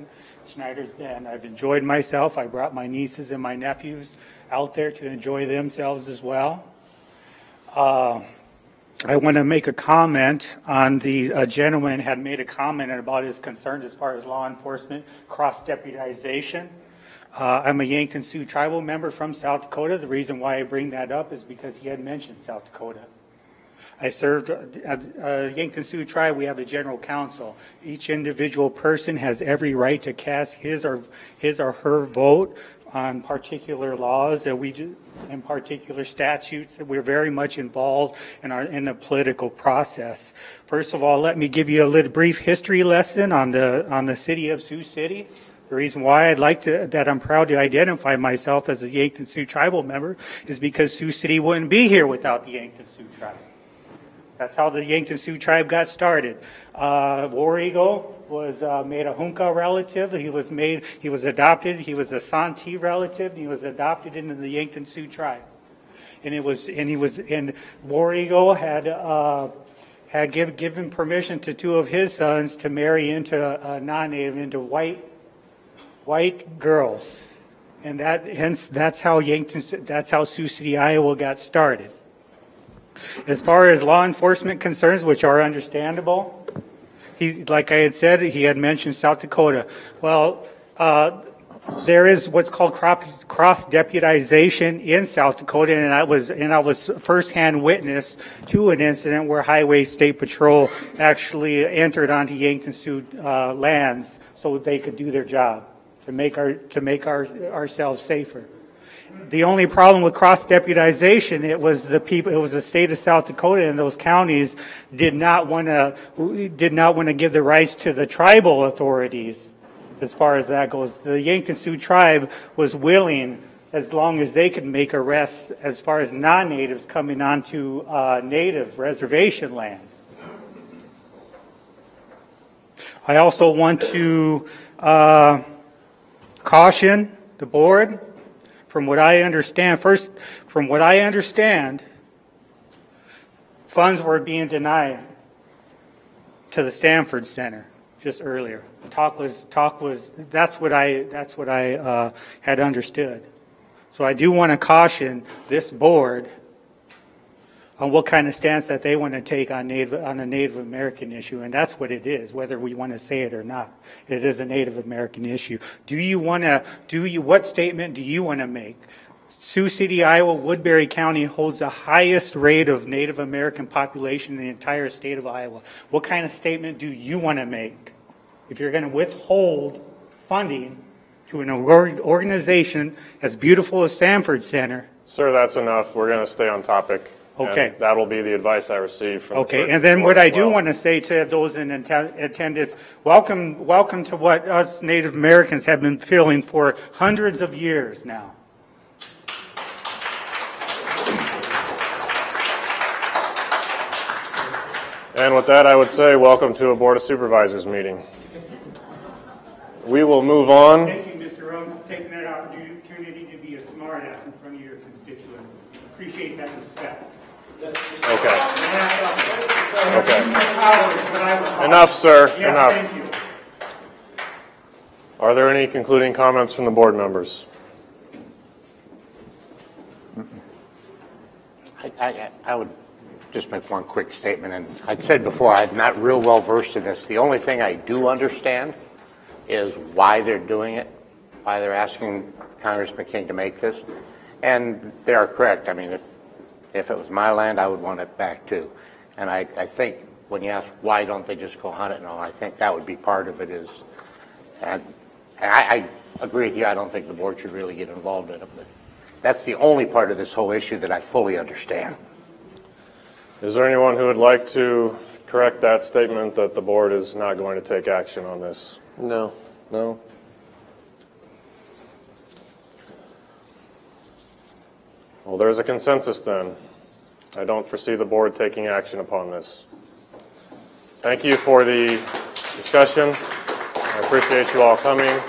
S9: Schneider's Bend. I've enjoyed myself. I brought my nieces and my nephews out there to enjoy themselves as well. I want to make a comment on the gentleman had made a comment about his concerns as far as law enforcement cross-deputization. I'm a Yankton Sioux tribal member from South Dakota. The reason why I bring that up is because he had mentioned South Dakota. I served at Yankton Sioux tribe. We have a general council. Each individual person has every right to cast his or her vote on particular laws that we do, and particular statutes that we're very much involved in the political process. First of all, let me give you a little brief history lesson on the city of Sioux City. The reason why that I'm proud to identify myself as a Yankton Sioux tribal member is because Sioux City wouldn't be here without the Yankton Sioux tribe. That's how the Yankton Sioux tribe got started. War Eagle, was made a Hunka relative. He was adopted. He was a Santee relative, and he was adopted into the Yankton Sioux tribe. And War Eagle had given permission to two of his sons to marry into a non-native, into white girls. And that's how Sioux City, Iowa got started. As far as law enforcement concerns, which are understandable, like I had said, he had mentioned South Dakota. Well, there is what's called cross-deputization in South Dakota, and I was firsthand witness to an incident where Highway State Patrol actually entered onto Yankton Sioux lands so they could do their job to make ourselves safer. The only problem with cross-deputization, it was the state of South Dakota and those counties did not want to give the rights to the tribal authorities as far as that goes. The Yankton Sioux tribe was willing, as long as they could make arrests as far as non-natives coming onto native reservation land. I also want to caution the board. From what I understand, funds were being denied to the Stanford Center just earlier. Talk was that's what I had understood. So I do want to caution this board on what kind of stance that they want to take on a Native American issue, and that's what it is, whether we want to say it or not. It is a Native American issue. What statement do you want to make? Sioux City, Iowa, Woodbury County holds the highest rate of Native American population in the entire state of Iowa. What kind of statement do you want to make if you're going to withhold funding to an organization as beautiful as Stanford Center?
S1: Sir, that's enough. We're going to stay on topic.
S9: Okay.
S1: And that will be the advice I received from
S9: Okay, and then what I do want to say to those in attendance, welcome to what us Native Americans have been feeling for hundreds of years now.
S1: And with that, I would say welcome to a Board of Supervisors meeting. We will move on.
S9: Thank you, Mr. Rhodes, for taking that opportunity to be a smart-ass in front of your constituents. Appreciate that respect.
S1: Okay. Enough, sir.
S9: Yeah,
S1: enough.
S9: Thank you.
S1: Are there any concluding comments from the board members?
S12: I would just make one quick statement, and I'd said before I'm not real well versed in this. The only thing I do understand is why they're doing it, why they're asking Congressman King to make this, and they are correct. I mean, if it was my land, I would want it back too. And I think when you ask why don't they just go hunt it and all, I think that would be part of it is, and I agree with you, I don't think the board should really get involved in it, but that's the only part of this whole issue that I fully understand.
S1: Is there anyone who would like to correct that statement that the board is not going to take action on this?
S3: No.
S1: No? Well, there's a consensus then. I don't foresee the board taking action upon this. Thank you for the discussion. I appreciate you all coming.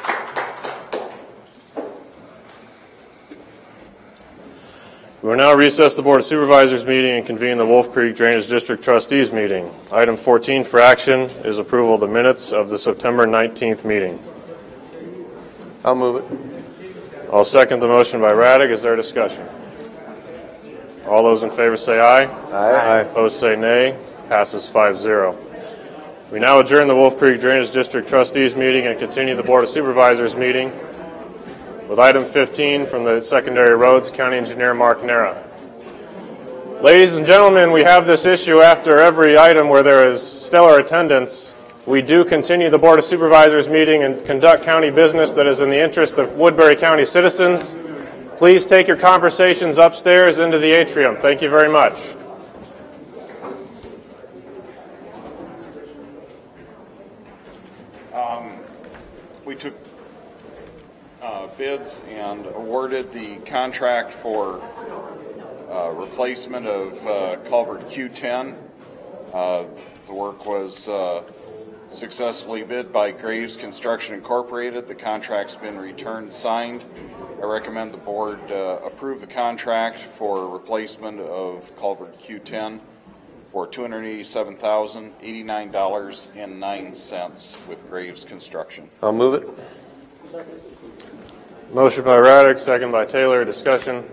S1: We will now recess the Board of Supervisors meeting and convene the Wolf Creek Drainage District Trustees meeting. Item 14 for action is approval of the minutes of the September 19th meeting.
S3: I'll move it.
S1: I'll second the motion by Raddick. Is there discussion? All those in favor say aye.
S3: Aye.
S1: Opposed say nay. Passes 5-0. We now adjourn the Wolf Creek Drainage District Trustees meeting and continue the Board of Supervisors meeting with item 15 from the Secondary Roads, County Engineer Mark Nera. Ladies and gentlemen, we have this issue after every item where there is stellar attendance. We do continue the Board of Supervisors meeting and conduct county business that is in the interest of Woodbury County citizens. Please take your conversations upstairs into the atrium. Thank you very much.
S10: We took bids and awarded the contract for replacement of culvert Q10. The work was successfully bid by Graves Construction Incorporated. The contract's been returned signed. I recommend the board approve the contract for replacement of culvert Q10 for $287,089.09 with Graves Construction.
S3: I'll move it.
S1: Motion by Raddick, second by Taylor. Discussion.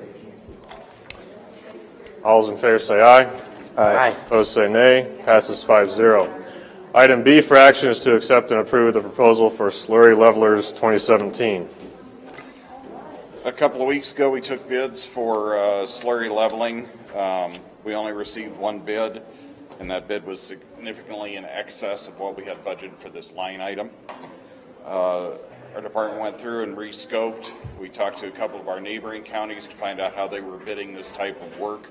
S1: All those in favor say aye.
S12: Aye.
S1: Opposed say nay. Passes 5-0. Item B for action is to accept and approve the proposal for slurry levelers 2017.
S10: A couple of weeks ago, we took bids for slurry leveling. We only received one bid, and that bid was significantly in excess of what we had budgeted for this line item. Our department went through and re-scoped. We talked to a couple of our neighboring counties to find out how they were bidding this type of work.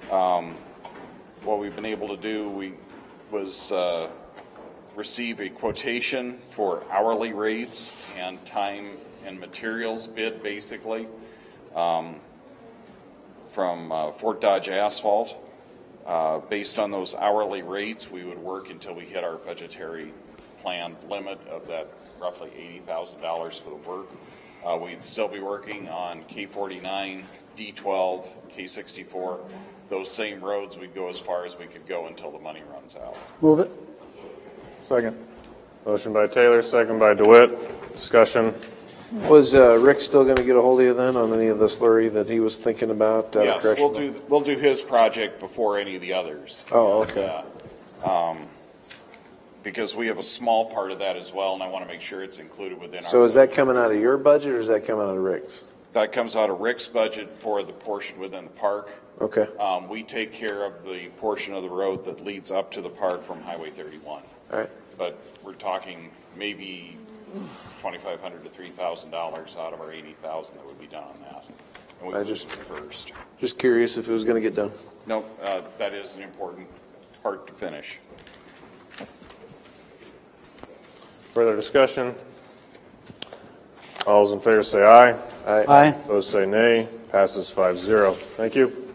S10: What we've been able to do was receive a quotation for hourly rates and time and materials bid, basically, from Fort Dodge Asphalt. Based on those hourly rates, we would work until we hit our budgetary planned limit of that roughly $80,000 for the work. We'd still be working on K49, D12, K64. Those same roads, we'd go as far as we could go until the money runs out.
S2: Move it.
S11: Second.
S1: Motion by Taylor, second by DeWitt. Discussion.
S3: Was Rick still going to get a hold of you then on any of the slurry that he was thinking about?
S10: Yes, we'll do his project before any of the others.
S3: Oh, okay.
S10: Because we have a small part of that as well, and I want to make sure it's included within our.
S3: So is that coming out of your budget, or is that coming out of Rick's?
S10: That comes out of Rick's budget for the portion within the park.
S3: Okay.
S10: We take care of the portion of the road that leads up to the park from Highway 31.
S3: All right.
S10: But we're talking maybe $2,500 to $3,000 out of our $80,000 that would be done on that. And we just first.
S3: Just curious if it was going to get done.
S10: No, that is an important part to finish.
S1: Further discussion? All those in favor say aye.
S3: Aye.
S2: Aye.
S1: Opposed say nay. Passes 5-0. Thank you.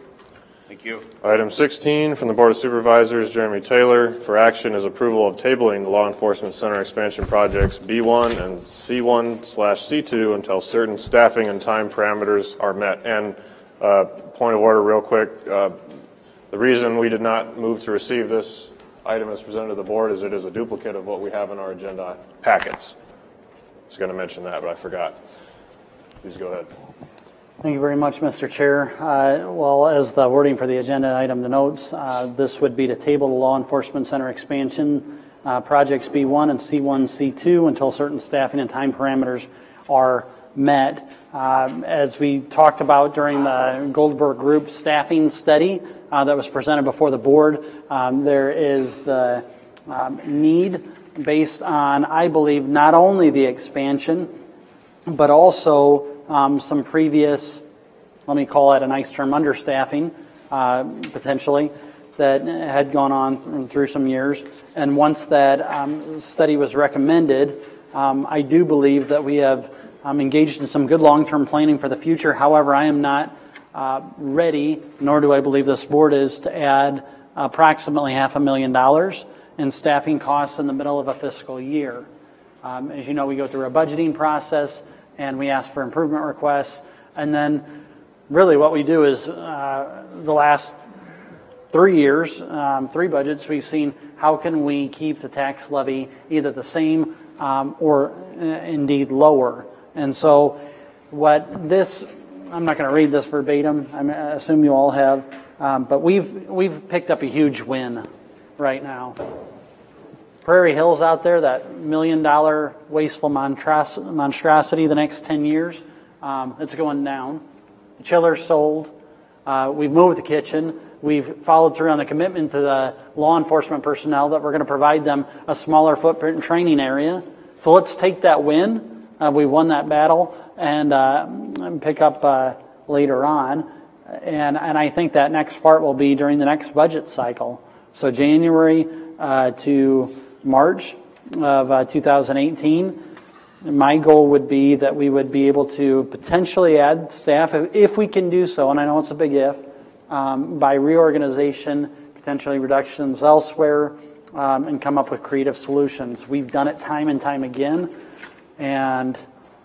S10: Thank you.
S1: Item 16 from the Board of Supervisors, Jeremy Taylor, for action is approval of tabling the Law Enforcement Center expansion projects B1 and C1/C2 until certain staffing and time parameters are met. And point of order real quick, the reason we did not move to receive this item as presented to the board is it is a duplicate of what we have in our agenda packets. I was going to mention that, but I forgot. Please go ahead.
S2: Thank you very much, Mr. Chair. Well, as the wording for the agenda item denotes, this would be to table the Law Enforcement Center expansion projects B1 and C1/C2 until certain staffing and time parameters are met. As we talked about during the Goldberg Group staffing study that was presented before the board, there is the need based on, I believe, not only the expansion, but also some previous, let me call it a nice term, understaffing, potentially, that had gone on through some years. And once that study was recommended, I do believe that we have engaged in some good long-term planning for the future. However, I am not ready, nor do I believe this board is, to add approximately $500,000 in staffing costs in the middle of a fiscal year. As you know, we go through a budgeting process and we ask for improvement requests. And then really what we do is the last 3 years, 3 budgets, we've seen how can we keep the tax levy either the same or indeed lower. And so what this, I'm not going to read this verbatim, I assume you all have, but we've picked up a huge win right now. Prairie Hills out there, that $1 million wasteful monstrosity the next 10 years, it's going down. The chiller's sold. We've moved the kitchen. We've followed through on the commitment to the law enforcement personnel that we're going to provide them a smaller footprint training area. So let's take that win. We've won that battle and pick up later on. And I think that next part will be during the next budget cycle. So January to March of 2018, my goal would be that we would be able to potentially add staff, if we can do so, and I know it's a big if, by reorganization, potentially reductions elsewhere, and come up with creative solutions. We've done it time and time again, and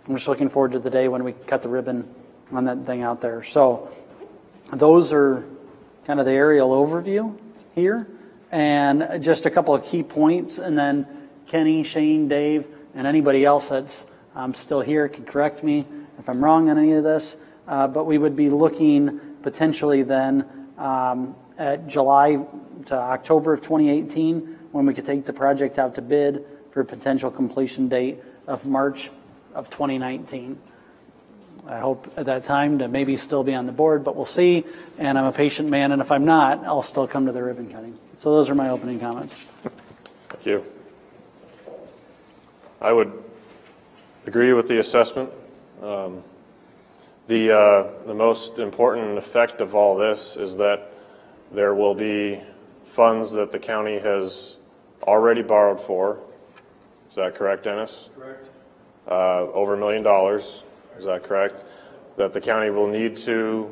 S2: I'm just looking forward to the day when we cut the ribbon on that thing out there. So those are kind of the aerial overview here, and just a couple of key points, and then Kenny, Shane, Dave, and anybody else that's still here can correct me if I'm wrong on any of this, but we would be looking potentially then at July to October of 2018 when we could take the project out to bid for a potential completion date of March of 2019. I hope at that time to maybe still be on the board, but we'll see. And I'm a patient man, and if I'm not, I'll still come to the ribbon cutting. So those are my opening comments.
S1: Thank you. I would agree with the assessment. The most important effect of all this is that there will be funds that the county has already borrowed for. Is that correct, Dennis?
S4: Correct.
S1: Over $1 million. Is that correct? That the county will need to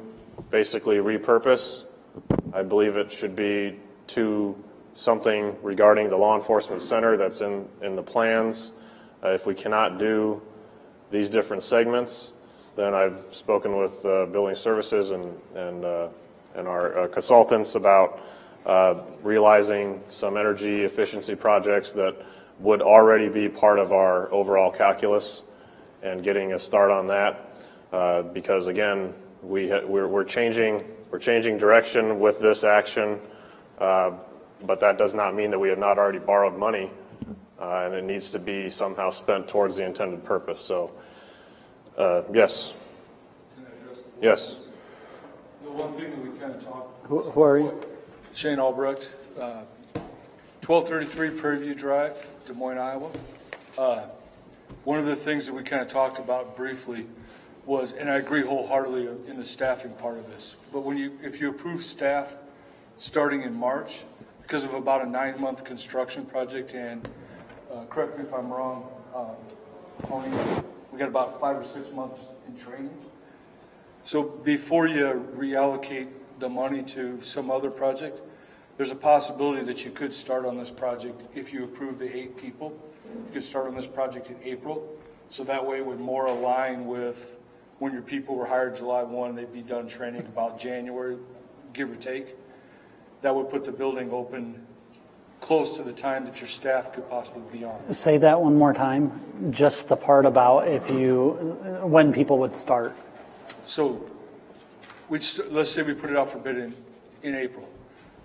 S1: basically repurpose. I believe it should be to something regarding the law enforcement center that's in the plans. If we cannot do these different segments, then I've spoken with building services and our consultants about realizing some energy efficiency projects that would already be part of our overall calculus and getting a start on that. Because again, we're changing direction with this action, but that does not mean that we have not already borrowed money, and it needs to be somehow spent towards the intended purpose. So, yes.
S13: Can I address the
S1: yes.
S13: The one thing that we kind of talked.
S2: Who are you?
S13: Shane Albrecht, 1233 Prairie View Drive, Des Moines, Iowa. One of the things that we kind of talked about briefly was, and I agree wholeheartedly in the staffing part of this, but if you approve staff starting in March, because of about a 9-month construction project, and correct me if I'm wrong, Tony, we got about 5 or 6 months in training. So before you reallocate the money to some other project, there's a possibility that you could start on this project if you approve the 8 people. You could start on this project in April, so that way it would more align with when your people were hired July 1, they'd be done training about January, give or take. That would put the building open close to the time that your staff could possibly be on.
S2: Say that one more time, just the part about when people would start.
S13: So let's say we put it out for bid in April.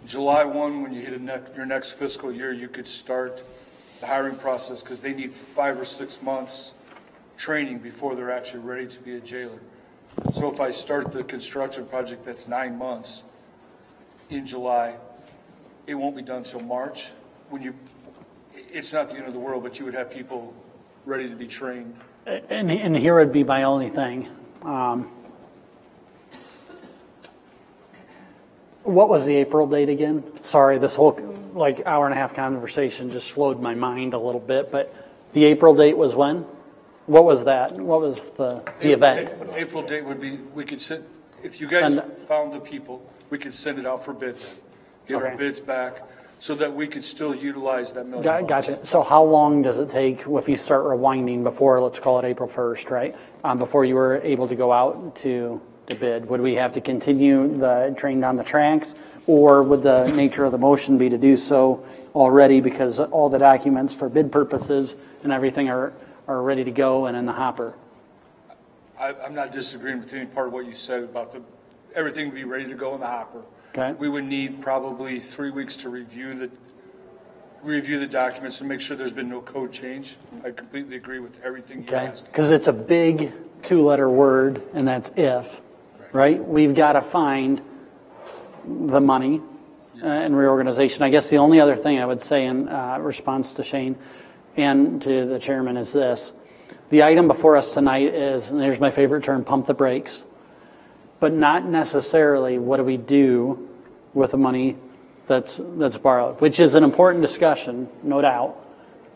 S13: July 1, when you hit your next fiscal year, you could start the hiring process because they need 5 or 6 months training before they're actually ready to be a jailer. So if I start the construction project that's 9 months in July, it won't be done till March. It's not the end of the world, but you would have people ready to be trained.
S2: And here would be my only thing. What was the April date again? Sorry, this whole hour and a half conversation just slowed my mind a little bit, but the April date was when? What was that? What was the event?
S13: April date would be, we could send, if you guys found the people, we could send it out for bid then. Get our bids back so that we could still utilize that $1 million.
S2: Gotcha. So how long does it take if you start rewinding before, let's call it April 1st, right? Before you were able to go out to bid? Would we have to continue the train down the tracks, or would the nature of the motion be to do so already because all the documents for bid purposes and everything are ready to go and in the hopper?
S13: I'm not disagreeing with any part of what you said about everything to be ready to go in the hopper.
S2: Okay.
S13: We would need probably 3 weeks to review the documents and make sure there's been no code change. I completely agree with everything you asked.
S2: Because it's a big 2-letter word, and that's if, right? We've got to find the money and reorganization. I guess the only other thing I would say in response to Shane and to the chairman is this. The item before us tonight is, and here's my favorite term, pump the brakes, but not necessarily what do we do with the money that's borrowed, which is an important discussion, no doubt.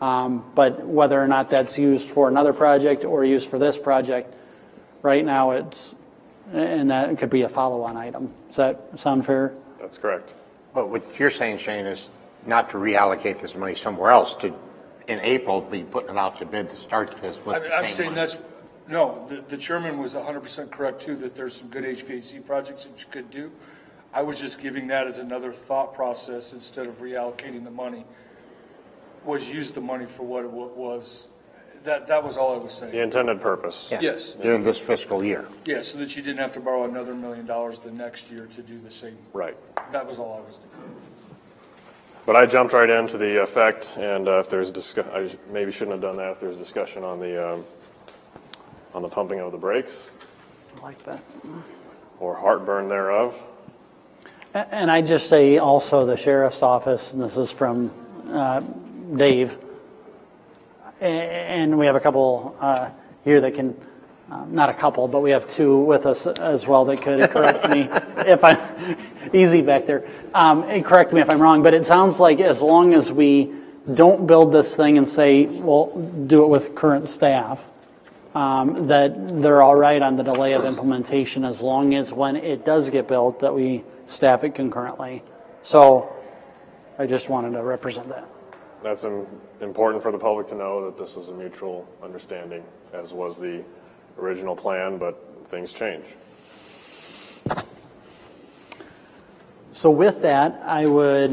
S2: But whether or not that's used for another project or used for this project, right now and that could be a follow-on item. Does that sound fair?
S1: That's correct.
S12: But what you're saying, Shane, is not to reallocate this money somewhere else, to, in April, be putting it out to bid to start this with the
S13: I'm
S12: same
S13: saying
S12: money.
S13: the chairman was 100% correct too, that there's some good HVAC projects that you could do. I was just giving that as another thought process instead of reallocating the money, was use the money for what it was. That was all I was saying.
S1: The intended purpose.
S12: Yeah.
S13: Yes.
S12: During this fiscal year.
S13: Yeah, so that you didn't have to borrow another $1 million the next year to do the same.
S1: Right.
S13: That was all I was doing.
S1: But I jumped right into the effect, and if there's I maybe shouldn't have done that if there's discussion on the pumping of the brakes.
S2: I like that.
S1: Or heartburn thereof.
S2: And I just say also the sheriff's office, and this is from Dave, and we have a couple here that can, not a couple, but we have two with us as well that could correct me if I'm easy back there. Correct me if I'm wrong, but it sounds like as long as we don't build this thing and say, well, do it with current staff, that they're all right on the delay of implementation as long as when it does get built that we staff it concurrently. So I just wanted to represent that.
S1: That's important for the public to know that this was a mutual understanding, as was the original plan, but things change.
S2: So with that, I would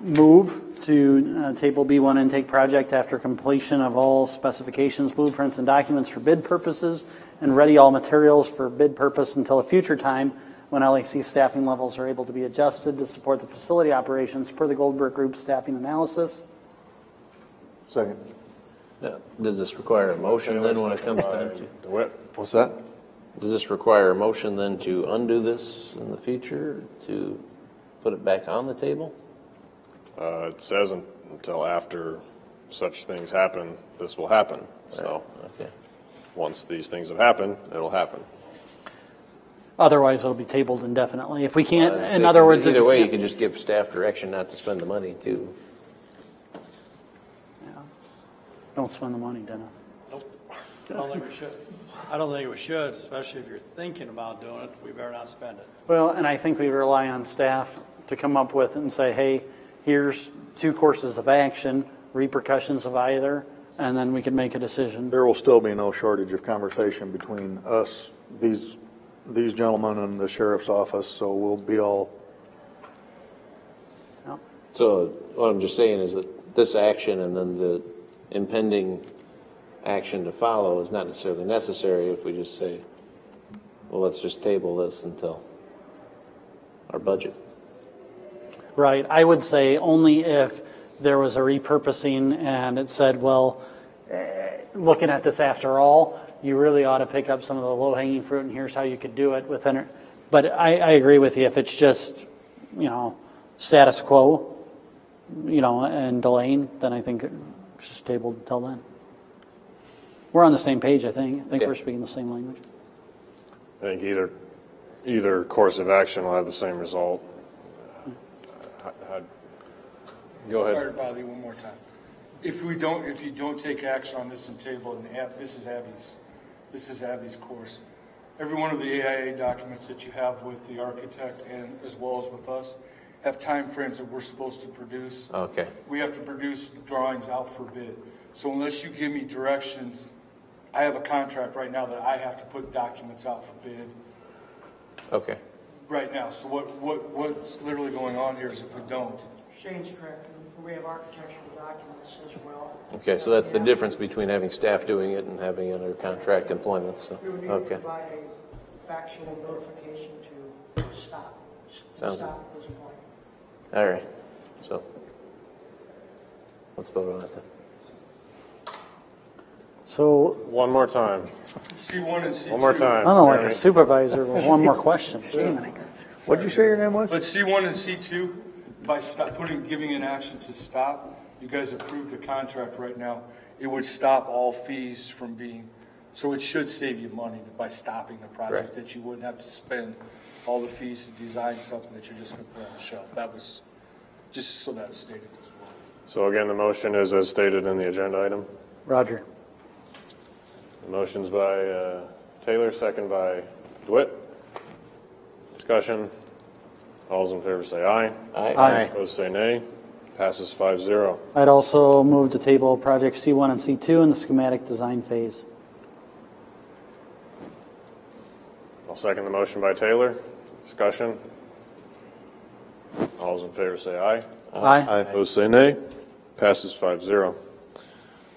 S2: move to table B1 intake project after completion of all specifications, blueprints, and documents for bid purposes, and ready all materials for bid purpose until a future time when LAC staffing levels are able to be adjusted to support the facility operations per the Goldberg Group staffing analysis.
S11: Second.
S3: Does this require a motion then when it comes time to?
S11: What's that?
S3: Does this require a motion then to undo this in the future, to put it back on the table?
S1: It says until after such things happen, this will happen. So
S3: okay.
S1: Once these things have happened, it'll happen.
S2: Otherwise, it'll be tabled indefinitely. If we can't, in other words,
S3: either way, you can just give staff direction not to spend the money too.
S2: don't spend the money, Dennis.
S17: Nope. I don't think we should. I don't think we should, especially if you're thinking about doing it. We better not spend it.
S2: Well, and I think we rely on staff to come up with and say, hey, here's 2 courses of action, repercussions of either, and then we can make a decision.
S11: There will still be no shortage of conversation between us, these gentlemen, and the sheriff's office, so we'll be all.
S2: Yep.
S3: So what I'm just saying is that this action and then the impending action to follow is not necessarily necessary if we just say, well, let's just table this until our budget.
S2: Right. I would say only if there was a repurposing and it said, well, looking at this after all, you really ought to pick up some of the low-hanging fruit, and here's how you could do it within it. But I agree with you. If it's just, status quo, and delaying, then I think it's just tabled until then. We're on the same page, I think. I think we're speaking the same language.
S1: I think either course of action will have the same result. Go ahead.
S13: Sorry to bother you one more time. If you don't take action on this and table, and this is Abby's course. Every one of the AIA documents that you have with the architect and as well as with us have time frames that we're supposed to produce.
S3: Okay.
S13: We have to produce drawings out for bid. So unless you give me direction, I have a contract right now that I have to put documents out for bid.
S3: Okay.
S13: Right now. So what's literally going on here is if we don't.
S4: Shane's correct. We have architectural documents as well.
S3: Okay, so that's the difference between having staff doing it and having under contract employment. So,
S4: We would need to provide a factual notification to stop.
S3: Sounds
S4: Stop at this point.
S3: All right. So let's vote on it then.
S2: So
S1: one more time.
S13: C1 and C2.
S1: One more time.
S2: I don't know, like a supervisor with one more question.
S11: What'd you say your name was?
S13: But C1 and C2, by giving an action to stop, you guys approved the contract right now. It would stop all fees from being, so it should save you money by stopping the project, that you wouldn't have to spend all the fees to design something that you're just going to put on the shelf. That was just so that's stated as well.
S1: So again, the motion is as stated in the agenda item.
S2: Roger.
S1: The motion's by Taylor, second by DeWitt. Discussion. All those in favor say aye.
S3: Aye.
S1: Opposed say nay. Passes 5-0.
S2: I'd also move to table project C1 and C2 in the schematic design phase.
S1: I'll second the motion by Taylor. Discussion. All those in favor say aye.
S2: Aye.
S1: Opposed say nay. Passes 5-0.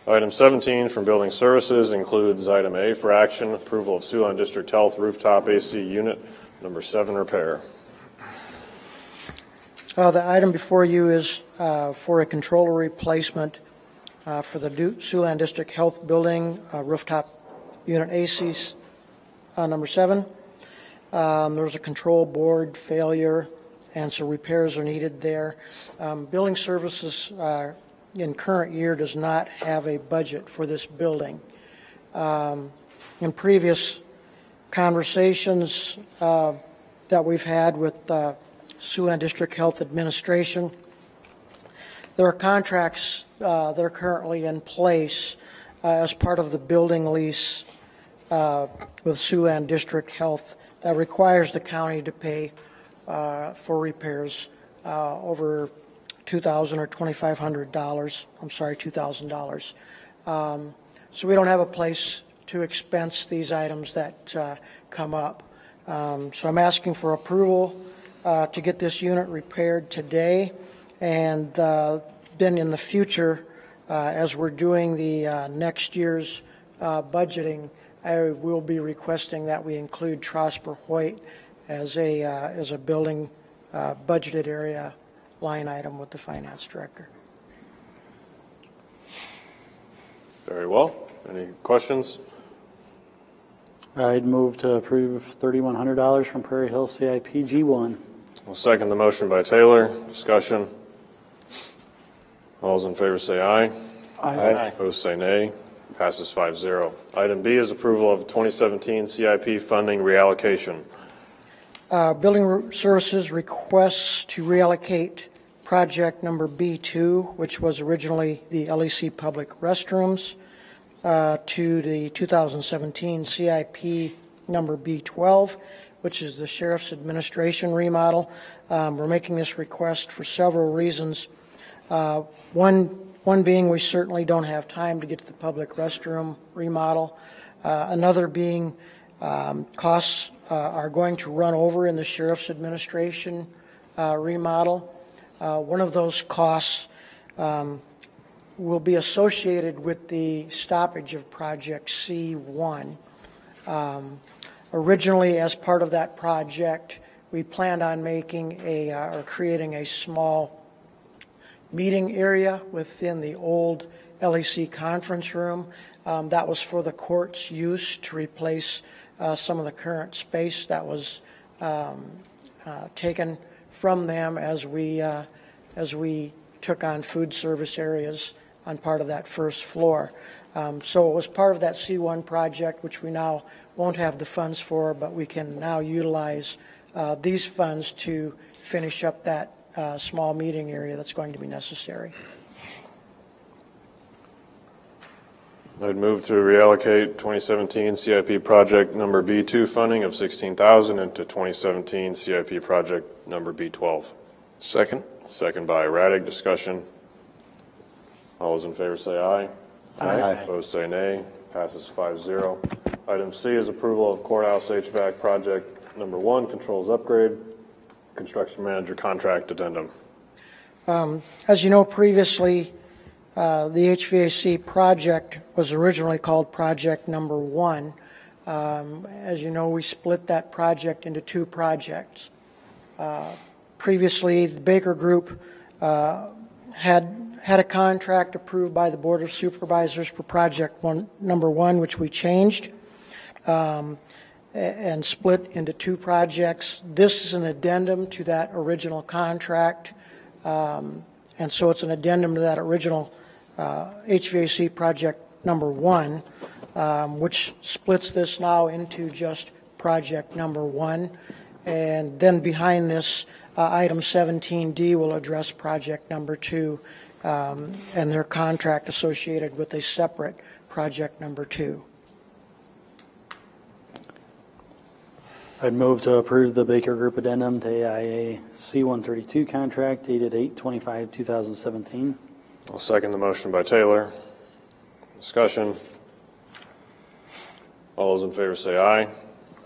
S1: Item 17 from Building Services includes item A for action, approval of Siouxland District Health rooftop AC unit number 7 repair.
S4: The item before you is for a controller replacement for the Siouxland District Health Building rooftop unit AC number 7. There was a control board failure, and so repairs are needed there. Building Services in current year does not have a budget for this building. In previous conversations that we've had with Siouxland District Health Administration, there are contracts that are currently in place as part of the building lease with Siouxland District Health that requires the county to pay for repairs over $2,000 or $2,500. I'm sorry, $2,000. So we don't have a place to expense these items that come up. So I'm asking for approval to get this unit repaired today, and then in the future, as we're doing the next year's budgeting, I will be requesting that we include Trosper Hoyt as a building budgeted area line item with the finance director.
S1: Very well. Any questions?
S2: I'd move to approve $3,100 from Prairie Hill CIP G1.
S1: I'll second the motion by Taylor. Discussion. All those in favor say aye.
S2: Aye.
S1: Opposed say nay. Passes 5-0. Item B is approval of 2017 CIP funding reallocation.
S4: Building Services requests to reallocate project number B2, which was originally the LEC public restrooms, to the 2017 CIP number B12, which is the Sheriff's Administration remodel. We're making this request for several reasons. One being we certainly don't have time to get to the public restroom remodel. Another being costs are going to run over in the Sheriff's Administration remodel. One of those costs will be associated with the stoppage of Project C1. Originally, as part of that project, we planned on making or creating a small meeting area within the old LEC conference room. That was for the court's use to replace some of the current space that was taken from them as we took on food service areas on part of that first floor. So it was part of that C1 project, which we now won't have the funds for, but we can now utilize these funds to finish up that small meeting area that's going to be necessary.
S1: I'd move to reallocate 2017 CIP project number B2 funding of $16,000 into 2017 CIP project number B12.
S3: Second.
S1: Second by Radig. Discussion. All those in favor say aye.
S3: Aye.
S1: Opposed say nay. Passes 5-0. Item C is approval of courthouse HVAC project number 1, controls upgrade, construction manager contract addendum.
S4: As you know, previously, the HVAC project was originally called project number 1. As you know, we split that project into 2 projects. Previously, the Baker Group had a contract approved by the Board of Supervisors for project number 1, which we changed and split into 2 projects. This is an addendum to that original contract, and so it's an addendum to that original HVAC project number 1, which splits this now into just project number 1. And then behind this, item 17D will address project number 2 and their contract associated with a separate project number 2.
S2: I'd move to approve the Baker Group addendum to AIA C-132 contract dated 8/25/2017.
S1: I'll second the motion by Taylor. Discussion. All those in favor say aye.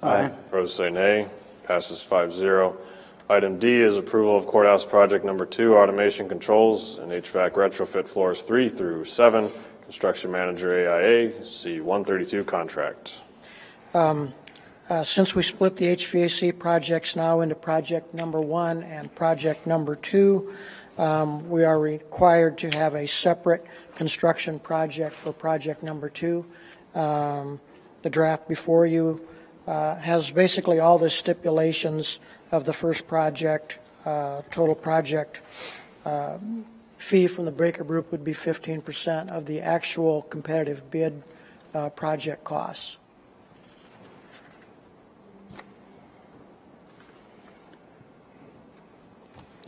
S2: Aye.
S1: Opposed say nay. Passes 5-0. Item D is approval of courthouse project number 2, automation controls and HVAC retrofit floors 3 through 7. Construction manager AIA C-132 contract.
S4: Since we split the HVAC projects now into project number 1 and project number 2, we are required to have a separate construction project for project number 2. The draft before you has basically all the stipulations of the first project. Total project fee from the Baker Group would be 15% of the actual competitive bid project costs.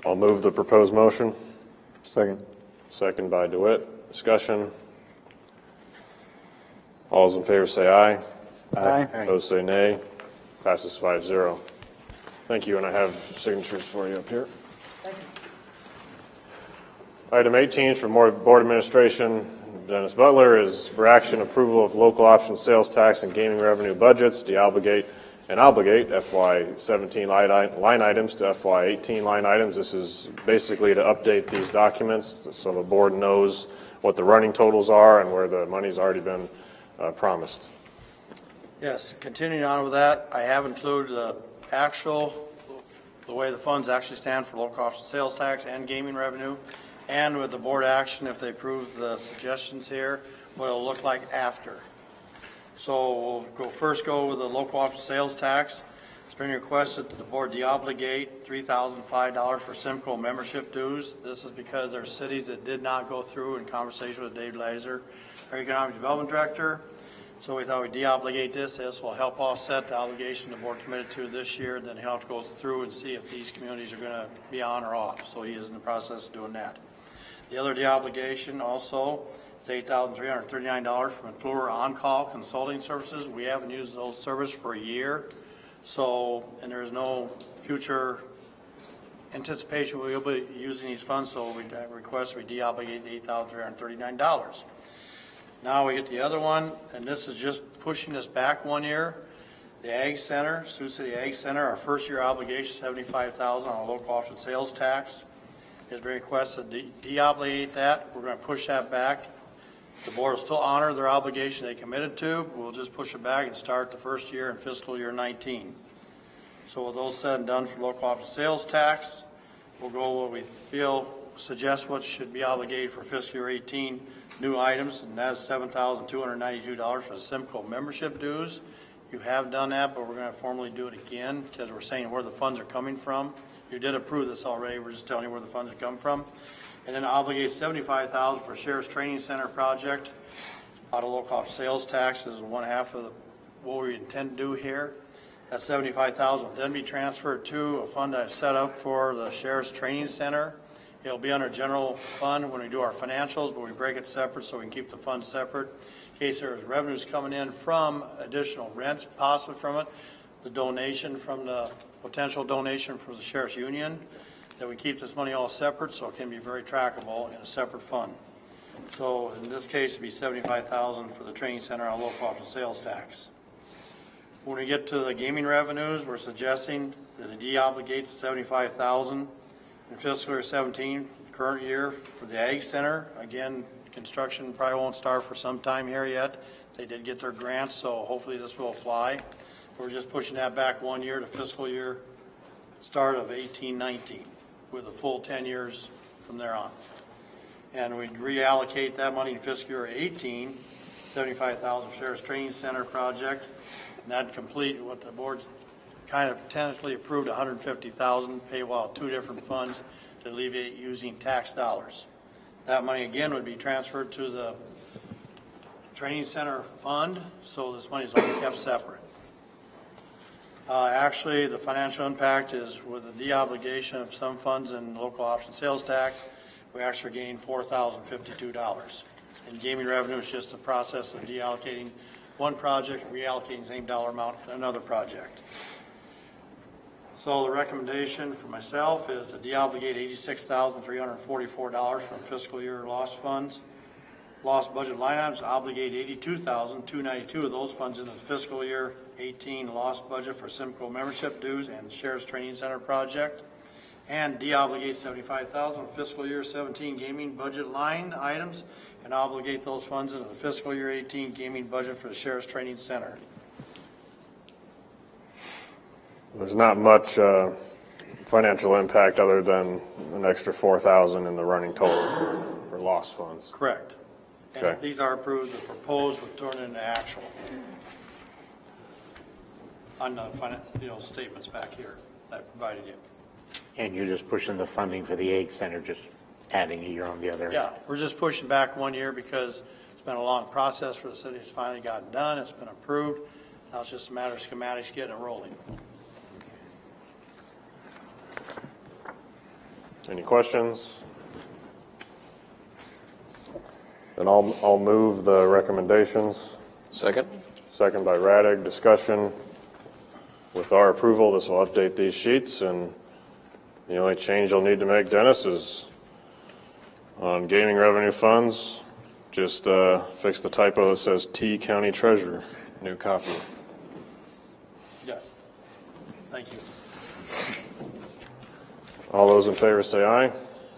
S1: I'll move the proposed motion.
S11: Second.
S1: Second by DeWitt. Discussion. All those in favor say aye.
S2: Aye.
S1: Opposed say nay. Passes 5-0. Thank you, and I have signatures for you up here. Item 18 from Board Administration, Dennis Butler, is for action approval of local option sales tax and gaming revenue budgets, deobligate and obligate FY17 line items to FY18 line items. This is basically to update these documents so the board knows what the running totals are and where the money's already been promised.
S17: Yes, continuing on with that, I have included the way the funds actually stand for local option sales tax and gaming revenue, and with the board action, if they approve the suggestions here, what it'll look like after. So we'll first go with the local option sales tax. It's been requested that the board deobligate $3,005 for Simcoe membership dues. This is because there are cities that did not go through in conversation with Dave Laser, our Economic Development Director. So we thought we'd deobligate this. This will help offset the obligation the board committed to this year. Then he'll have to go through and see if these communities are going to be on or off. So he is in the process of doing that. The other deobligation also is $8,339 from McClure On-Call Consulting Services. We haven't used those services for a year. So, and there's no future anticipation we'll be using these funds. So we request we deobligate $8,339. Now we get the other one, and this is just pushing us back 1 year. The Ag Center, Sioux City Ag Center, our first year obligation, $75,000 on a local option sales tax. It's been requested to deobligate that. We're going to push that back. The board will still honor their obligation they committed to. But we'll just push it back and start the first year in fiscal year 19. So with those said and done for local option sales tax, we'll go what we suggest what should be obligated for fiscal year 18 new items, and that's $7,292 for the Simcoe membership dues. You have done that, but we're going to formally do it again because we're saying where the funds are coming from. You did approve this already. We're just telling you where the funds are coming from. And then obligate $75,000 for Sheriff's Training Center project. Out of local option sales tax is 1/2 of what we intend to do here. That $75,000 will then be transferred to a fund I've set up for the Sheriff's Training Center. It'll be under general fund when we do our financials, but we break it separate so we can keep the funds separate. In case there's revenues coming in from additional rents, possibly from it, the donation from the potential donation from the Sheriff's Union, that we keep this money all separate so it can be very trackable in a separate fund. So in this case, it'd be $75,000 for the training center on local option sales tax. When we get to the gaming revenues, we're suggesting that the deobligate to $75,000 in fiscal year 17, current year for the Ag Center. Again, construction probably won't start for some time here yet. They did get their grants, so hopefully this will fly. We're just pushing that back 1 year to fiscal year start of 18-19 with a full 10 years from there on. And we'd reallocate that money in fiscal year 18, $75,000 for Sheriff's Training Center project, and that'd complete what the board kind of tentatively approved, $150,000, pay while 2 different funds to alleviate using tax dollars. That money again would be transferred to the training center fund, so this money is only kept separate. Actually, the financial impact is with the deobligation of some funds in local option sales tax, we actually gained $4,052. And gaming revenue is just the process of deallocating one project, reallocating the same dollar amount to another project. So the recommendation for myself is to deobligate $86,344 from fiscal year lost funds. Lost budget line items, obligate $82,292 of those funds into the fiscal year 18 lost budget for Simcoe membership dues and Sheriff's Training Center project. And deobligate $75,000 fiscal year 17 gaming budget line items and obligate those funds into the fiscal year 18 gaming budget for the Sheriff's Training Center.
S1: There's not much financial impact other than an extra $4,000 in the running total for lost funds.
S17: Correct. And
S1: Okay.
S17: if these are approved, the proposed would turn into actual on the statements back here that I provided you.
S12: And you're just pushing the funding for the Egg Center, just adding a year on the other.
S17: Yeah, we're just pushing back 1 year because it's been a long process for the city. It's finally gotten done. It's been approved. Now it's just a matter of schematics getting it rolling.
S1: Any questions? Then I'll move the recommendations.
S3: Second.
S1: Second by Radig. Discussion. With our approval, this will update these sheets, and the only change you'll need to make, Dennis, is on gaming revenue funds. Just fix the typo that says T County Treasurer. New copy.
S17: Yes. Thank you.
S1: All those in favor say aye.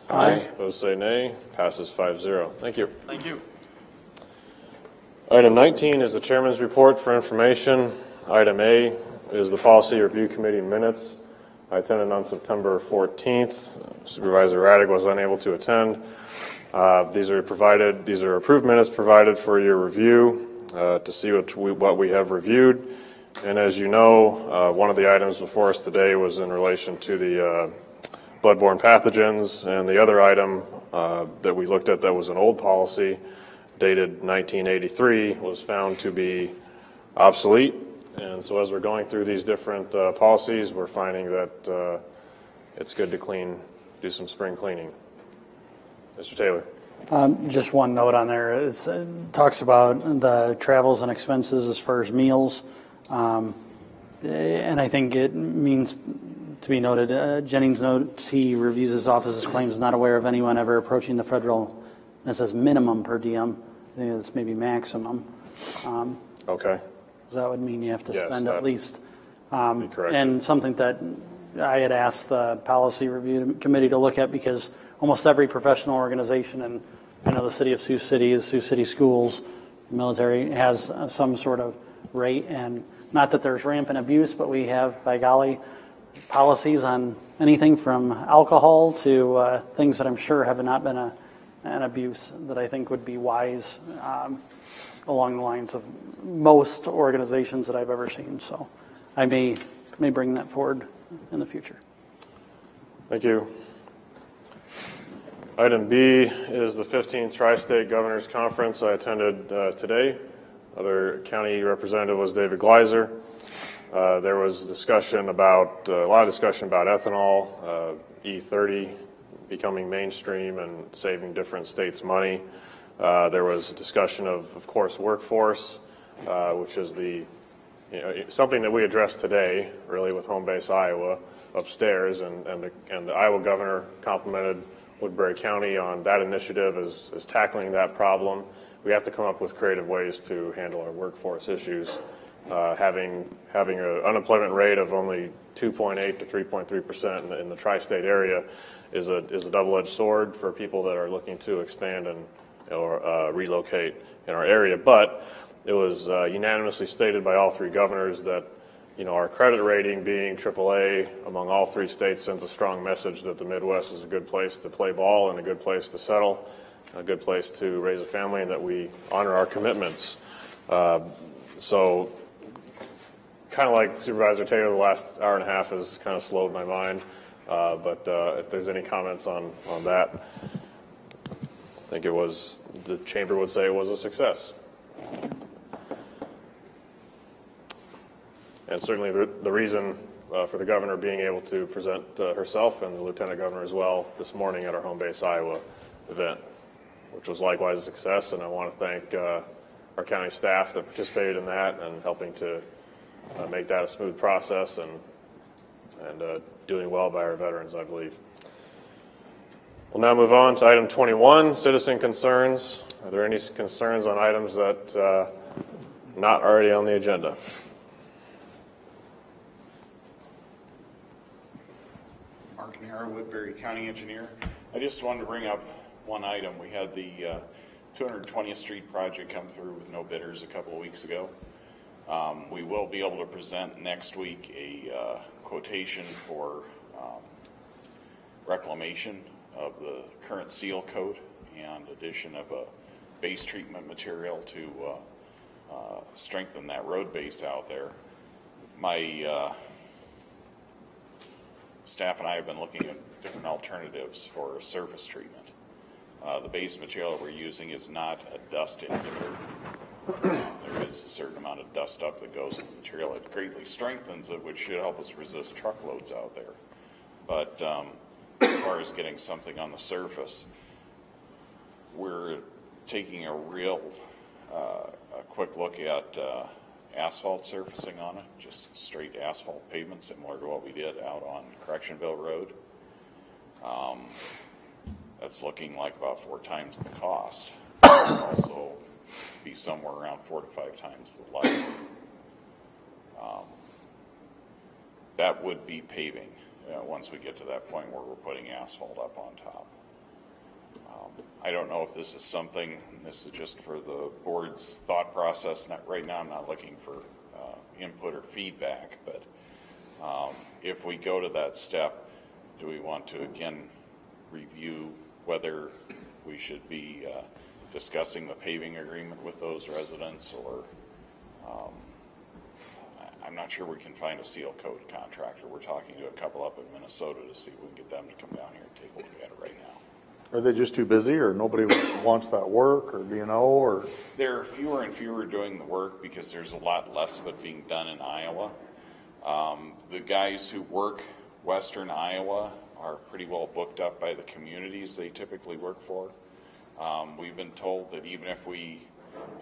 S12: Aye.
S1: Those say nay. Passes 5-0. Thank you.
S17: Thank you.
S1: Item 19 is the chairman's report for information. Item A is the policy review committee minutes. I attended on September 14th. Supervisor Radig was unable to attend. These are approved minutes provided for your review to see what we have reviewed. And as you know, one of the items before us today was in relation to the bloodborne pathogens, and the other item that we looked at that was an old policy dated 1983 was found to be obsolete. And so as we're going through these different policies, we're finding that it's good to do some spring cleaning. Mr. Taylor.
S2: Just one note on there. It talks about the travels and expenses as far as meals. And I think it means to be noted, Jennings notes he reviews his office's claims, not aware of anyone ever approaching the federal, it says minimum per diem. I think it's maybe maximum.
S1: Okay.
S2: So that would mean you have to spend at least.
S1: Correct.
S2: And something that I had asked the policy review committee to look at, because almost every professional organization, and I know the city of Sioux City, the Sioux City Schools, military, has some sort of rate. And not that there's rampant abuse, but we have, by golly, policies on anything from alcohol to things that I'm sure have not been an abuse that I think would be wise along the lines of most organizations that I've ever seen. So I may bring that forward in the future.
S1: Thank you. Item B is the 15th Tri-State Governors Conference I attended today. Other county representative was David Gleiser. There was a lot of discussion about ethanol, E30 becoming mainstream and saving different states money. There was a discussion of course, workforce, which is something that we addressed today, really, with Home Base Iowa upstairs, and the Iowa governor complimented Woodbury County on that initiative as tackling that problem. We have to come up with creative ways to handle our workforce issues. Having an unemployment rate of only 2.8 to 3.3% in the tri-state area is a double-edged sword for people that are looking to expand or relocate in our area. But it was unanimously stated by all three governors that our credit rating being AAA among all three states sends a strong message that the Midwest is a good place to play ball and a good place to settle, a good place to raise a family, and that we honor our commitments. So kind of like Supervisor Taylor, the last hour and a half has kind of slowed my mind. But if there's any comments on that, I think the chamber would say it was a success. And certainly the reason for the governor being able to present herself and the lieutenant governor as well this morning at our Home Base Iowa event, which was likewise a success. And I want to thank our county staff that participated in that and helping to make that a smooth process. And and doing well by our veterans, I believe. We'll now move on to item 21, citizen concerns. Are there any concerns on items that are not already on the agenda?
S10: Mark Nara, Woodbury County Engineer. I just wanted to bring up one item. We had the 220th Street project come through with no bidders a couple of weeks ago. We will be able to present next week a quotation for reclamation of the current seal coat and addition of a base treatment material to strengthen that road base out there. My staff and I have been looking at different alternatives for surface treatment. The base material we're using is not a dust inhibitor. There is a certain amount of dust up that goes in the material. It greatly strengthens it, which should help us resist truckloads out there. But as far as getting something on the surface, we're taking a real a quick look at asphalt surfacing on it, just straight asphalt pavement, similar to what we did out on Correctionville Road. That's looking like about 4 times the cost. Also be somewhere around 4 to 5 times the life. That would be paving once we get to that point where we're putting asphalt up on top. I don't know if this is something, this is just for the board's thought process. Right now I'm not looking for input or feedback, but if we go to that step, do we want to again review whether we should be discussing the paving agreement with those residents, or I'm not sure we can find a seal coat contractor. We're talking to a couple up in Minnesota to see if we can get them to come down here and take a look at it right now.
S11: Are they just too busy, or nobody wants that work, or do you know, or?
S10: There are fewer and fewer doing the work because there's a lot less of it being done in Iowa. The guys who work Western Iowa are pretty well booked up by the communities they typically work for. We've been told that even if we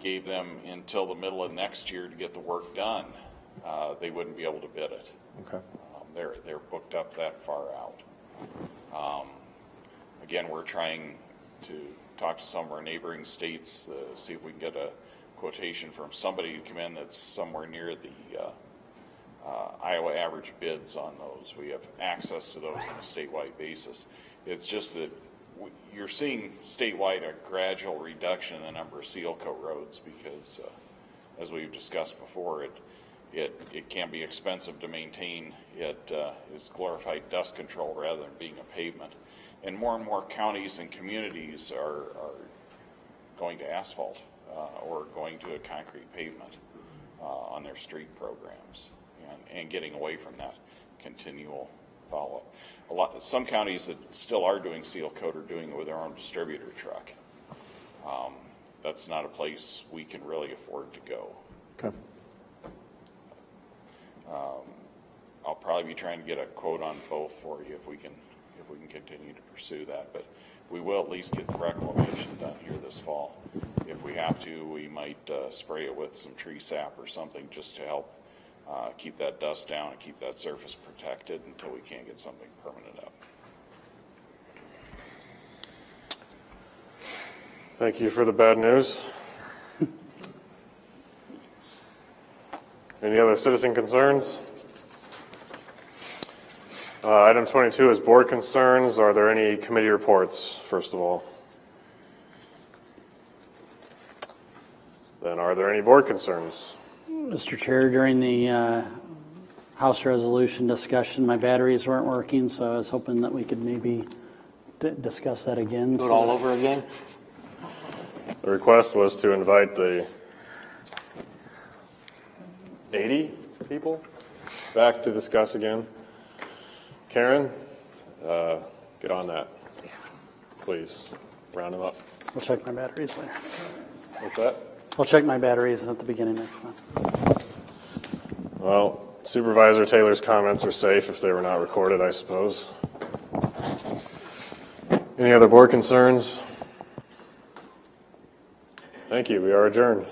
S10: gave them until the middle of next year to get the work done, they wouldn't be able to bid it.
S11: Okay.
S10: They're booked up that far out. Again, we're trying to talk to some of our neighboring states, see if we can get a quotation from somebody to come in that's somewhere near the Iowa average bids on those. We have access to those on a statewide basis. It's just that you're seeing statewide a gradual reduction in the number of seal coat roads because, as we've discussed before, it can be expensive to maintain. It is glorified dust control rather than being a pavement. And more counties and communities are going to asphalt or going to a concrete pavement on their street programs and getting away from that continual follow-up. Some counties that still are doing seal coat are doing it with their own distributor truck. That's not a place we can really afford to go.
S11: Okay.
S10: I'll probably be trying to get a quote on both for you if we can continue to pursue that, but we will at least get the reclamation done here this fall. If we have to, we might spray it with some tree sap or something just to help keep that dust down and keep that surface protected until we can't get something permanent up.
S1: Thank you for the bad news. Any other citizen concerns? Item 22 is board concerns. Are there any committee reports, first of all? Then are there any board concerns?
S2: Mr. Chair, during the House resolution discussion, my batteries weren't working, so I was hoping that we could maybe discuss that again.
S12: Do it all over again?
S1: The request was to invite the 80 people back to discuss again. Karen, get on that, please. Round them up.
S2: We'll check my batteries later.
S1: What's that?
S2: I'll check my batteries at the beginning next time.
S1: Well, Supervisor Taylor's comments are safe if they were not recorded, I suppose. Any other board concerns? Thank you. We are adjourned.